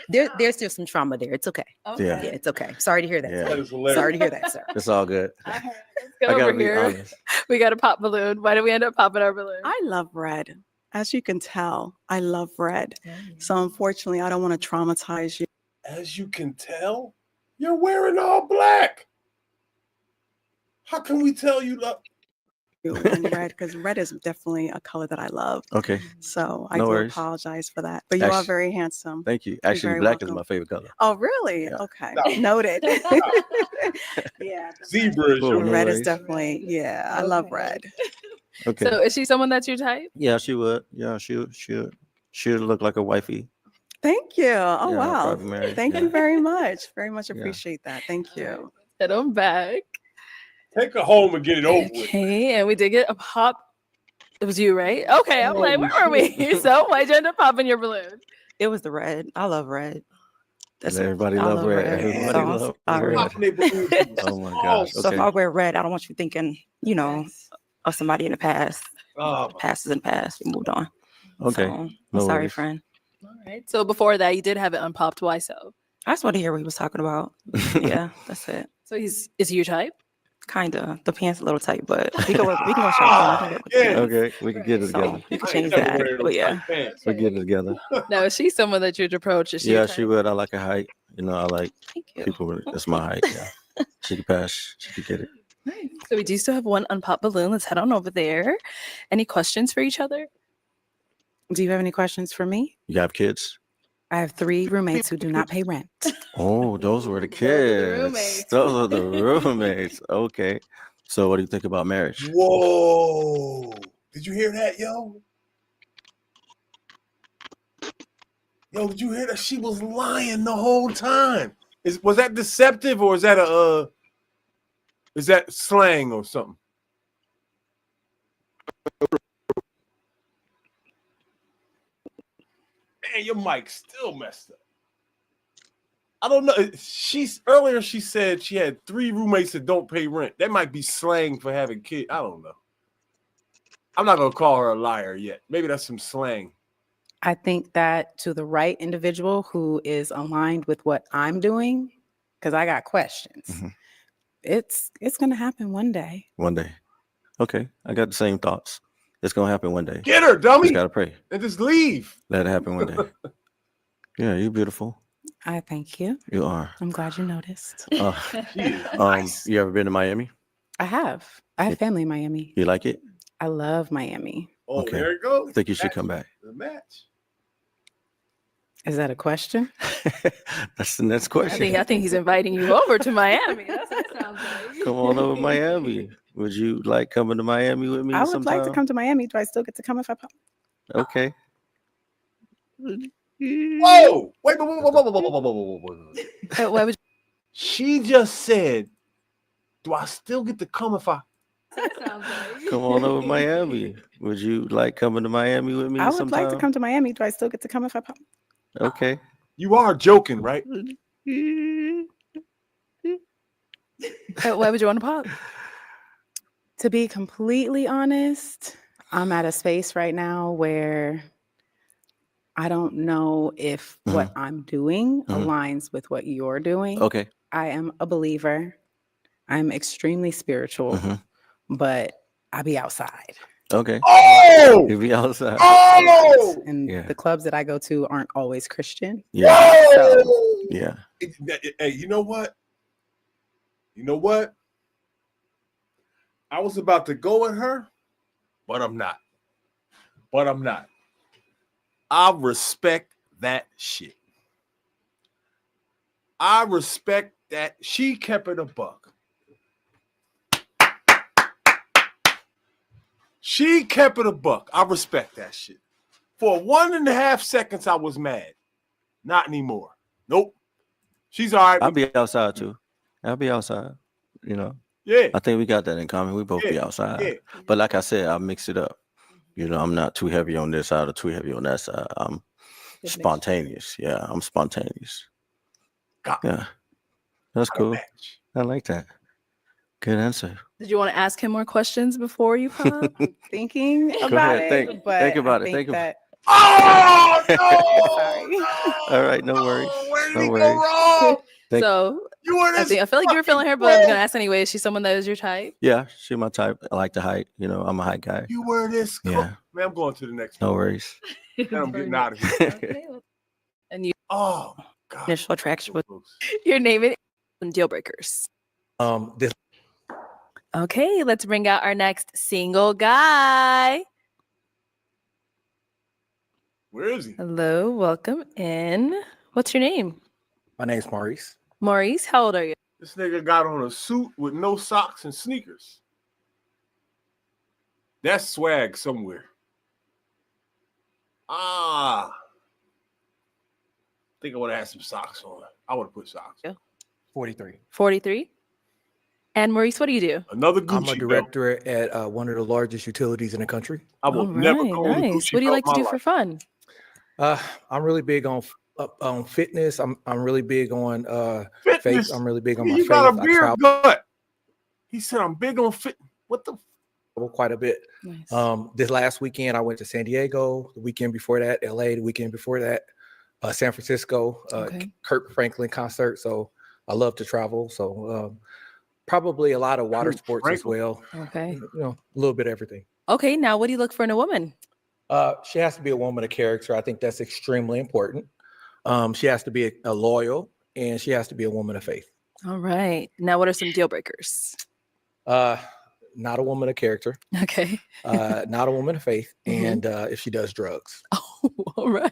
There's still some trauma there. It's okay. Okay. Yeah. Yeah, it's okay. Sorry to hear that. Yeah. sir. That is hilarious. Sorry to hear that, sir. It's all good. Let's go I gotta over be here. honest. We got a pop balloon. Why did we end up popping our balloon? I love red. As you can tell, I love red. So unfortunately, I don't want to traumatize you. As you can tell, you're wearing all black. How can we tell you love? and red, because red is definitely a color that I love. Okay. So I No do worries. apologize for that. But you are Actu- very handsome. Thank you. You're Actually, very black is welcome. my favorite color. Oh, really? Yeah. Okay. No. Noted. Yeah. Zebra is Cool, your no Red is worries. definitely, yeah, I love red. Okay. So is she someone that's your type? Yeah, she would. Yeah, she'll look like a wifey. Thank you. Oh, Yeah, wow. probably married. Thank Yeah. you very much. Very much Yeah. appreciate that. Thank you. And I'm back. Take her home and get it over with. Okay, and we did get a pop. It was you, right? Okay, I'm like, where were we? So why'd you end up popping your balloon? It was the red. I love red. Everybody I love red. Everybody So love I red. red. Oh my gosh. So if Okay. I wear red, I don't want you thinking, you know, of somebody in the past. Oh, Past is in the past. We moved on. Okay. So, I'm No sorry, worries. friend. All right. So before that, you did have it unpopped. Why so? I just want to hear what he was talking about. Yeah, that's it. So is he your type? Kinda. The pants a little tight, but we can go shopping. I can get with the pants. Okay, we can get it So together. you can change that. But yeah. We get it together. Now, is she someone that you'd approach? Is she your Yeah, type? she would. I like her height. You know, I like Thank you. people with that's my height. Yeah. She could pass. She could get it. So we do still have one unpopped balloon. Let's head on over there. Any questions for each other? Do you have any questions for me? You have kids? I have 3 roommates who do not pay rent. Oh, those were the Those are the kids. roommates. Those are the roommates. Okay. So what do you think about marriage? Whoa. Did you hear that, yo? Yo, did you hear that? She was lying the whole time. Was that deceptive or is that is that slang or something? Man, your mic's still messed up. I don't know. Earlier she said she had 3 roommates that don't pay rent. That might be slang for having kids. I don't know. I'm not gonna call her a liar yet. Maybe that's some slang. I think that to the right individual who is aligned with what I'm doing, because I got questions, Mhm. it's going to happen one day. One day. Okay. I got the same thoughts. It's gonna happen one day. Get her, dummy. Just gotta pray. And just leave. Let it happen one day. Yeah, you're beautiful. I thank you. You are. I'm glad you noticed. She is nice. You ever been to Miami? I have family in Miami. You like it? I love Miami. Oh, Okay. there it goes. I think you should come back. The match. Is that a question? That's the next question. I think he's inviting you over to Miami. That's what it sounds like. Come on over to Miami. Would you like coming to Miami with me I would sometime? like to come to Miami. Do I still get to come if I pop? Okay. Whoa! Wait, Why would She just said, "Do I still get to come if I?" Come on over to Miami. Would you like coming to Miami with me I would sometime? like to come to Miami. Do I still get to come if I pop? Okay. You are joking, right? Why would you want to pop? To be completely honest, I'm at a space right now where I don't know if what I'm doing aligns with what you're doing. Okay. I am a believer. I'm extremely spiritual, but I be outside. Okay. Oh! You be outside. Oh! And Yeah. the clubs that I go to aren't always Christian. Yeah. Whoa! Yeah. Hey, you know what? You know what? I was about to go with her, but I'm not. But I'm not. I respect that shit. I respect that she kept it a buck. She kept it a buck. I respect that shit. For 1.5 seconds, I was mad. Not anymore. Nope. She's all right. I'll be outside too. I'll be outside. You know. Yeah. I think we got that in common. We both be outside. Yeah. But like I said, I mix it up. You know, I'm not too heavy on this side or too heavy on that side. I'm spontaneous. Yeah, I'm spontaneous. Yeah. That's cool. I like that. Good answer. Did you want to ask him more questions before you pop? Thinking Go about ahead. it, Think but about I it. think Think about that Oh, no! All right, no worries. Where did No he worries. go wrong? Thank- So You were I this feel like you were feeling her, but I'm gonna ask anyway. Is she someone that is your type? Yeah, she my type. I like to hike. You know, I'm a hike guy. You were this. Yeah. Man, I'm going to the next No one. worries. And I'm getting out of here. And you, Oh, God. Initial attraction with your name it deal breakers. This Okay, let's bring out our next single guy. Where is he? Hello, welcome in. What's your name? My name's Maurice. Maurice, how old are you? This nigga got on a suit with no socks and sneakers. That's swag somewhere. I think I would have had some socks on. I would have put socks. 43. 43. And Maurice, what do you do? Another I'm Gucci a director at one of the largest utilities in the country. I will All never right, go on a nice. Gucci What do you belt like to in do my for life. fun? I'm really big on fitness. I'm really big on faith. Fitness. I'm really big on my You faith. got a I beer travel gut. He said, I'm big on fit. What the? quite a bit. Nice. This last weekend, I went to San Diego. The weekend before that, LA. The weekend before that, San Francisco. Okay. Kirk Franklin concert. So I love to travel. So probably a lot of water Kirk sports as Franklin. well. Okay. You know, a little bit of everything. Okay, now what do you look for in a woman? She has to be a woman of character. I think that's extremely important. She has to be a loyal, and she has to be a woman of faith. All right. Now, what are some deal breakers? Not a woman of character. Okay. Not a woman of faith, Mhm. and if she does drugs. All right.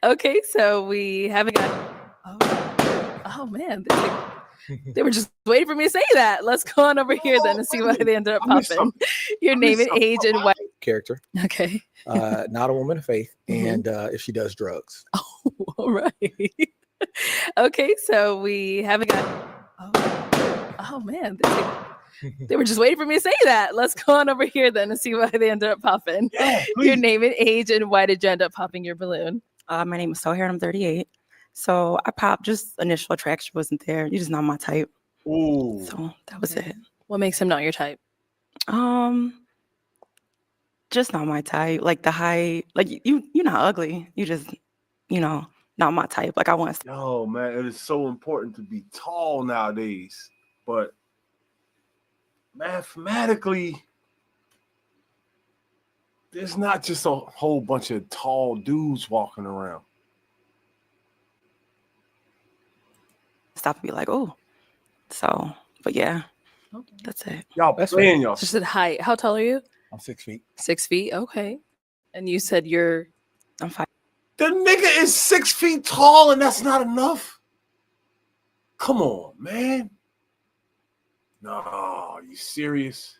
Okay, so we haven't got. Oh man, they were just waiting for me to say that. Let's go on over here then and see why they ended up popping. Your name and age and what? Character. Okay. Not a woman of faith, Mhm. and if she does drugs. All right. Okay, so we haven't got. Oh man, they were just waiting for me to say that. Let's go on over here then and see why they ended up popping. Yeah, Your name and age and why did you end up popping your balloon? My name is Sohair and I'm 38. So I popped, just initial attraction wasn't there. You're just not my type. Ooh. So that was it. What makes him not your type? Just not my type. Like the height, like you're not ugly. You just, not my type. Like I want to. Yo, man, it is so important to be tall nowadays. But mathematically, there's not just a whole bunch of tall dudes walking around. Stop and be like, oh. So, but yeah, that's it. Y'all playing y'all. Just at height. How tall are you? I'm 6 feet. 6 feet. Okay. And you said I'm 5. The nigga is 6 feet tall, and that's not enough. Come on, man. No, are you serious?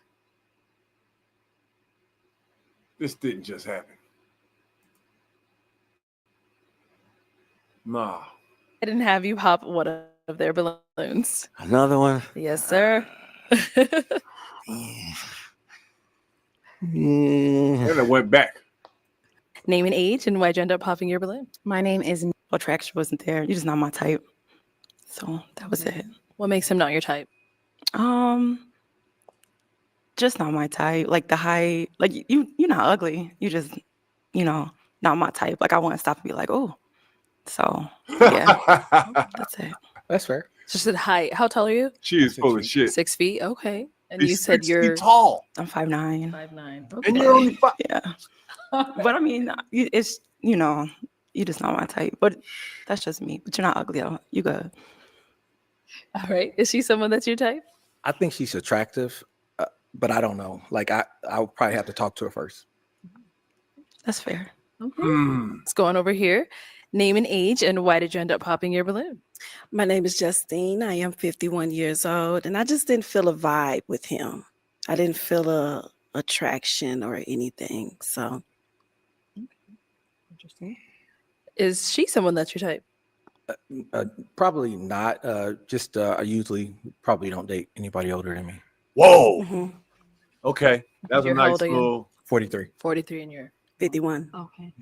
This didn't just happen. Nah. I didn't have you pop one of their balloons. Another one. Yes, sir. And it went back. Name and age and why'd you end up popping your balloon? My name is attraction wasn't there. You're just not my type. So that was it. What makes him not your type? Just not my type. Like the height, like you're not ugly. You just, not my type. Like I want to stop and be like, oh. So yeah, that's it. That's fair. Just at height. How tall are you? She is full of shit. 6 feet. Okay. And He's you said 6 you're feet tall. I'm 5'9". 5'9". And you're only 5. Yeah. But I mean, it's, you just not my type. But that's just me. But you're not ugly though. You good. All right. Is she someone that's your type? I think she's attractive, but I don't know. Like I'll probably have to talk to her first. That's fair. Okay. Let's go on over here. Name and age and why did you end up popping your balloon? My name is Justine. I am 51 years old, and I just didn't feel a vibe with him. I didn't feel a attraction or anything. So, Interesting. Is she someone that's your type? Probably not. I usually probably don't date anybody older than me. Whoa. Okay. That's a How nice old are you? little. 43. 43 and you're 51. okay.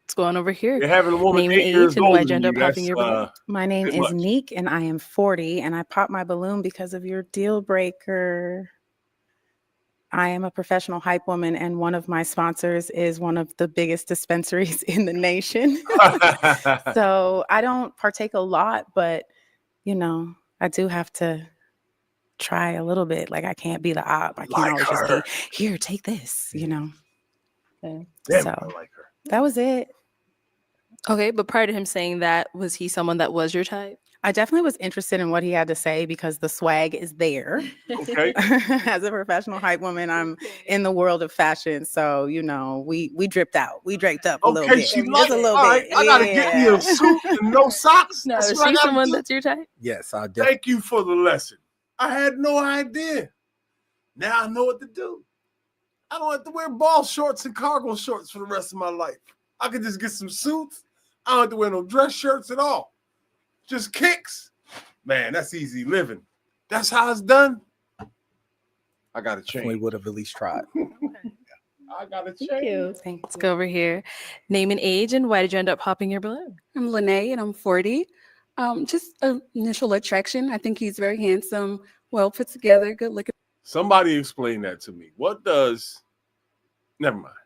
Let's go on over here. You're having a woman Name and 8 years age and older why'd you than end up you. popping your balloon? My name bit is much. Neek and I am 40 and I popped my balloon because of your deal breaker. I am a professional hype woman and one of my sponsors is one of the biggest dispensaries in the nation. So I don't partake a lot, but I do have to try a little bit. Like I can't be the op. I can't always just be here, take this, Yeah. Damn, So I like her. that was it. Okay, but prior to him saying that, was he someone that was your type? I definitely was interested in what he had to say because the swag is there. Okay. As a professional hype woman, I'm in the world of fashion. So, you know, we dripped out. We draped up a little Okay, bit. she Just like a little all right, bit. I gotta get me Yeah. a suit and no socks. No, That's is what I she gotta someone do. that's your type? Yes, I definitely. Thank you for the lesson. I had no idea. Now I know what to do. I don't have to wear ball shorts and cargo shorts for the rest of my life. I can just get some suits. I don't have to wear no dress shirts at all. Just kicks. Man, that's easy living. That's how it's done. I gotta Definitely change. would have at least tried. I gotta change. Thank you. Let's go over here. Name and age, and why did you end up popping your balloon? I'm Lene and I'm 40. Just initial attraction. I think he's very handsome, well put together, good looking Somebody explain that to me. What does? Never mind.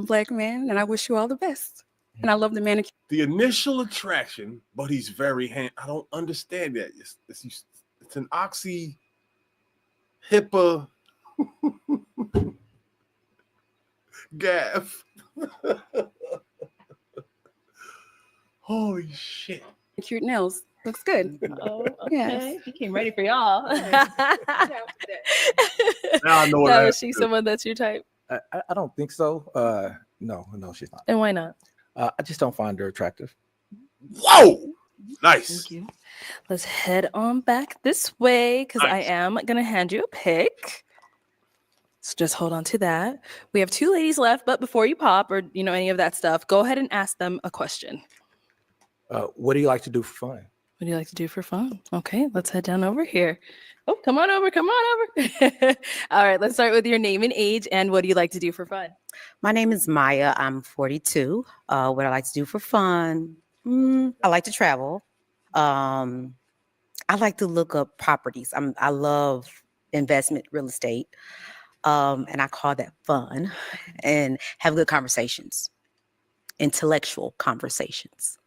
black man, and I wish you all the best. And I love the manicure. The initial attraction, but he's very I don't understand that. It's an oxy HIPAA gaff. Holy shit. Cute nails. Looks good. Oh, okay. Yes. He came ready for y'all. Now I know what Now, I is she someone that's your type? I don't think so. No, she's not. And why not? I just don't find her attractive. Whoa! Nice. Thank you. Let's head on back this way because I am going to hand you a pick. So just hold on to that. We have 2 ladies left, but before you pop or, you know, any of that stuff, go ahead and ask them a question. What do you like to do for fun? What do you like to do for fun? Okay, let's head down over here. Oh, come on over. All right, let's start with your name and age and what do you like to do for fun? My name is Maya. I'm 42. What I like to do for fun? I like to travel. I like to look up properties. I love investment real estate. And I call that fun and have good conversations, intellectual conversations.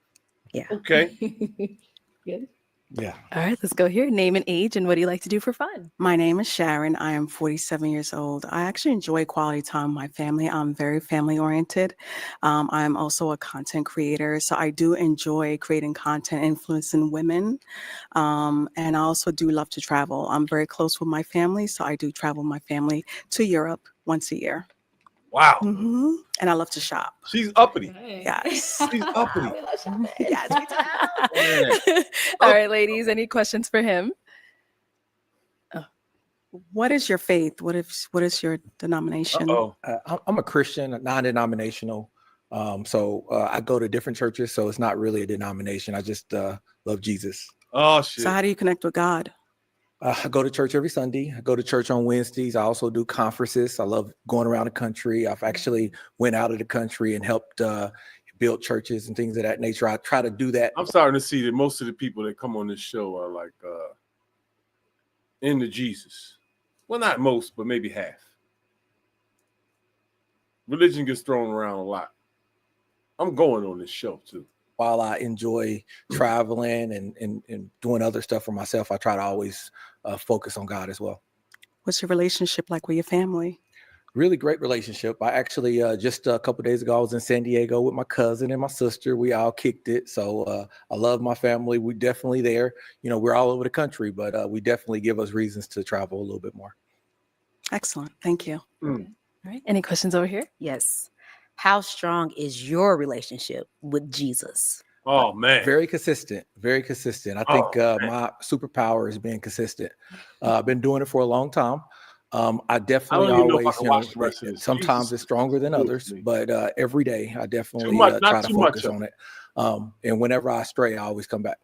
Yeah. Okay. Good. Yeah. All right, let's go here. Name and age and what do you like to do for fun? My name is Sharon. I am 47 years old. I actually enjoy quality time with my family. I'm very family oriented. I'm also a content creator. So I do enjoy creating content, influencing women. And I also do love to travel. I'm very close with my family. So I do travel with my family to Europe once a year. Wow. And I love to shop. She's uppity. Yes. She's uppity. Yes, we do. All right, ladies, any questions for him? What is your faith? What is your denomination? I'm a Christian, non-denominational. So I go to different churches. So it's not really a denomination. I just love Jesus. Oh, shit. So how do you connect with God? I go to church every Sunday. I go to church on Wednesdays. I also do conferences. I love going around the country. I've actually went out of the country and helped build churches and things of that nature. I try to do that. I'm starting to see that most of the people that come on this show are like into Jesus. Well, not most, but maybe half. Religion gets thrown around a lot. I'm going on this show too. While I enjoy traveling and doing other stuff for myself, I try to always focus on God as well. What's your relationship like with your family? Really great relationship. I actually just a couple of days ago, I was in San Diego with my cousin and my sister. We all kicked it. So I love my family. We definitely there. You know, we're all over the country, but we definitely give us reasons to travel a little bit more. Excellent. Thank you. All right. Any questions over here? Yes. How strong is your relationship with Jesus? Oh, man. Very consistent. Very consistent. I think my superpower is being consistent. I've been doing it for a long time. I definitely always, sometimes it's stronger than others, but every day I definitely try to focus on it. And whenever I stray, I always come back.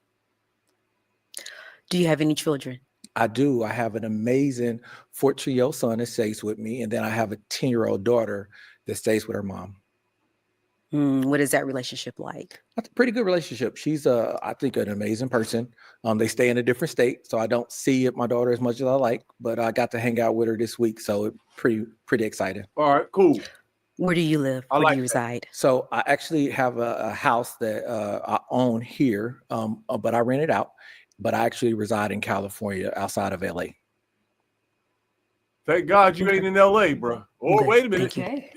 Do you have any children? I do. I have an amazing 14-year-old son that stays with me. And then I have a 10-year-old daughter that stays with her mom. What is that relationship like? That's a pretty good relationship. She's, I think, an amazing person. They stay in a different state, so I don't see my daughter as much as I like, but I got to hang out with her this week, so it's pretty exciting. All right, cool. Where do you live? Where do you reside? So I actually have a house that I own here, but I rent it out. But I actually reside in California, outside of LA. Thank God you ain't in LA, bro. Oh, Okay, wait a minute. Okay.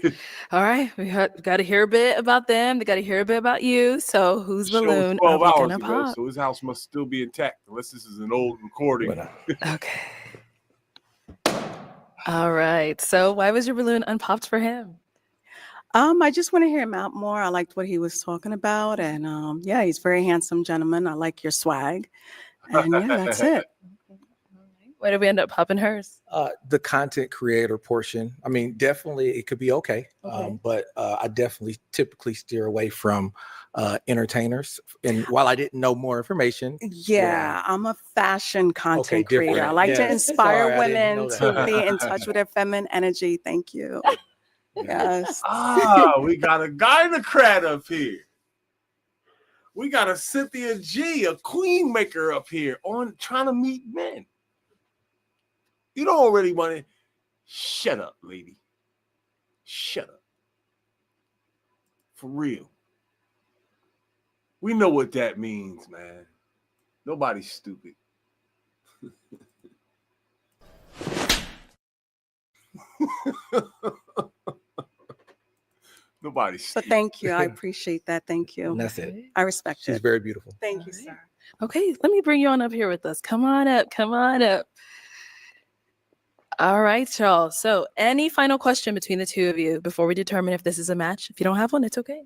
All right. We got to hear a bit about them. They got to hear a bit about you. So whose The show was balloon 12 are we hours gonna ago, pop? so his house must still be intact, unless this is an old recording. Okay. All right. So why was your balloon unpopped for him? I just want to hear him out more. I liked what he was talking about, and yeah, he's a very handsome gentleman. I like your swag, and yeah, that's it. Why did we end up popping hers? The content creator portion. I mean, definitely it could be okay, Okay. but I definitely typically steer away from entertainers. And while I didn't know more information, Yeah, I'm a fashion content different. creator. I like to Yes. inspire Sorry, I didn't women know that. to be in touch with their feminine energy. Thank you. Yes. We got a gynocrat up here. We got a Cynthia G, a queen maker up here on trying to meet men. You don't already want to. Shut up, lady. Shut up. For real. We know what that means, man. Nobody's stupid. Nobody's So stupid. thank you. I appreciate that. Thank you. And that's it. I respect She's it. very beautiful. Thank you, sir. Okay, let me bring you on up here with us. Come on up. Come on up. All right, y'all. So, any final question between the two of you before we determine if this is a match? If you don't have one, it's okay.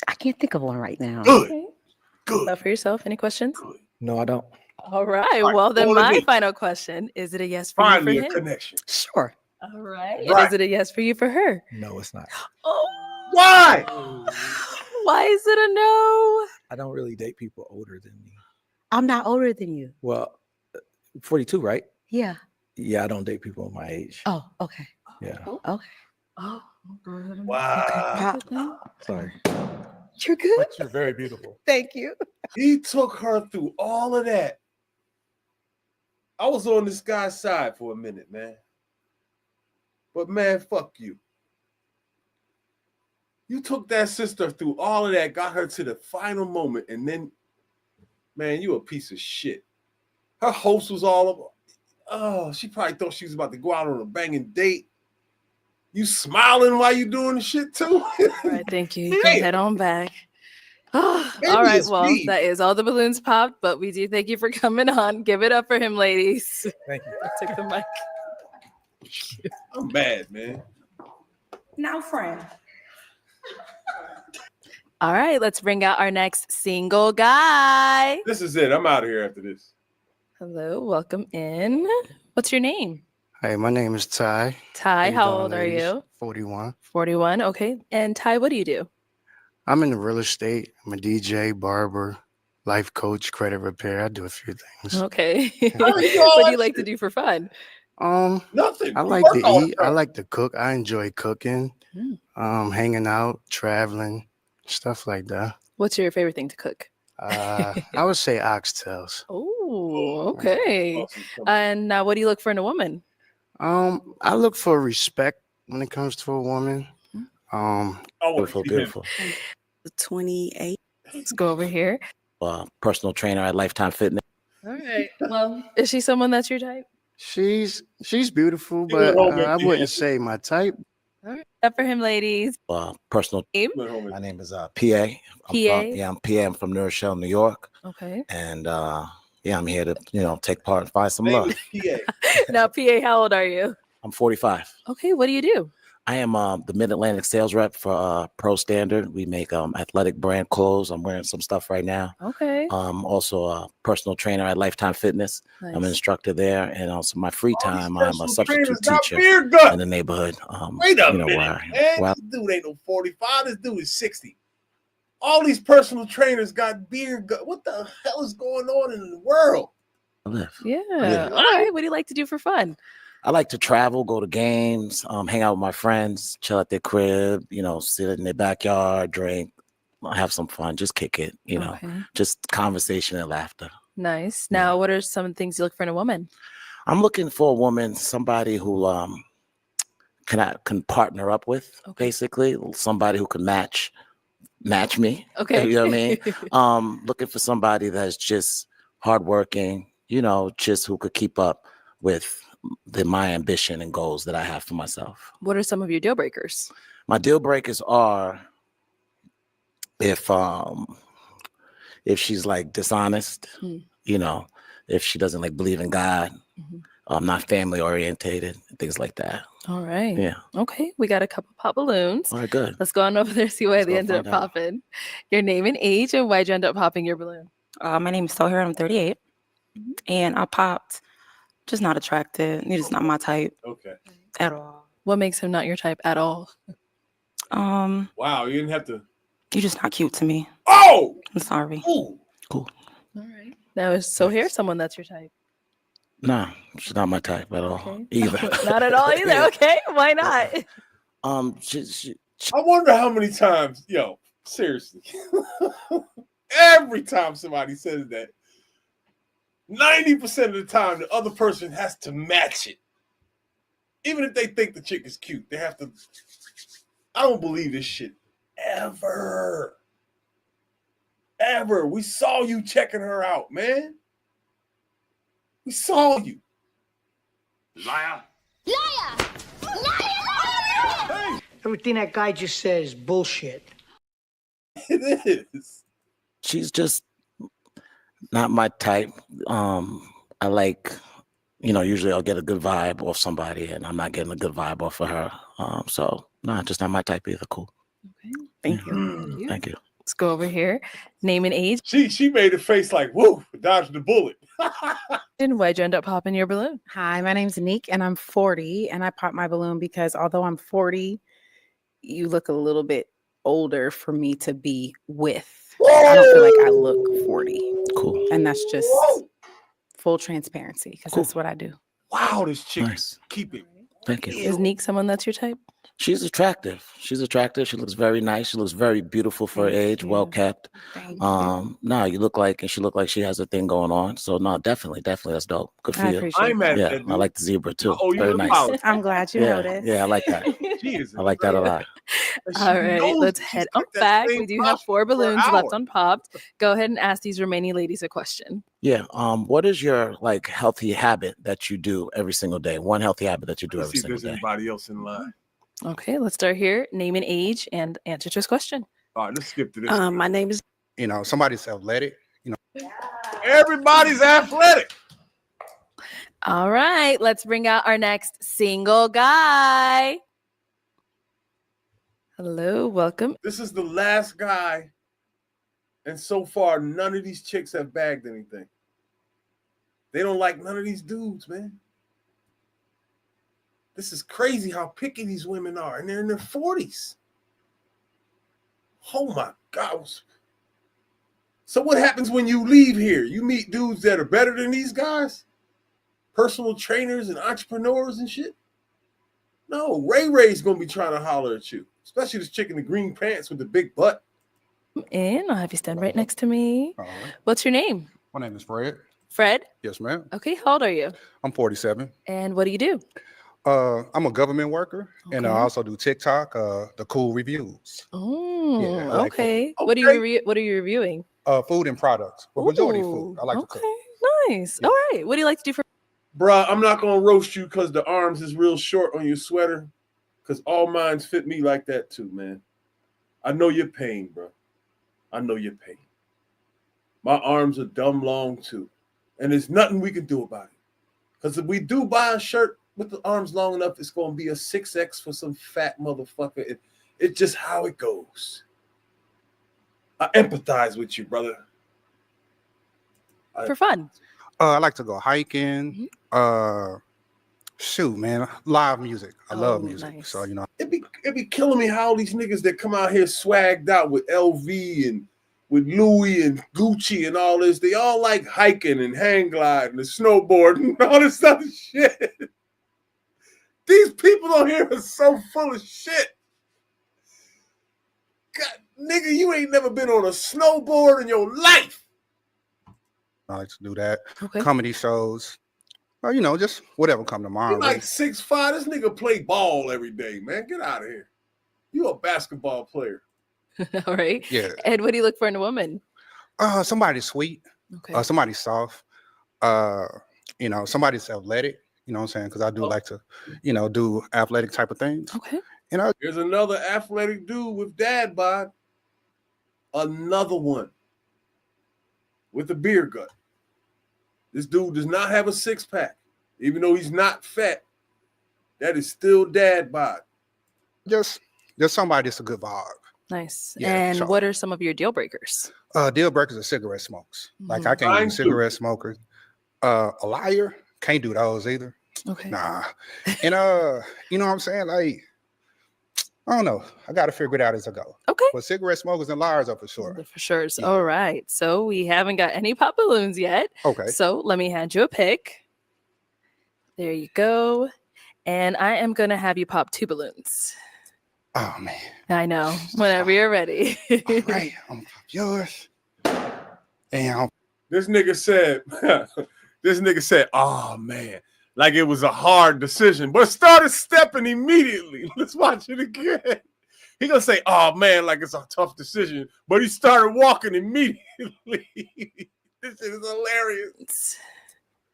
I can't think of one right now. Okay. Good. For yourself, any questions? No, I don't. All right. Well, then my final question, is it a yes for Find you me for a him? connection. Sure. All right. Right. And is it a yes for you for her? No, it's not. Oh, Why? why is it a no? I don't really date people older than me. I'm not older than you. Well, 42, right? Yeah. Yeah, I don't date people my age. Oh, okay. Yeah. Okay. Oh, Wow. Sorry. You're good. But you're very beautiful. Thank you. He took her through all of that. I was on this guy's side for a minute, man. But man, fuck you. You took that sister through all of that, got her to the final moment, and then, man, you a piece of shit. Her host was all over. Oh, she probably thought she was about to go out on a banging date. You smiling while you doing the shit too? All right, thank you. You can head on back. All right, it's well, me. that is all the balloons popped, but we do thank you for coming on. Give it up for him, ladies. Thank you. I took the mic. I'm mad, man. Now, friend. All right, let's bring out our next single guy. This is it. I'm out of here after this. Hello, welcome in. What's your name? Hey, my name is Ty. Ty, how doing, old are ladies? you? 41. 41, okay. And Ty, what do you do? I'm in the real estate. I'm a DJ, barber, life coach, credit repair. I do a few things. Okay. How you do all What do that you like to do for fun? Nothing. I We like work to all the eat. time. I like to cook. I enjoy cooking, hanging out, traveling, stuff like that. What's your favorite thing to cook? I would say oxtails. Oh, okay. And now, what do you look for in a woman? I look for respect when it comes to a woman. Beautiful, beautiful. 28. Let's go over here. Personal trainer at Lifetime Fitness. All right. Well, is she someone that's your type? She's beautiful, She went but home and I did wouldn't it. say my type. All right. Up for him, ladies. Personal. Name? My name is PA. I'm PA. I'm from New Rochelle, New York, Okay. and yeah, I'm here to take part and find some love. Now, PA, how old are you? I'm 45. Okay. What do you do? I am the Mid-Atlantic sales rep for Pro Standard. We make athletic brand clothes. I'm wearing some stuff right now. Okay. Also a personal trainer at Lifetime Fitness. I'm an Nice. instructor there, and also my free time, I'm a personal substitute trainers got teacher beer guts. in the neighborhood. Wait a you know, minute, where man. I This dude ain't no 45. This dude is 60. All these personal trainers got beer guts. What the hell is going on in the world? live. Yeah. Yeah. All right. What do you like to do for fun? I like to travel, go to games, hang out with my friends, chill at their crib, sit in their backyard, drink, have some fun, just kick it, Okay. just conversation and laughter. Nice. Now, what are some things you look for in a woman? I'm looking for a woman, somebody who can partner up with, basically, somebody who can match me. Okay. You know what I mean? Looking for somebody that's just hardworking, just who could keep up with my ambition and goals that I have for myself. What are some of your deal breakers? My deal breakers are if she's like dishonest, you know, if she doesn't like believe in God, not family orientated, things like that. All right. Yeah. Okay. We got a couple pop balloons. All right, good. Let's go on over there, see why Let's they go ended up find out. popping. Your name and age, and why'd you end up popping your balloon? My name is Soher. I'm 38. And I popped, just not attracted. You're just not my type. Okay. At all. What makes him not your type at all? Wow, you didn't have to. You're just not cute to me. Oh! I'm sorry. Ooh. Cool. All right. Now, is Soher someone that's your type? No, she's not my type at all. Either. Not at all either. Okay. Why not? I wonder how many times, yo, seriously, every time somebody says that, 90% of the time, the other person has to match it. Even if they think the chick is cute, they have to. I don't believe this shit ever. Ever. We saw you checking her out, man. We saw you. Liar. Liar! Everything that guy just says is bullshit. It is. She's just not my type. I like, usually I'll get a good vibe off somebody, and I'm not getting a good vibe off of her. So no, just not my type either. Cool. Okay. Thank you. Thank you. Let's go over here. Name and age. She made a face like, whoa, dodged the bullet. And why'd you end up popping your balloon? Hi, my name's Neek, and I'm 40, and I popped my balloon because although I'm 40, you look a little bit older for me to be with. I don't feel like I look 40. Cool. And that's just full transparency because that's what I do. Wow, this chick is keeping. Thank you. Is Neek someone that's your type? She's attractive. She's attractive. She looks very nice. She looks very beautiful for her age, well kept. No, you look like, and she looked like she has a thing going on. So no, definitely, that's dope. Good for I you. appreciate I'm mad at Yeah, that dude. I like the zebra too. Oh, you Very look nice. out. I'm glad you noticed. Yeah, I like that. She is I like that a lot. All right, let's head on back. We do have 4 balloons left unpopped. Go ahead and ask these remaining ladies a question. Yeah. What is your like healthy habit that you do every single day? One healthy habit that you do Let's every see if single there's day. anybody else in line. Okay, let's start here. Name and age and answer to this question. All right, let's skip to this. My name is. Somebody's athletic. Everybody's athletic. All right, let's bring out our next single guy. Hello, welcome. This is the last guy, and so far, none of these chicks have bagged anything. They don't like none of these dudes, man. This is crazy how picky these women are, and they're in their 40s. Oh my God. So what happens when you leave here? You meet dudes that are better than these guys? Personal trainers and entrepreneurs and shit? No, Ray's gonna be trying to holler at you, especially this chick in the green pants with the big butt. And I'll have you stand right next to me. All right. What's your name? My name is Fred. Fred? Yes, ma'am. Okay, how old are you? I'm 47. And what do you do? I'm a government worker, and I also do TikTok, the cool reviews. Oh, Yeah, I like okay. food. What are you reviewing? Food and products, but majority food. I like to cook. Nice. All right. What do you like to do for? Bruh, I'm not gonna roast you because the arms is real short on your sweater, because all mines fit me like that too, man. I know your pain, bro. I know your pain. My arms are dumb long too, and there's nothing we can do about it. Because if we do buy a shirt with the arms long enough, it's gonna be a 6X for some fat motherfucker. It's just how it goes. I empathize with you, brother. For fun. I like to go hiking. Shoot, man, live music. I love music. Nice. So It be killing me how all these niggas that come out here swagged out with LV and with Louis and Gucci and all this, they all like hiking and hang gliding and snowboarding and all this other shit. These people on here are so full of shit. God, nigga, you ain't never been on a snowboard in your life. I like to do that. Okay. Comedy shows. Just whatever come to mind. You like 6'5". This nigga play ball every day, man. Get out of here. You a basketball player. All right. Yeah. And what do you look for in a woman? Somebody sweet. Okay. Somebody soft. Somebody's athletic. You know what I'm saying? Because I do like to, do athletic type of things. Okay. Here's another athletic dude with dad bod. Another one with a beer gut. This dude does not have a six pack, even though he's not fat. That is still dad bod. Just somebody that's a good vibe. Nice. Yeah, and sure. what are some of your deal breakers? Deal breakers are cigarette smokes. Like I can't Mine do too. cigarette smokers. A liar, can't do those either. Okay. Nah. And you know what I'm saying? Like, I don't know. I gotta figure it out as I go. Okay. But cigarette smokers and liars are for sure. For sure. All right. So we haven't got any pop balloons yet. Okay. So let me hand you a pick. There you go. And I am going to have you pop 2 balloons. Oh, man. I know. Whenever you're ready. All right. I'm gonna pop yours. And This nigga said, oh man, like it was a hard decision, but started stepping immediately. Let's watch it again. He gonna say, oh man, like it's a tough decision, but he started walking immediately. This shit is hilarious.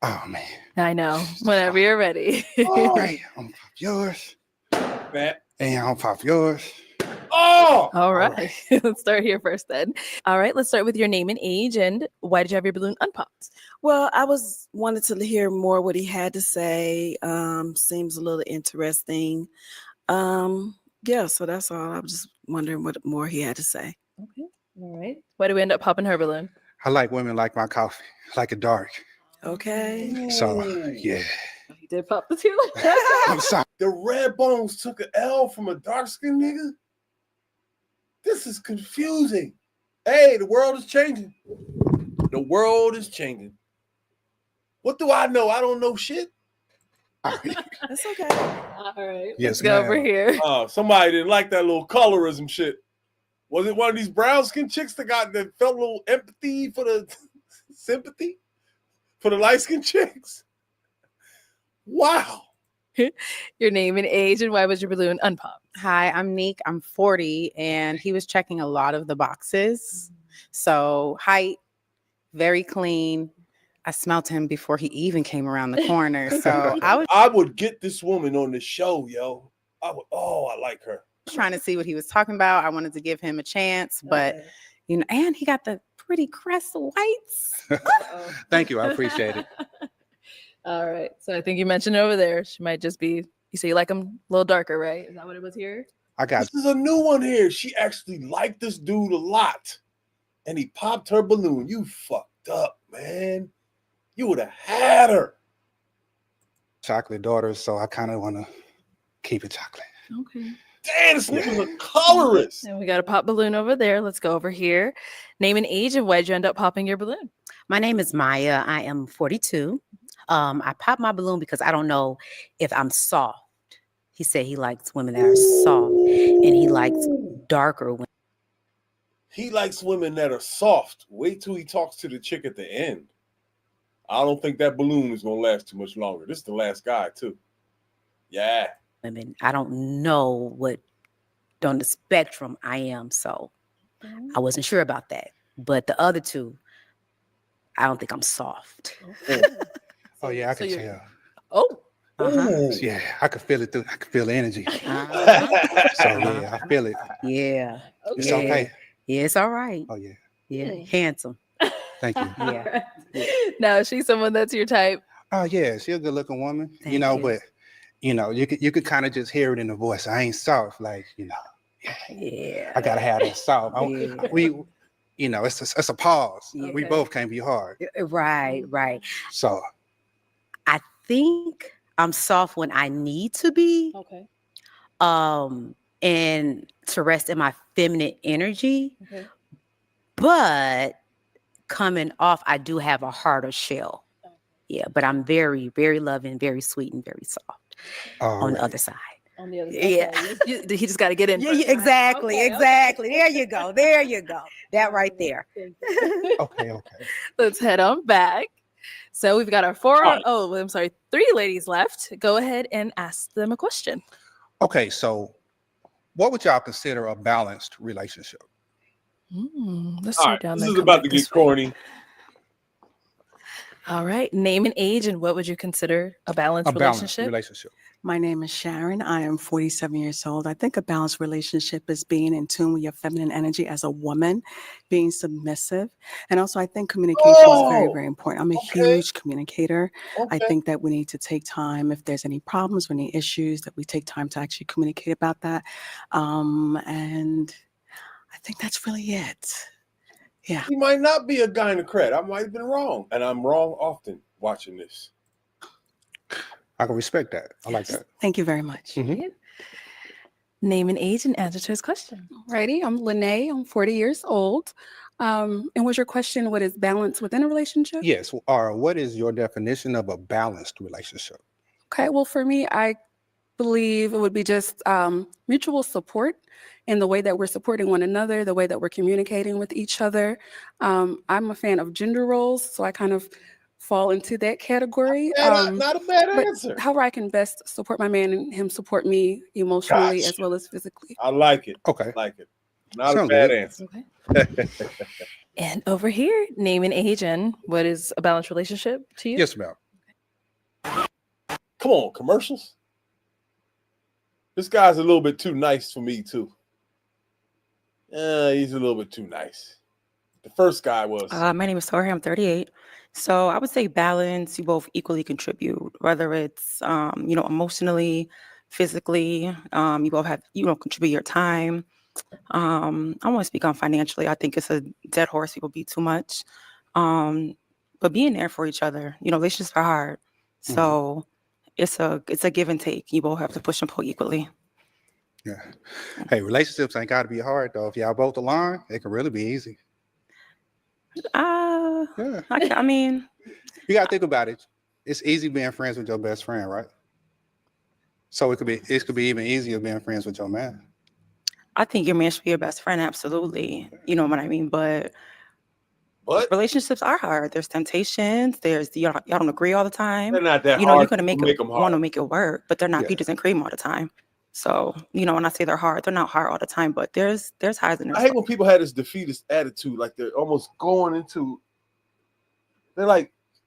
oh man. I know. Whenever you're ready. All right. I'm gonna pop yours. Fat. And I'll pop yours. Oh! All right. Let's start here first then. All right. Let's start with your name and age. And why did you have your balloon unpopped? Well, I wanted to hear more what he had to say. Seems a little interesting. Yeah, so that's all. I was just wondering what more he had to say. Okay. All right. Why do we end up popping her balloon? I like women like my coffee, like it dark. Okay. So yeah. He did pop the 2. I'm sorry. The Red Bones took an L from a dark-skinned nigga? This is confusing. Hey, the world is changing. The world is changing. What do I know? I don't know shit. That's okay. All right. Yes, Let's go over ma'am. here. Oh, somebody didn't like that little colorism shit. Was it one of these brown skin chicks that felt a little empathy for the sympathy for the light skin chicks? Wow. Your name and age, and why was your balloon unpopped? Hi, I'm Neek. I'm 40, and he was checking a lot of the boxes. So height, very clean. I smelled him before he even came around the corner. So I would get this woman on the show, yo. I like her. trying to see what he was talking about. I wanted to give him a chance, but and he got the pretty crest whites. Thank you. I appreciate it. All right. So I think you mentioned over there, she might just be, you say you like him a little darker, right? Is that what it was here? This is a new one here. She actually liked this dude a lot. And he popped her balloon. You fucked up, man. You would have had her. Chocolate daughters, so I kind of want to keep it chocolate. Okay. Damn, this nigga's a colorist. And we got a pop balloon over there. Let's go over here. Name and age, and why did you end up popping your balloon? My name is Maya. I am 42. I popped my balloon because I don't know if I'm soft. He said he likes women that are soft, and he likes darker women. He likes women that are soft. Wait till he talks to the chick at the end. I don't think that balloon is going to last too much longer. This is the last guy, too. Yeah. Women. I don't know what on the spectrum I am, so I wasn't sure about that. But the other 2, I don't think I'm soft. Oh yeah, I can tell. Oh. Yeah, I could feel it through. I could feel the energy. So yeah, I feel it. Yeah. It's okay. Yeah, it's all right. Oh yeah. Yeah, handsome. Thank you. Yeah. Now, is she someone that's your type? Oh yeah, she's a good looking woman. Thank but you could kind of just hear it in the voice. I ain't soft, like Yeah. I gotta have that soft. It's a pause. Yeah. We both can't be hard. Right. So I think I'm soft when I need to be. Okay. And to rest in my feminine energy. Okay. But coming off, I do have a harder shell. Yeah, but I'm very, very loving, very sweet, and very soft on the other side. On the other side. Yeah. He just got to get in. Yeah, exactly. There you go. That right there. okay. Let's head on back. So we've got our 3 ladies left. Go ahead and ask them a question. Okay, so what would y'all consider a balanced relationship? Let's All start right, down this there. is about to get corny. All right. Name and age, and what would you consider a balanced relationship? relationship. My name is Sharon. I am 47 years old. I think a balanced relationship is being in tune with your feminine energy as a woman, being submissive. And also, I think communication is very, very important. I'm a huge communicator. I think that we need to take time, if there's any problems or any issues, that we take time to actually communicate about that. And I think that's really it. Yeah. He might not be a gynocrat. I might have been wrong. And I'm wrong often watching this. I can respect that. I like that. Thank you very much. Mhm. Name and age and answer to his question. Righty, I'm Lene. I'm 40 years old. And was your question, what is balance within a relationship? Yes. What is your definition of a balanced relationship? Okay, well, for me, I believe it would be just mutual support in the way that we're supporting one another, the way that we're communicating with each other. I'm a fan of gender roles, so I kind of fall into that category. Not a bad But answer. however I can best support my man and him support me emotionally as well as physically. I like it. Okay. I like it. Not Sounds a bad good. answer. And over here, name and age, and what is a balanced relationship to you? Yes, ma'am. Come on, commercials. This guy's a little bit too nice for me, too. He's a little bit too nice. The first guy was. My name is Tori. I'm 38. So I would say balance. You both equally contribute, whether it's emotionally, physically. You both have contribute your time. I want to speak on financially. I think it's a dead horse. People beat too much. But being there for each other. Relationships are hard. So it's a give and take. You both have to push and pull equally. Yeah. Hey, relationships ain't got to be hard though. If y'all both align, it can really be easy. Yeah. I mean, you gotta think about it. It's easy being friends with your best friend, right? So it could be even easier being friends with your man. I think your man should be your best friend. Absolutely. You know what I mean? But relationships are hard. There's temptations. There's y'all don't agree all the time. They're not that You're hard. gonna People make them want to hard. make it work, but they're not Yeah. peaches and cream all the time. So, when I say they're hard, they're not hard all the time, but there's highs and I there's hate when people have this defeatist attitude, like they're almost they're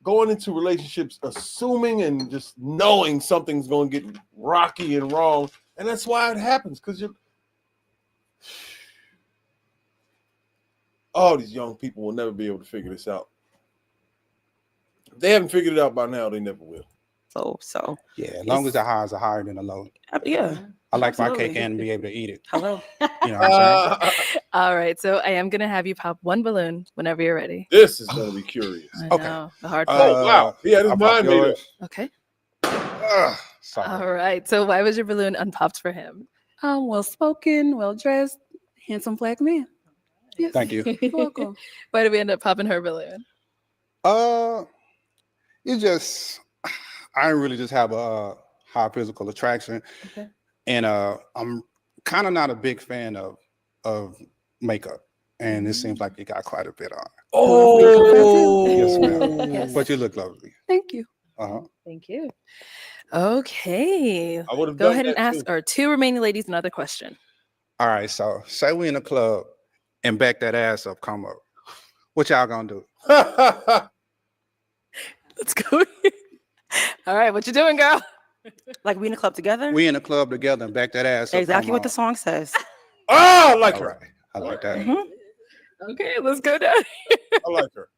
going into relationships assuming and just knowing something's going to get rocky and wrong. And that's why it happens, because these young people will never be able to figure this out. If they haven't figured it out by now, they never will. So Yeah, as long as the highs are higher than the low. Yeah. I like my Absolutely. cake and be able to eat it. Hello. You know what I'm saying? All right. So I am going to have you pop one balloon whenever you're ready. This is going to be curious. I know, the hard part. Oh, wow. He had his mind made up. Okay. Sorry. All right. So why was your balloon unpopped for him? Well spoken, well dressed, handsome black man. Yes. Thank you. You're welcome. Why did we end up popping her balloon? I really just have a high physical attraction. Okay. And I'm kind of not a big fan of makeup. And it seems like you got quite a bit on. Oh. Yes, ma'am. Yes. But you look lovely. Thank you. Uh-huh. Thank you. Okay. I would've Go done ahead and that ask too. our two remaining ladies another question. All right, so say we in a club and back that ass up, come up. What y'all gonna do? Let's go. All right. What you doing, girl? Like we in the club together? We in a club together and back that ass up. Exactly come what the on. song says. Oh, I like All her. right. I like that. Okay, let's go down. I like her.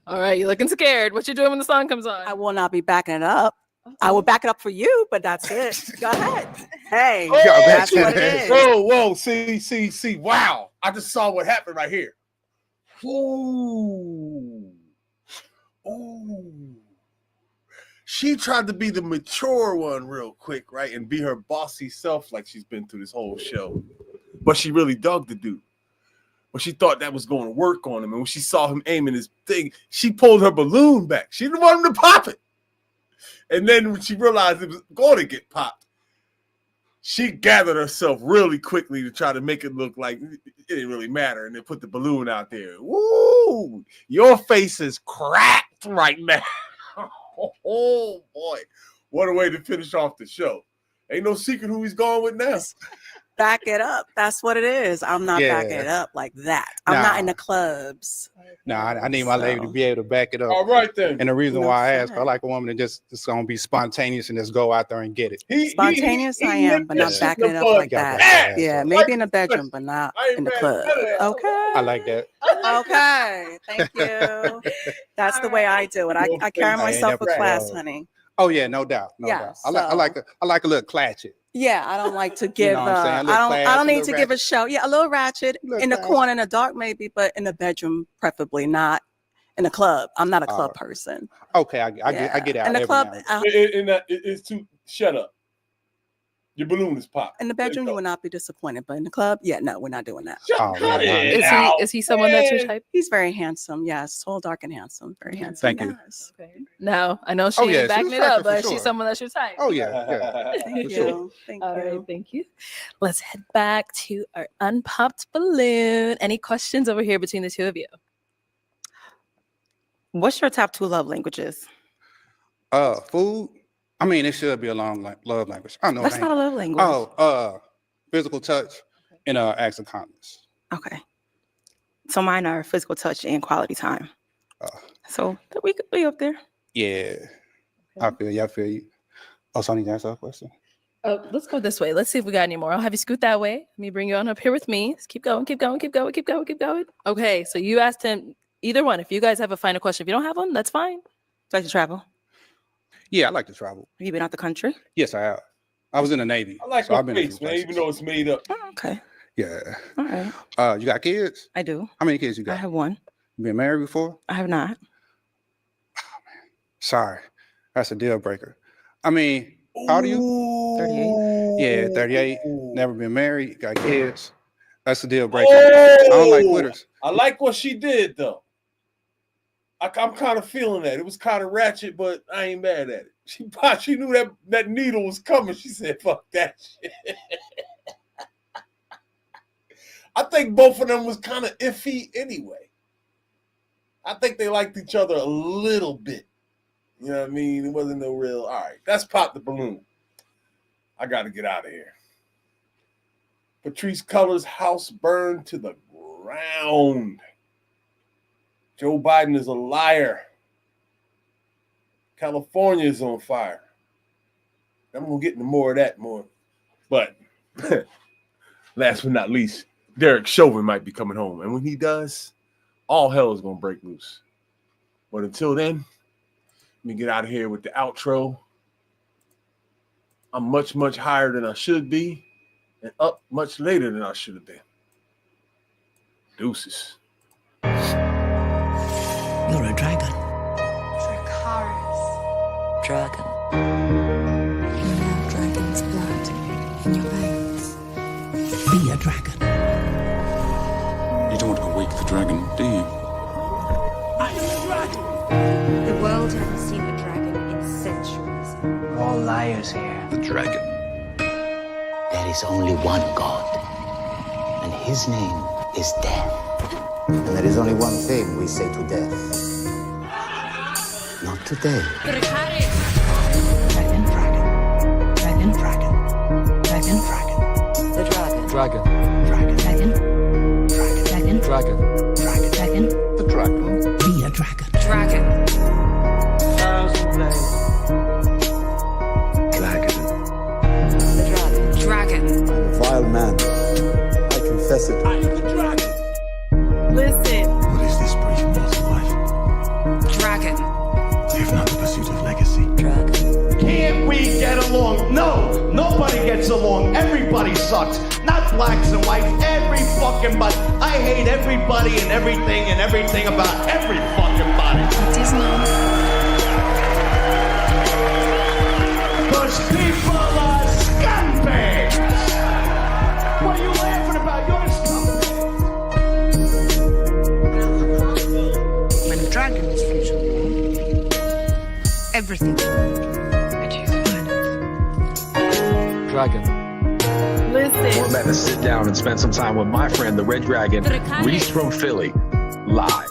All right, you're looking scared. What you doing when the song comes on? I will not be backing it up. I will back it up for you, but that's it. Go ahead. Hey, that's what it is. Whoa. See. Wow. I just saw what happened right here. Ooh. She tried to be the mature one real quick, right? And be her bossy self like she's been through this whole show. But she really dug the dude. But she thought that was going to work on him. And when she saw him aiming his thing, she pulled her balloon back. She didn't want him to pop it. And then when she realized it was going to get popped, she gathered herself really quickly to try to make it look like it didn't really matter. And then put the balloon out there. Woo! Your face is cracked right now. Oh, boy. What a way to finish off the show. Ain't no secret who he's going with now. back it up. That's what it is. I'm not backing Yeah. it up like that. I'm not in Nah. the clubs. No, I need my lady to be able to back it up. All right then. And the reason No why I ask, I fact. like a woman that just gonna be spontaneous and just go out there and get it. Spontaneous, I am, but not Yeah. backing it up You like gotta that. back that Yeah, ass up. maybe in the bedroom, but not in the club. Okay. I like that. Okay. Thank you. That's the way I do it. I carry myself with class, honey. Oh yeah, no doubt, no Yeah, doubt. I like a little clatchet. Yeah, I don't like to give. know what I'm saying? A I little don't. class, I a don't need little to give a ratchet. show. Yeah, a little ratchet in the class. corner, in the dark, maybe, but in the bedroom, preferably not in the club. I'm not a club person. Okay, I get out. In the every club, now and then. It's too. Shut up. Your balloon is popped. in the bedroom, you will not be disappointed, but in the club, yeah, no, we're not doing that. Oh, Is he someone that's your type? He's very handsome. Yes, tall, dark, and handsome. Very handsome. Thank you. Yes. No, I know she Oh, ain't yeah, she's backing it attractive up, for but sure. she's someone that's your type. Oh yeah. Thank For you. sure. Thank All you. right, thank you. Let's head back to our unpopped balloon. Any questions over here between the two of you? What's your top 2 love languages? Food. I mean, it should be a love language. I know. That's it not a ain't. love language. Oh, physical touch and acts of kindness. Okay. So mine are physical touch and quality time. So we could be up there. Yeah. I feel you. I feel you. Oh, so I need to answer that question. Let's go this way. Let's see if we got any more. I'll have you scoot that way. Let me bring you on up here with me. Let's keep going, keep going, keep going, keep going, keep going. Okay, so you asked him either one. If you guys have a final question, if you don't have one, that's fine. Like to travel? Yeah, I like to travel. Have you been out the country? Yes, I have. I was in the Navy. I like so my I've been to face, some man, even places. though it's made up. Okay. Yeah. All right. You got kids? I do. How many kids you got? I have one. You been married before? I have not. Sorry. That's a deal breaker. I mean, how old are you? 38. Yeah, 38. Never been married. Got kids. That's a deal breaker. I don't like quitters. I like what she did though. I'm kind of feeling that. It was kind of ratchet, but I ain't mad at it. She knew that needle was coming. She said, "Fuck that shit." I think both of them was kind of iffy anyway. I think they liked each other a little bit. You know what I mean? It wasn't no real. All right, that's pop the balloon. I got to get out of here. Patrice Cullors' house burned to the ground. Joe Biden is a liar. California is on fire. I'm going to get into more of that more. But last but not least, Derrick Chauvin might be coming home. And when he does, all hell is going to break loose. But until then, let me get out of here with the outro. I'm much, much higher than I should be and up much later than I should have been. Deuces. You're a dragon. Dragon. You have dragon's blood in your veins. Be a dragon. You don't awake the dragon, do you? I am a dragon. The world hasn't seen a dragon in centuries. We're all liars here. The dragon. There is only one God, and his name is death. And there is only one thing we say to death. Not today. Dragon, dragon. Dragon, dragon. Dragon, dragon. The dragon. Dragon. Dragon, dragon. Dragon, dragon. Dragon. Dragon, dragon. The dragon. Be a dragon. Dragon. Dragon. The dragon. Dragon. I'm a vile man. I confess it. I am the dragon. Listen. What is this brief mortal life? Dragon. If not the pursuit of legacy. Dragon. Can't we get along? No, nobody gets along. Everybody sucks. Not blacks and whites, every fucking body. I hate everybody and everything about every fucking body. It is not. Those people are scumbags. What are you laughing about? You're scumbags. When a dragon is free to roam, everything Dragon. Listen. We're about to sit down and spend some time with my friend, the Red Dragon, Reese from Philly, live.